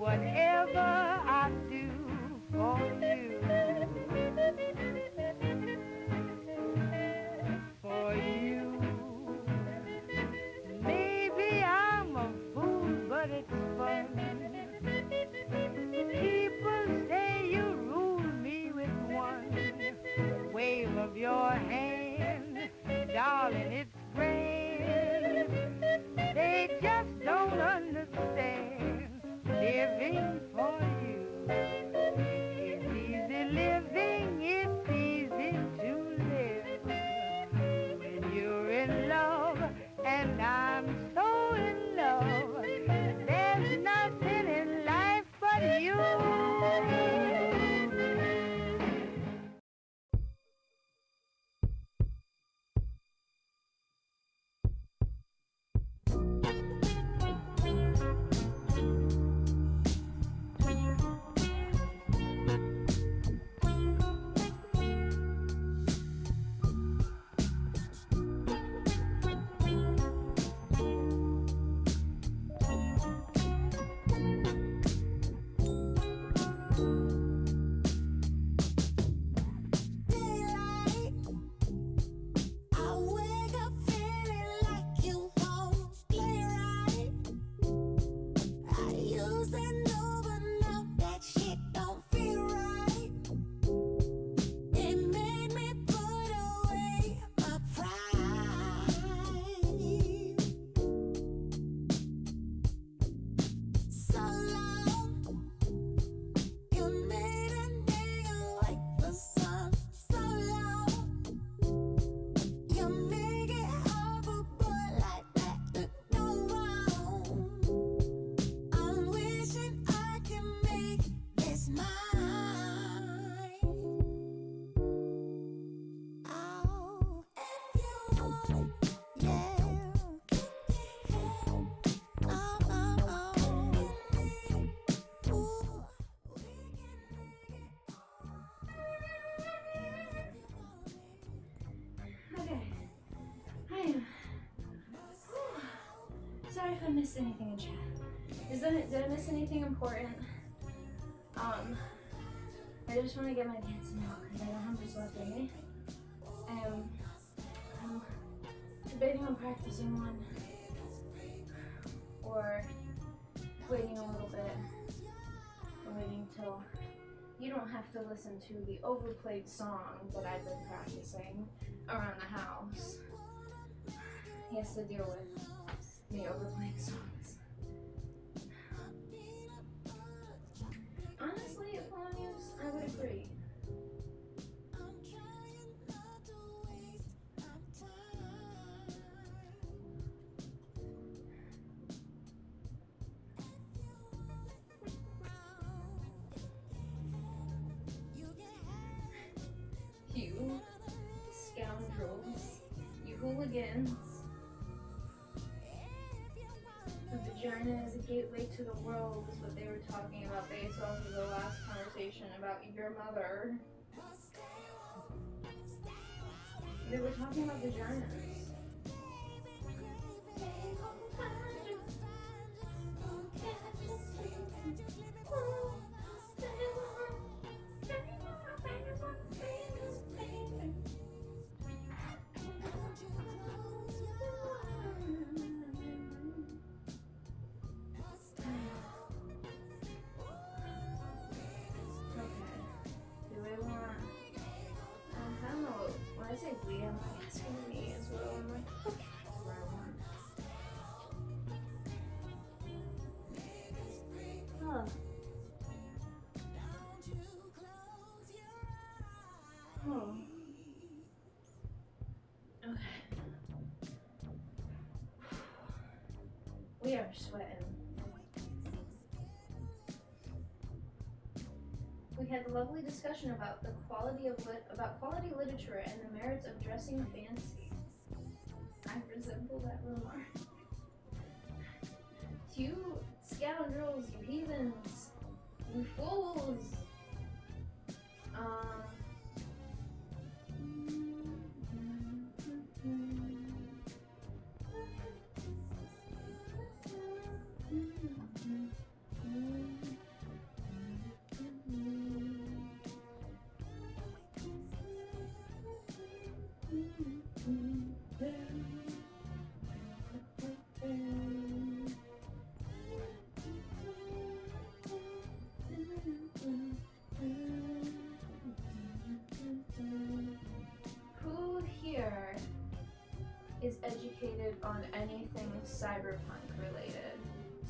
whatever I do for you. For you. Maybe I'm a fool, but it's fun. People say you rule me with one wave of your hand. Darling, it's grand. They just don't understand living for you. It's easy living, it's easy to live when you're in love, and I'm so in love. There's nothing in life but you. Okay. Hi. Sorry if I missed anything in chat. Did I miss anything important? I just want to get my dancing out because I don't have much left in me. I'm debating on practicing one or waiting a little bit and waiting till you don't have to listen to the overplayed songs that I've been practicing around the house. He has to deal with me overplaying songs. Honestly, Polonius, I would agree. You scoundrels, you hooligans. The vagina is a gateway to the world is what they were talking about based off of the last conversation about your mother. They were talking about vaginas. When I say we, I'm asking me as well. I'm like, okay, huh. Oh. Okay. We are sweating. We had a lovely discussion about the quality of quality literature and the merits of dressing fancy. I resemble that remark. You scoundrels, you heathens, you fools. cyberpunk related.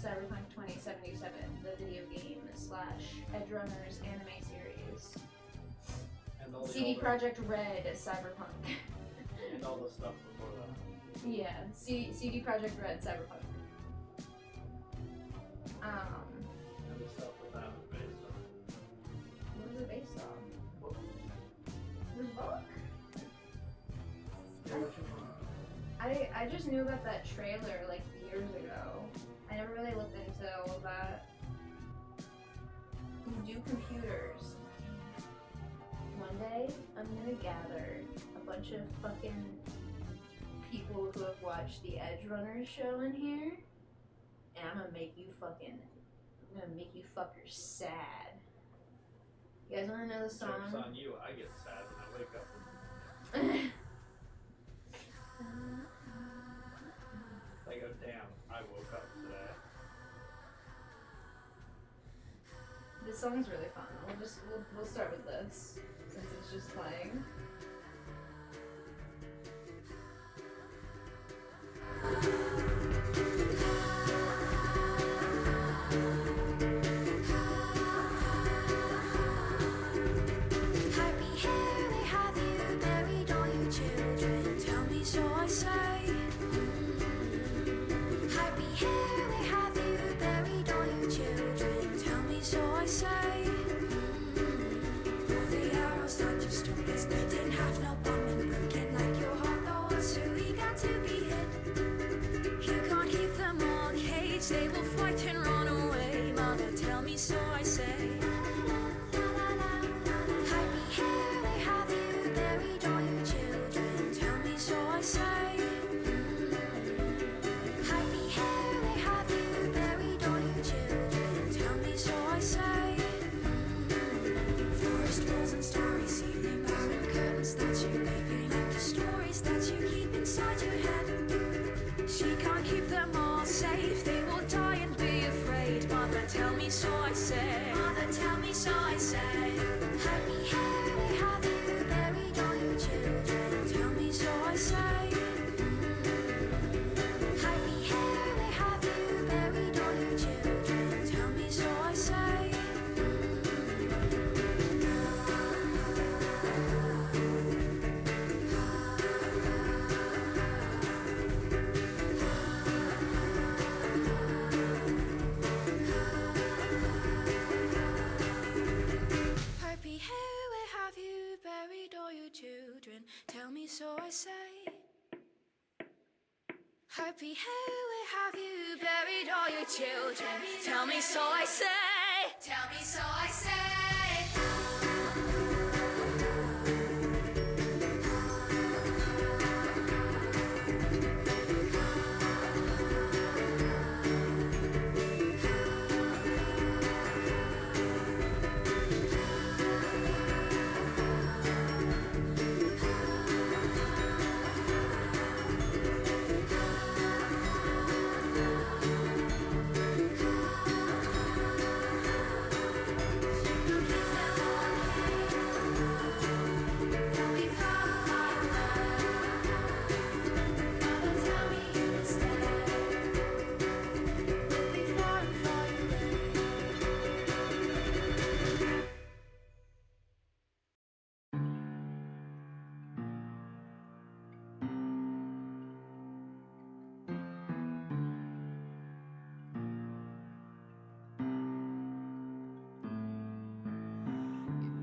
Cyberpunk 2077, the video game / Edgerunners anime series. And all the CD older- Projekt Red Cyberpunk. And all the stuff before that. Yeah, CD Projekt Red Cyberpunk. And the stuff that was based on. What was it based on? The book? Yeah, what you- I just knew about that trailer like years ago. I never really looked into all of that. You do computers. One day, I'm gonna gather a bunch of fucking people who have watched the Edgerunners show in here, and I'm gonna make you fuckers sad. You guys wanna know the Joke's song? on you, I get sad when I wake up. I go, damn, I woke up today. This song's really fun. We'll start with this since it's just playing. Happy here they have you buried all your children. Tell me so I say. Happy here they have you buried all your children. Tell me so I say. All the arrows that you stories they didn't have no bombing broken like your heart though was so eager to be hit. You can't keep them all caged. They will fight and run away. Mother, tell me so I say. Happy here they have you buried all your children. Tell me so I say. Happy here they have you buried all your children. Tell me so I say. Forest walls and starry ceiling, barren curtains that you leaving, and the stories that you keep inside your head. She can't keep them all safe. They will die and be afraid. Mother, tell me so I say. Mother, tell me so I say. Happy here they have you buried all your children. Tell me so I say. Happy here they have you buried all your children. Tell me so I say. Happy here we have you buried all your children. Tell me so I say. Happy here we have you buried all your children. Tell me so I say. Tell me so I say.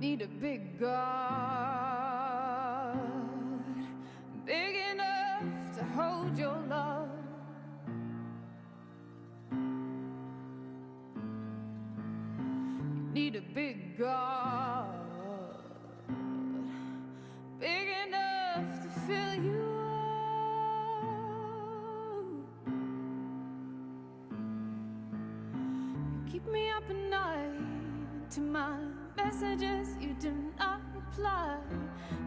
Need a big God, big enough to hold your love. You need a big God, big enough to fill you up. You keep me up at night to my messages, you do not reply.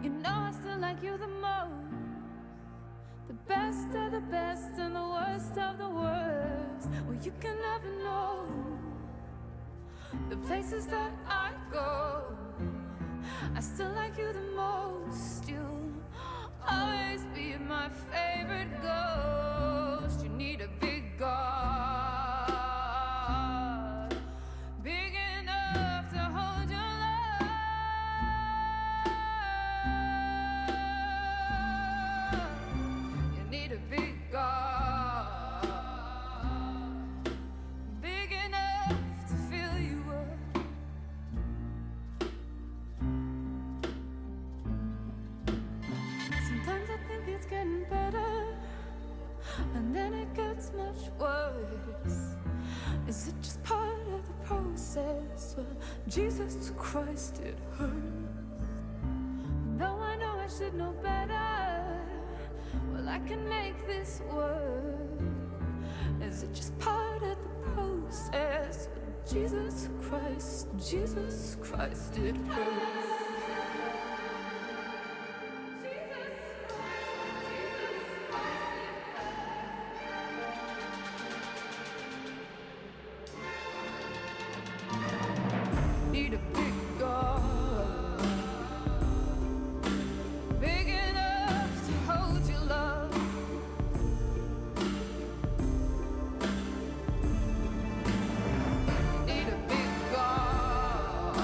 You know I still like you the most. The best of the best and the worst of the worst. Well, you can never know the places that I go. I still like you the most. You'll always be my favorite ghost. You need a big yes, well, Jesus Christ, it hurts. Though I know I should know better, well, I can make this work. Is it just part of the process? Jesus Christ, it hurts. Need a big God, big enough to hold your love. Need a big God,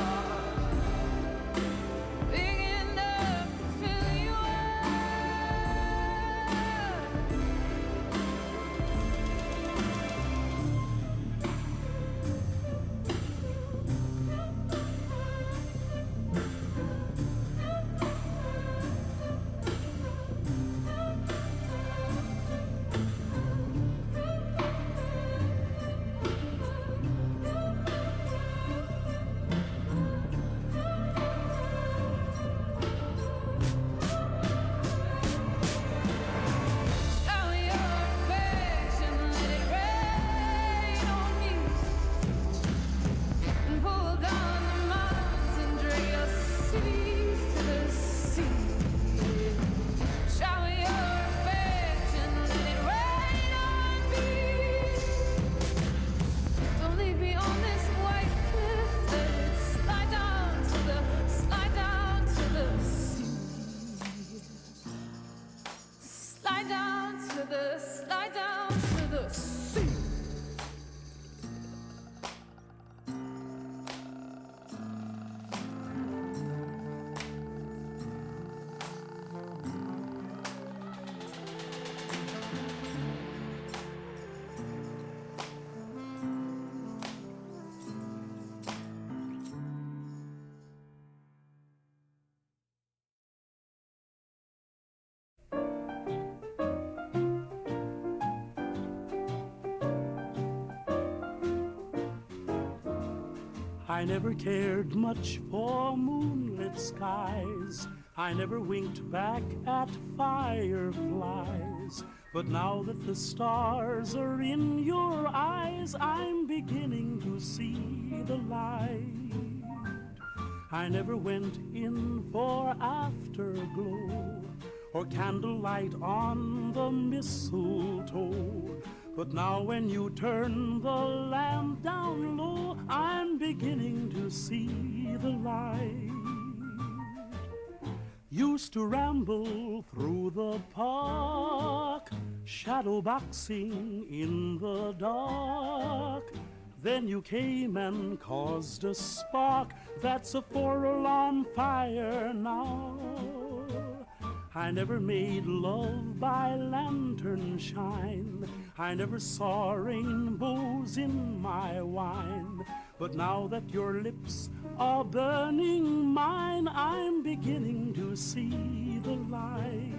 big enough to fill you slide down to the sea. I never cared much for moonlit skies. I never winked back at fireflies. But now that the stars are in your eyes, I'm beginning to see the light. I never went in for afterglow or candlelight on the mistletoe. But now when you turn the lamp down low, I'm beginning to see the light. Used to ramble through the park, shadow boxing in the dark. Then you came and caused a spark that's a 4-alarm fire now. I never made love by lantern shine. I never saw rainbows in my wine. But now that your lips are burning mine, I'm beginning to see the light.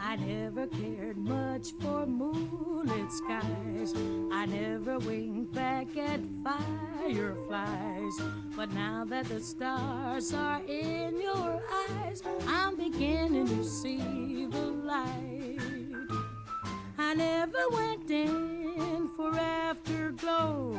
I never cared much for moonlit skies. I never winked back at fireflies. But now that the stars are in your eyes, I'm beginning to see the light. I never went in for afterglow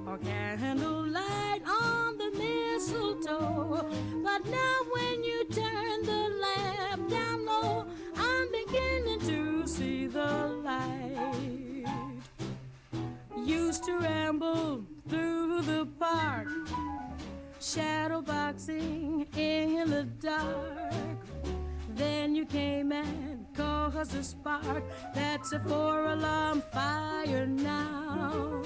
or candlelight on the mistletoe. But now when you turn the lamp down low, I'm beginning to see the light. Used to ramble through the park, shadow boxing in the dark. Then you came and caused a spark that's a 4-alarm fire now.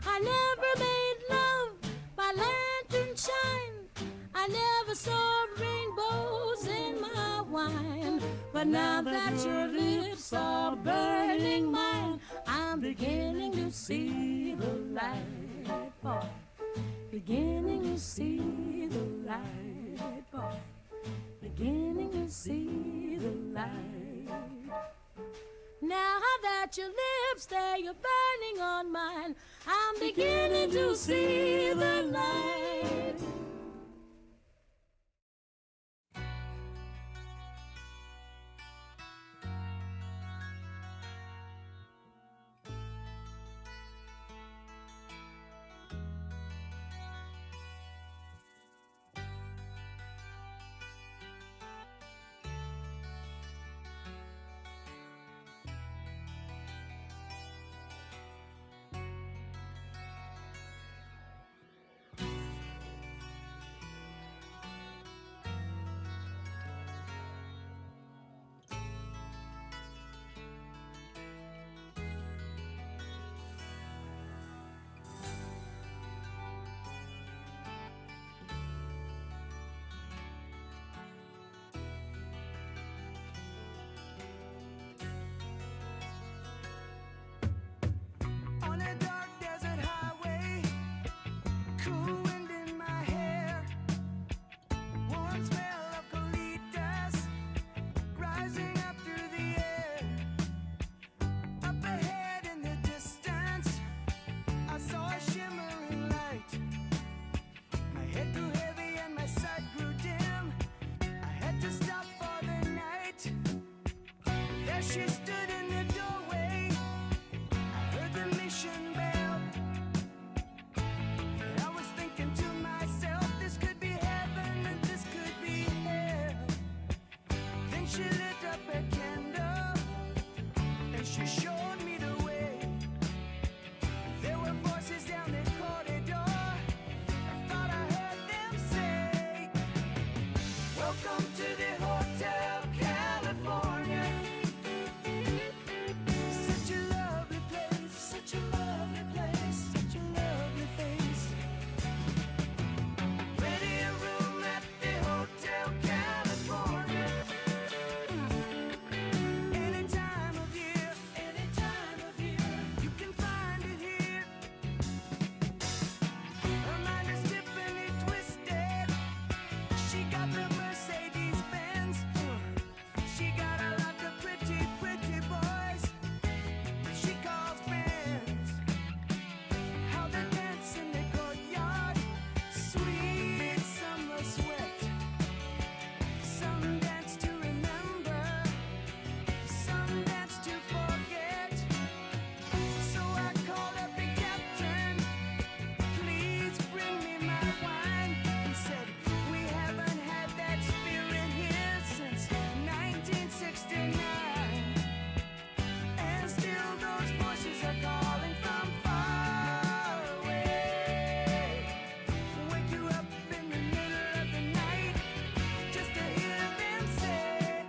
I never made love by lantern shine. I never saw rainbows in my wine. But now that your lips are burning mine, I'm beginning to see the light, boy. Beginning to see the light, boy. Beginning to see the light. Now that at your lips there, you're burning on mine. I'm beginning to see the light. On a dark desert highway, cool wind in my hair, warm smell of colitas rising up through the air. Up ahead in the distance, I saw a shimmering light. My head grew heavy and my sight grew dim. I had to stop for the night. There she stood in the doorway. I heard the mission bell. And I was thinking to myself, this could be heaven and this could be hell. Then she lit up a candle and she showed me the way. There were voices down the corridor. I thought I heard them say, welcome to the Hotel California. Such a lovely place, such a lovely place, such a lovely face. Plenty of room at the Hotel California. Any time of year, you can find it here. Her mind is Tiffany twisted. She got the Mercedes Benz. She got a lot of pretty, pretty boys she calls friends. How they dance in the courtyard, sweet summer sweat. Some dance to remember, some dance to forget. So I called up the captain, please bring me my wine. He said, we haven't had that spirit here since 1969. And still those voices are calling from far away. Wake you up in the middle of the night just to hear them say,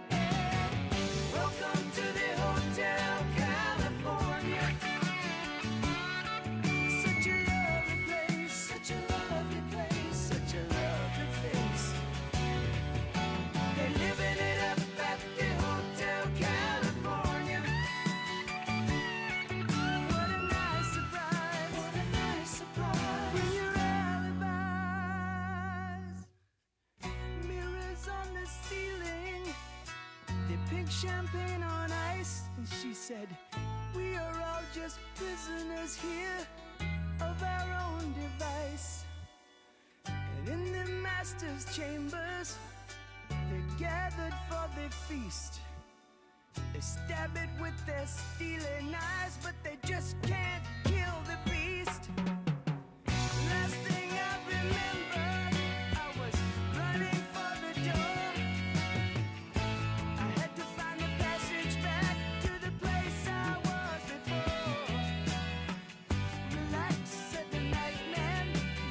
welcome to the Hotel California. Such a lovely place, such a lovely place, such a lovely face. They're living it up at the Hotel California. What a nice surprise, what a nice surprise. Bring your alibis. Mirrors on the ceiling, they pink champagne on ice. And she said, we are all just prisoners here of our own device. And in the master's chambers, they're gathered for the feast. They stab it with their steely knives, but they just can't kill the beast. Last thing I remember, I was running for the door. I had to find the passage back to the place I was before. Relax, said the nightman,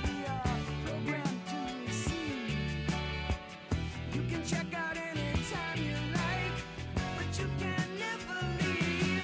we are programmed to receive. You can check out anytime you like, but you can never leave.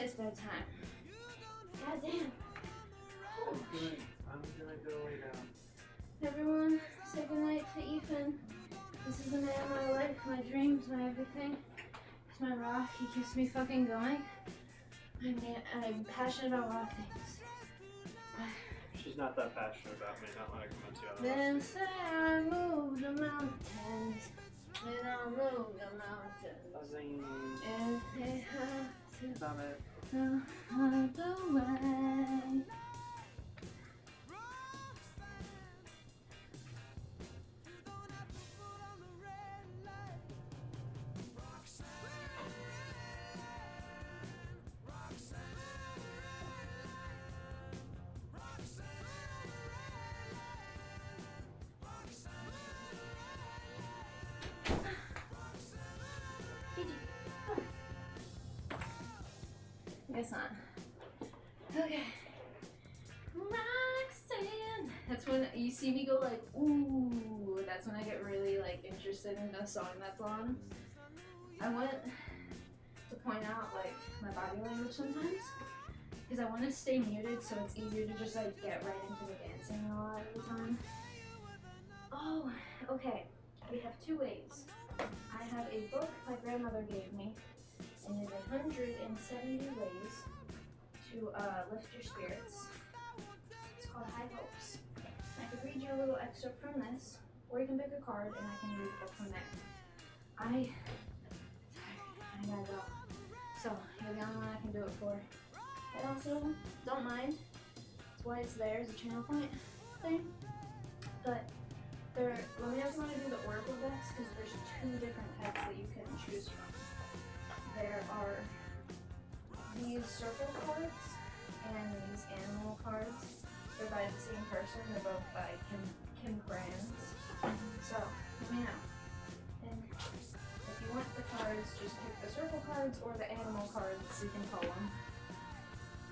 It's bedtime. God damn. I'm gonna go lay down. Everyone, say goodnight to Ethan. This is the man of my life, my dreams, my everything. He's my rock. He keeps me fucking going. I'm passionate about a lot of things. She's not that passionate about me, not like much the other Then ones. say I move the mountains. Then I'll move the mountains. Buzzing. And they have to Stop it. go all the way. Guess not. Okay. Roxanne. That's when you see me go like, ooh. That's when I get really like interested in the song that's on. I want to point out like my body language sometimes because I want to stay muted so it's easier to just like get right into the dancing a lot of the time. Oh, okay. We have two ways. I have a book my grandmother gave me. And there's 170 ways to lift your spirits. It's called High Hopes. I could read you a little excerpt from this, or you can pick a card and I can read the book from there. I gotta go. So, you're the only one I can do it for. I also don't mind. That's why it's there as a channel point thing. But let me know if you want to do the Oracle decks, because there's two different types that you can choose from. There are these circle cards and these animal cards. They're by the same person. They're both by Kim Brands. So, let me know. And if you want the cards, just pick the circle cards or the animal cards. You can pull them.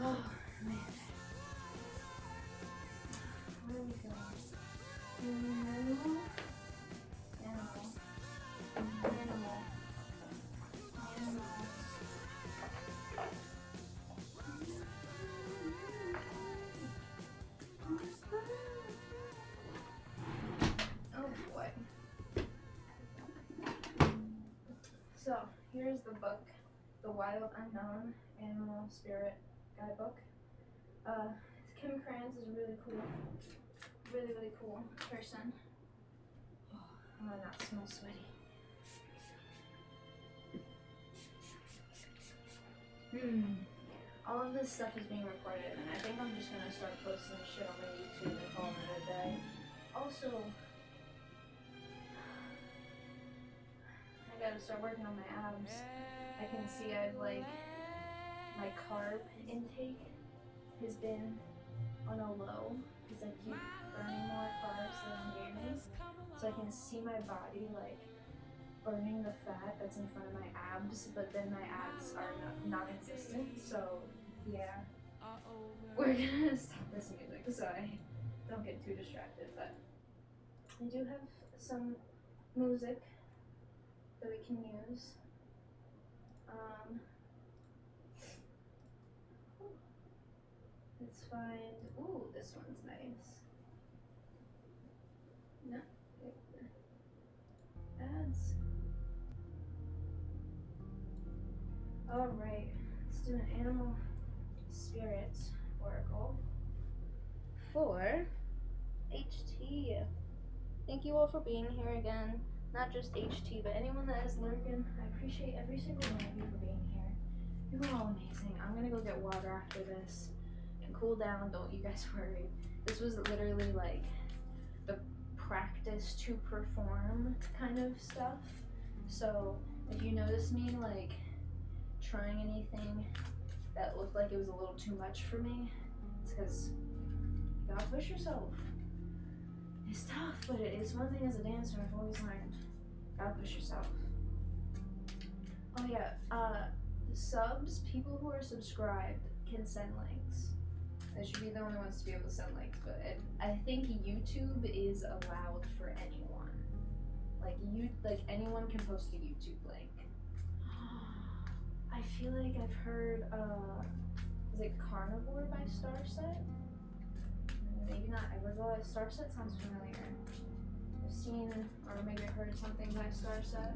Oh, man. Where are we going? Animal. Oh boy. So here's the book, The Wild Unknown Animal Spirit Guidebook. Kim Kranz is a really cool person. Oh, I'm gonna not smell sweaty. All of this stuff is being recorded, and I think I'm just gonna start posting shit on my YouTube and calling it a day. Also, I gotta start working on my abs. I can see I've like, my carb intake has been on a low, because I keep burning more carbs than I'm gaining. So I can see my body like burning the fat that's in front of my abs, but then my abs are non-existent. So yeah, we're gonna stop this music so I don't get too distracted. But I do have some music that we can use. Let's find. Ooh, this one's nice. No, ads. All right, let's do an animal spirit oracle for HT. Thank you all for being here again. Not just HT, but anyone that is lurking. I appreciate every single one of you for being here. You are all amazing. I'm gonna go get water after this and cool down. Don't you guys worry. This was literally like the practice to perform kind of stuff. So if you notice me like trying anything that looked like it was a little too much for me, it's because you gotta push yourself. It's tough, but it is one thing as a dancer I've always learned. Gotta push yourself. Oh yeah, subs, people who are subscribed can send links. They should be the only ones to be able to send links, but I think YouTube is allowed for anyone. Like anyone can post a YouTube link. I feel like I've heard, is it Carnivore by Starset? Maybe not Everglow. Starset sounds familiar. I've seen, or maybe I heard something by Starset.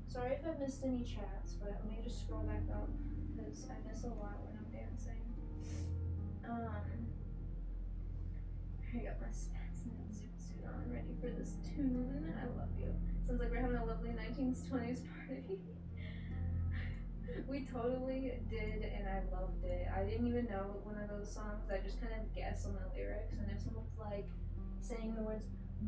Sorry if I missed any chats, but let me just scroll back up, because I miss a lot when I'm dancing. I got my spats and suit on, ready for this tune. I love you. Sounds like we're having a lovely 1920s party. We totally did, and I loved it. I didn't even know one of those songs. I just kind of guessed on the lyrics, and if someone's like saying the words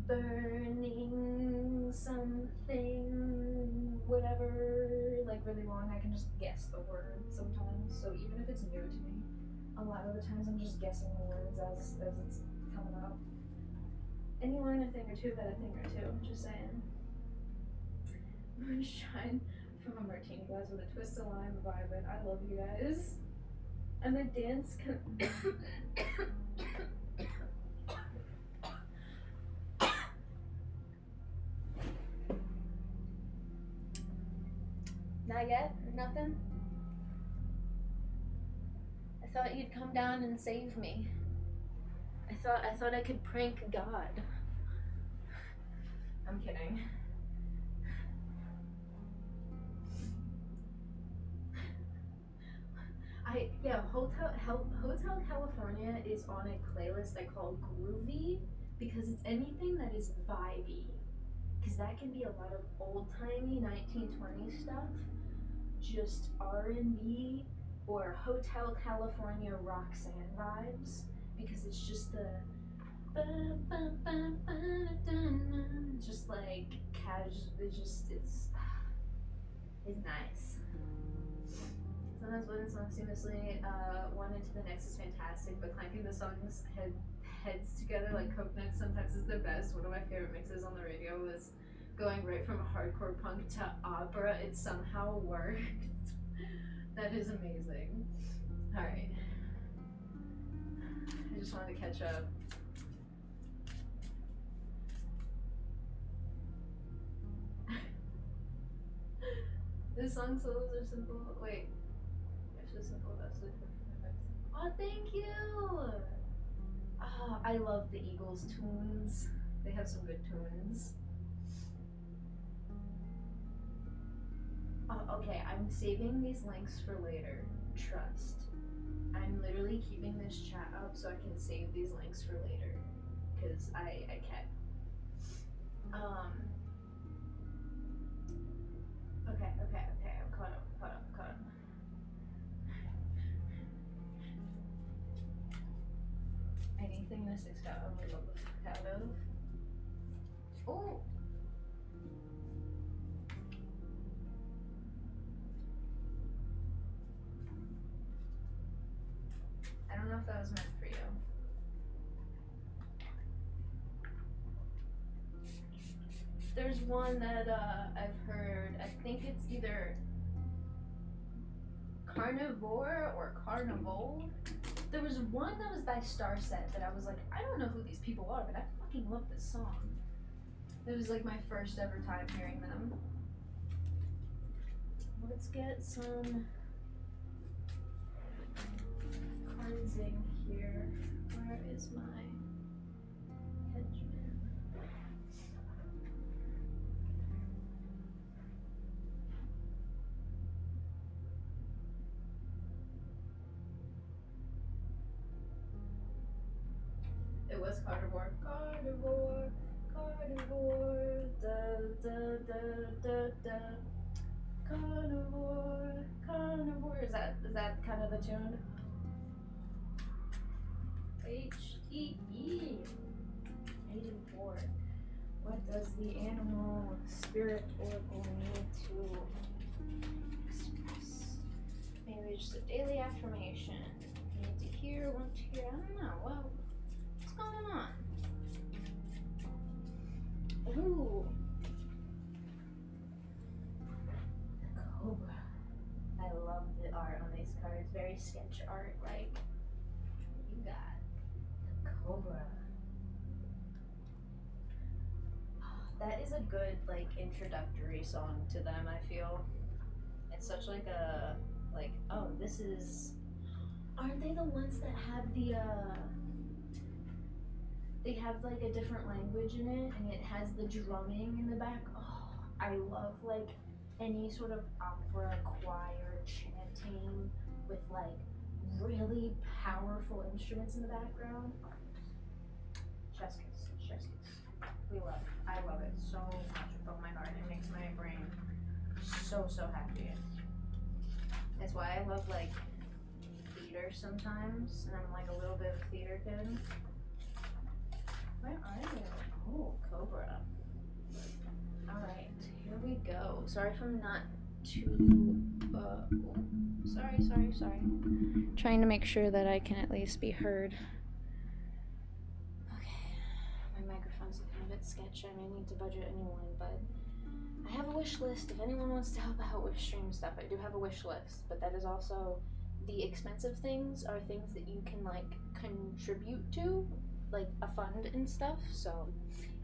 burning something, whatever, like really long, I can just guess the word sometimes. So even if it's new to me, a lot of the times I'm just guessing the words as it's coming up. And you learn a thing or two about a thing or two, just saying. Moonshine from a martini glass with a twist of lime vibe. I love you guys. And the dance Not yet? Nothing? I thought you'd come down and save me. I thought I could prank God. I'm kidding. Hotel California is on a playlist I call Groovy because it's anything that is vibey. Because that can be a lot of old-timey 1920s stuff, just R&B or Hotel California Roxanne vibes, because it's just the just like casual, it's nice. Sometimes one song seamlessly one into the next is fantastic, but clanking the songs heads together like coconuts sometimes is the best. One of my favorite mixes on the radio was going right from hardcore punk to opera. It somehow worked. That is amazing. Alright. I just wanted to catch up. This song solos are simple. Wait. Actually simple, that's the perfect. Oh, thank you! Oh, I love the Eagles tunes. They have some good tunes. Oh, okay, I'm saving these links for later. Trust. I'm literally keeping this chat up so I can save these links for later. Because I can. Okay, I'm caught up. Anything that sticks out, I would love the fuck out of. Oh! I don't know if that was meant for you. There's one that I've heard, I think it's either Carnivore or Carnival. There was one that was by Starset that I was like, I don't know who these people are, but I fucking love this song. It was like my first ever time hearing them. Let's get some cards in here. Where is my headband? It was Carnivore, da da da da da. Carnivore. Is that kind of the tune? HTE 84. What does the animal spirit oracle need to express? Maybe just a daily affirmation. Need to hear, want to hear. I don't know. Well, what's going on? Ooh. The cobra. I love the art on these cards. Very sketch art, like. You got the cobra. That is a good, like, introductory song to them, I feel. It's such like a, like, oh, this is, aren't they the ones that have the, they have like a different language in it, and it has the drumming in the back. Oh, I love like any sort of opera choir chanting with like really powerful instruments in the background. Chef's kiss, chef's kiss. We love it. I love it so much with all my heart. It makes my brain so happy. That's why I love like theater sometimes, and I'm like a little bit of a theater kid. Where are you? Oh, Cobra. Alright, here we go. Sorry if I'm not too, sorry. Trying to make sure that I can at least be heard. Okay, my microphone's looking a bit sketchy. I may need to budget a new one, but I have a wish list. If anyone wants to help out with stream stuff, I do have a wish list, but that is also, the expensive things are things that you can like contribute to, like a fund and stuff, so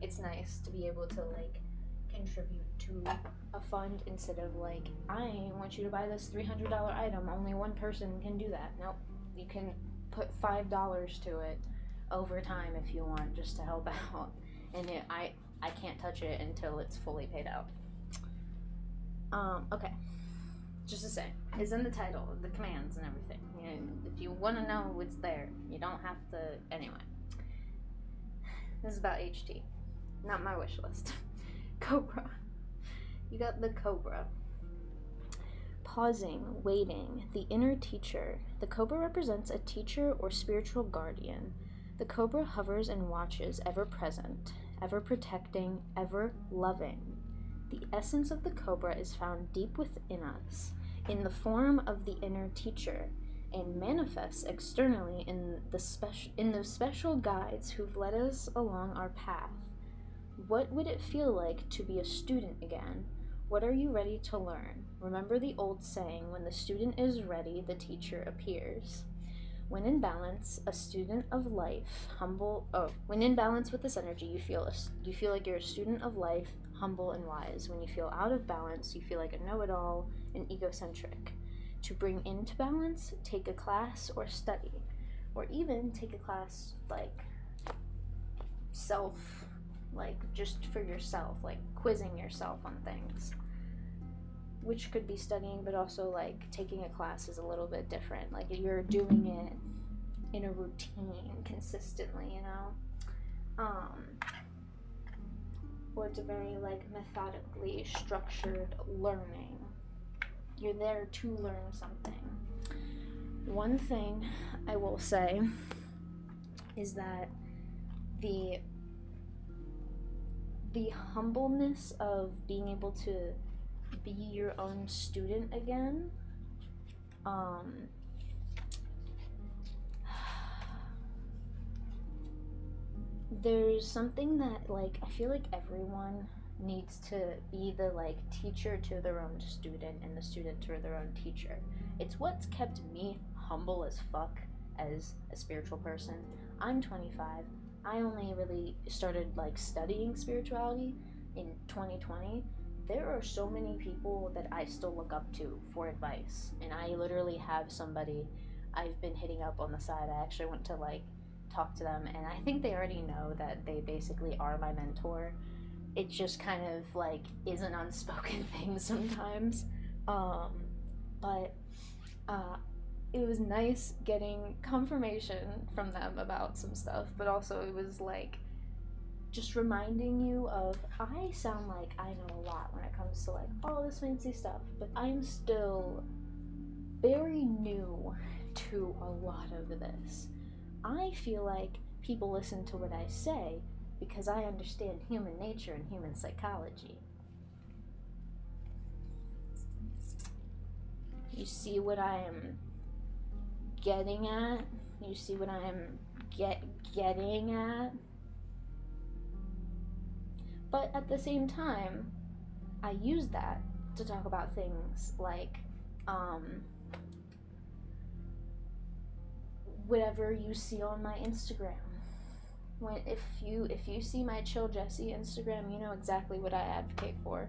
it's nice to be able to like contribute to a fund instead of like, I want you to buy this $300 item, only one person can do that. Nope, you can put $5 to it over time if you want, just to help out, and I can't touch it until it's fully paid out. Okay, just to say, it's in the title, the commands and everything, and if you want to know, it's there. You don't have to, anyway. This is about HT, not my wish list. Cobra. You got the Cobra. Pausing, waiting, the inner teacher. The Cobra represents a teacher or spiritual guardian. The Cobra hovers and watches, ever present, ever protecting, ever loving. The essence of the Cobra is found deep within us, in the form of the inner teacher, and manifests externally in those special guides who've led us along our path. What would it feel like to be a student again? What are you ready to learn? Remember the old saying, when the student is ready, the teacher appears. When in balance, a student of life, when in balance with this energy, you feel like you're a student of life, humble and wise. When you feel out of balance, you feel like a know-it-all and egocentric. To bring into balance, take a class or study, or even take a class like just for yourself, like quizzing yourself on things, which could be studying, but also like taking a class is a little bit different. Like you're doing it in a routine consistently, you know? Or it's a very like methodically structured learning. You're there to learn something. One thing I will say is that the humbleness of being able to be your own student again, there's something that like I feel like everyone needs to be the like teacher to their own student and the student to their own teacher. It's what's kept me humble as fuck as a spiritual person. I'm 25. I only really started like studying spirituality in 2020. There are so many people that I still look up to for advice, and I literally have somebody I've been hitting up on the side. I actually went to like talk to them, and I think they already know that they basically are my mentor. It just kind of like is an unspoken thing sometimes, but it was nice getting confirmation from them about some stuff, but also it was like just reminding you of, I sound like I know a lot when it comes to like all this fancy stuff, but I'm still very new to a lot of this. I feel like people listen to what I say because I understand human nature and human psychology. You see what I am getting at? You see what I am getting at? But at the same time, I use that to talk about things like whatever you see on my Instagram. If you see my Chill Jessie Instagram, you know exactly what I advocate for.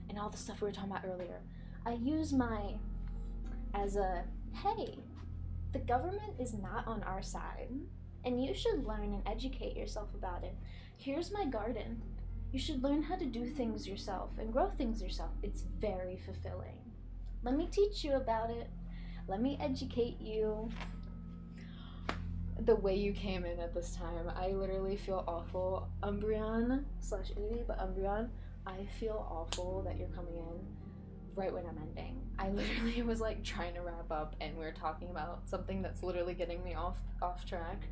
And all the stuff we were talking about earlier. I use my as a, hey, the government is not on our side, and you should learn and educate yourself about it. Here's my garden. You should learn how to do things yourself and grow things yourself. It's very fulfilling. Let me teach you about it. Let me educate you. The way you came in at this time, I literally feel awful. Umbreon / Edie, but Umbreon, I feel awful that you're coming in right when I'm ending. I literally was like trying to wrap up and we were talking about something that's literally getting me off track.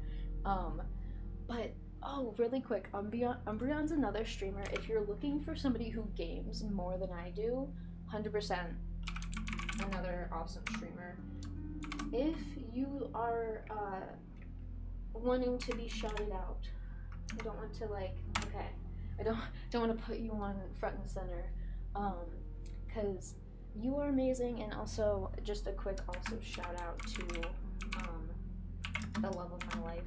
But oh, really quick, Umbreon's another streamer. If you're looking for somebody who games more than I do, 100% another awesome streamer. If you are wanting to be shouted out, I don't want to like, okay, I don't want to put you on front and center, because you are amazing. And also just a quick also shout out to the love of my life,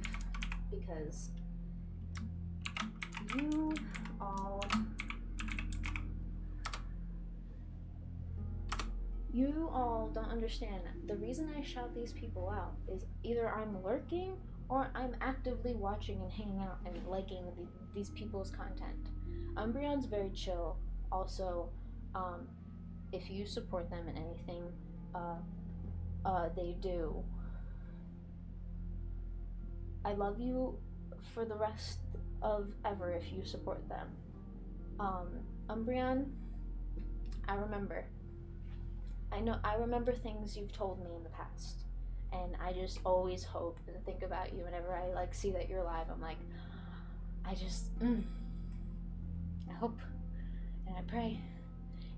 because you all don't understand. The reason I shout these people out is either I'm lurking or I'm actively watching and hanging out and liking these people's content. Umbreon's very chill. Also, if you support them in anything they do, I love you for the rest of ever if you support them. Umbreon, I remember things you've told me in the past, and I just always hope and think about you whenever I like see that you're live. I'm like, I hope and I pray,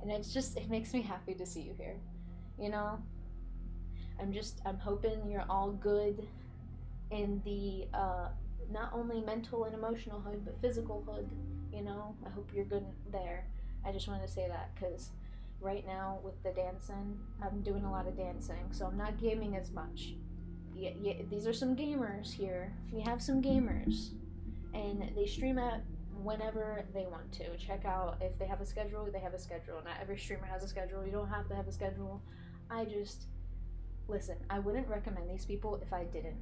and it makes me happy to see you here. You know, I'm hoping you're all good in the not only mental and emotional hood but physical hood. You know, I hope you're good there. I just wanted to say that because right now with the dancing, I'm doing a lot of dancing, so I'm not gaming as much. Yeah, these are some gamers here. We have some gamers, and they stream at whenever they want to. Check out if they have a schedule. They have a schedule. Not every streamer has a schedule. You don't have to have a schedule. Listen, I wouldn't recommend these people if I didn't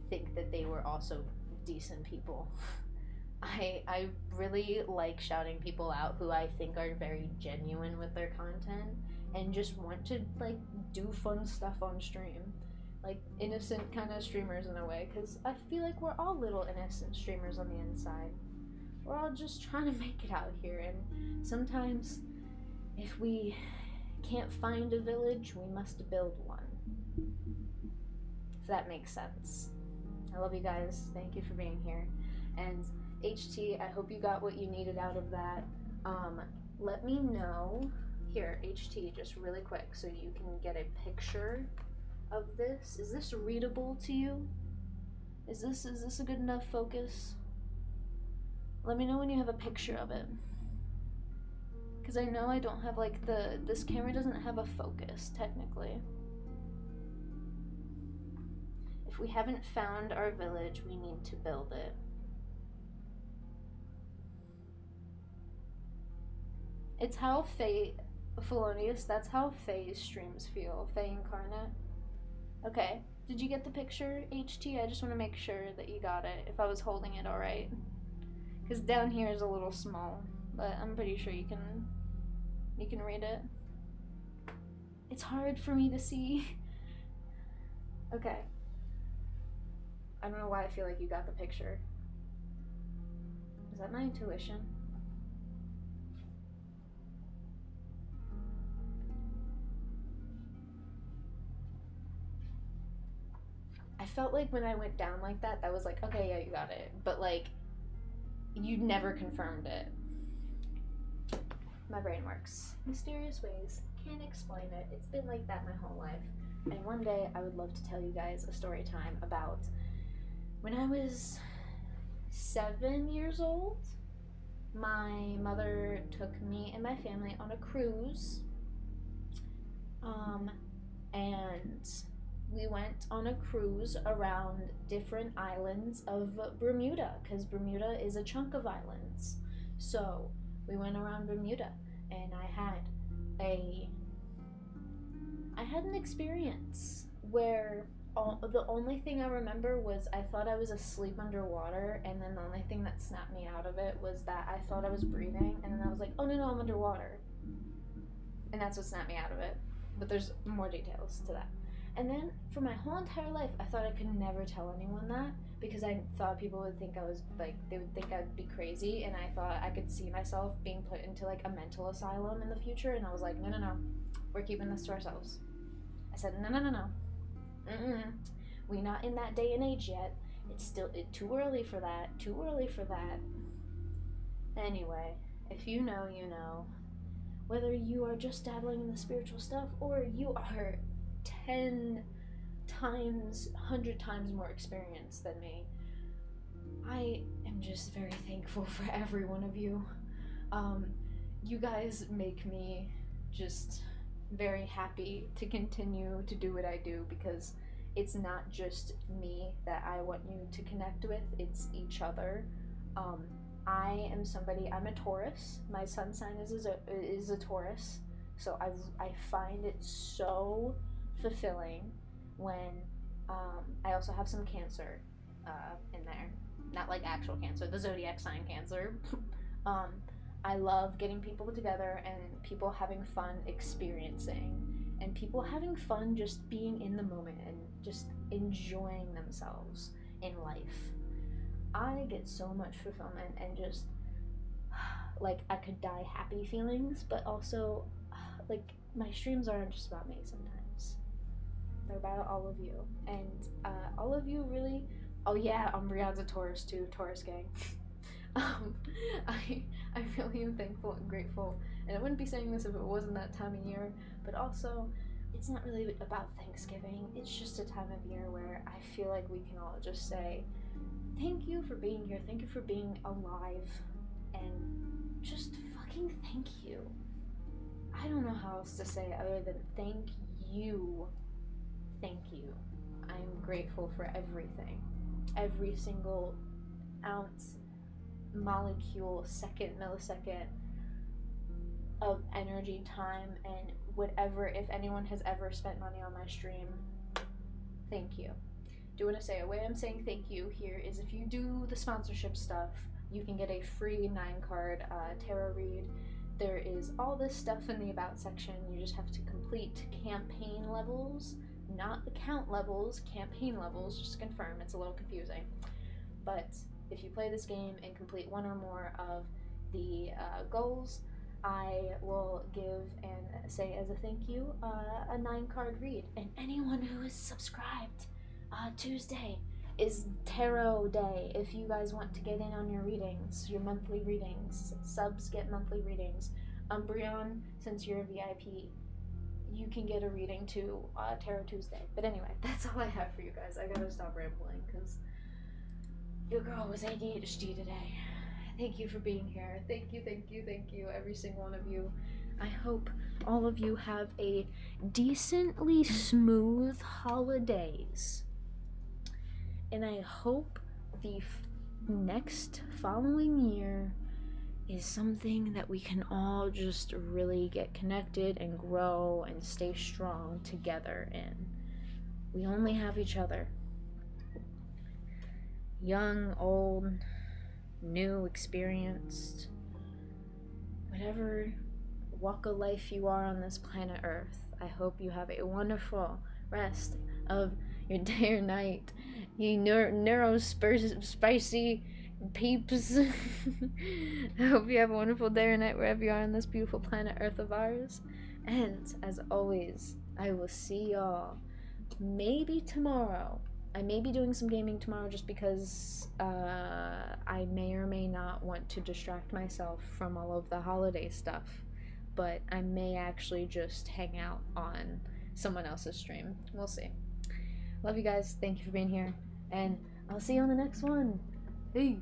think that they were also decent people. I really like shouting people out who I think are very genuine with their content and just want to like do fun stuff on stream, like innocent kind of streamers in a way, because I feel like we're all little innocent streamers on the inside. We're all just trying to make it out here, and sometimes if we can't find a village, we must build one. If that makes sense. I love you guys. Thank you for being here. And HT, I hope you got what you needed out of that. Let me know. Here, HT, just really quick so you can get a picture of this. Is this readable to you? Is this a good enough focus? Let me know when you have a picture of it. Because I know I don't have like this camera doesn't have a focus technically. If we haven't found our village, we need to build it. It's how Felonious, that's how Faye's streams feel. Faye Incarnate. Okay, did you get the picture, HT? I just want to make sure that you got it, if I was holding it alright. Because down here is a little small, but I'm pretty sure you can read it. It's hard for me to see. Okay. I don't know why I feel like you got the picture. Is that my intuition? I felt like when I went down like that, that was like, okay, yeah, you got it. But like, you never confirmed it. My brain works. Mysterious ways. Can't explain it. It's been like that my whole life. And one day I would love to tell you guys a story time about when I was 7 years old. My mother took me and my family on a cruise. And we went on a cruise around different islands of Bermuda, because Bermuda is a chunk of islands. So we went around Bermuda, and I had a I had an experience where the only thing I remember was I thought I was asleep underwater, and then the only thing that snapped me out of it was that I thought I was breathing, and then I was like, oh no, I'm underwater. And that's what snapped me out of it. But there's more details to that. And then for my whole entire life, I thought I could never tell anyone that because I thought people would think I was like, they would think I'd be crazy, and I thought I could see myself being put into like a mental asylum in the future, and I was like, no, we're keeping this to ourselves. I said, no. We not in that day and age yet. It's still too early for that. Anyway, if you know, you know. Whether you are just dabbling in the spiritual stuff or you are 10 times, 100 times more experienced than me, I am just very thankful for every one of you. You guys make me just very happy to continue to do what I do because it's not just me that I want you to connect with, it's each other. I am somebody, I'm a Taurus. My sun sign is a Taurus. So I find it so fulfilling when I also have some Cancer in there. Not like actual Cancer, the zodiac sign Cancer. I love getting people together and people having fun experiencing and people having fun just being in the moment and just enjoying themselves in life. I get so much fulfillment and just like I could die happy feelings, but also like my streams aren't just about me sometimes. They're about all of you. And all of you really, oh yeah, Brianne's a Taurus too, Taurus gang. I really am thankful and grateful, and I wouldn't be saying this if it wasn't that time of year, but also it's not really about Thanksgiving, it's just a time of year where I feel like we can all just say thank you for being here, thank you for being alive, and just fucking thank you. I don't know how else to say it other than thank you. Thank you. I'm grateful for everything. Every single ounce, molecule, second, millisecond of energy, time, and whatever. If anyone has ever spent money on my stream, thank you. Do want to say a way I'm saying thank you here is if you do the sponsorship stuff, you can get a free 9-card tarot read. There is all this stuff in the about section. You just have to complete campaign levels, not account levels, campaign levels, just to confirm. It's a little confusing. But if you play this game and complete one or more of the goals, I will give and say as a thank you a 9-card read. And anyone who is subscribed, Tuesday is tarot day. If you guys want to get in on your readings, your monthly readings, subs get monthly readings. Brianne, since you're a VIP, you can get a reading too, Tarot Tuesday. But anyway, that's all I have for you guys. I gotta stop rambling because your girl was ADHD today. Thank you for being here. Thank you, every single one of you. I hope all of you have a decently smooth holidays. And I hope the next following year is something that we can all just really get connected and grow and stay strong together in. We only have each other. Young, old, new, experienced, whatever walk of life you are on this planet Earth, I hope you have a wonderful rest of your day or night. You spicy peeps. I hope you have a wonderful day or night wherever you are on this beautiful planet Earth of ours. And as always, I will see y'all maybe tomorrow. I may be doing some gaming tomorrow just because I may or may not want to distract myself from all of the holiday stuff. But I may actually just hang out on someone else's stream. We'll see. Love you guys. Thank you for being here. And I'll see you on the next one. Peace.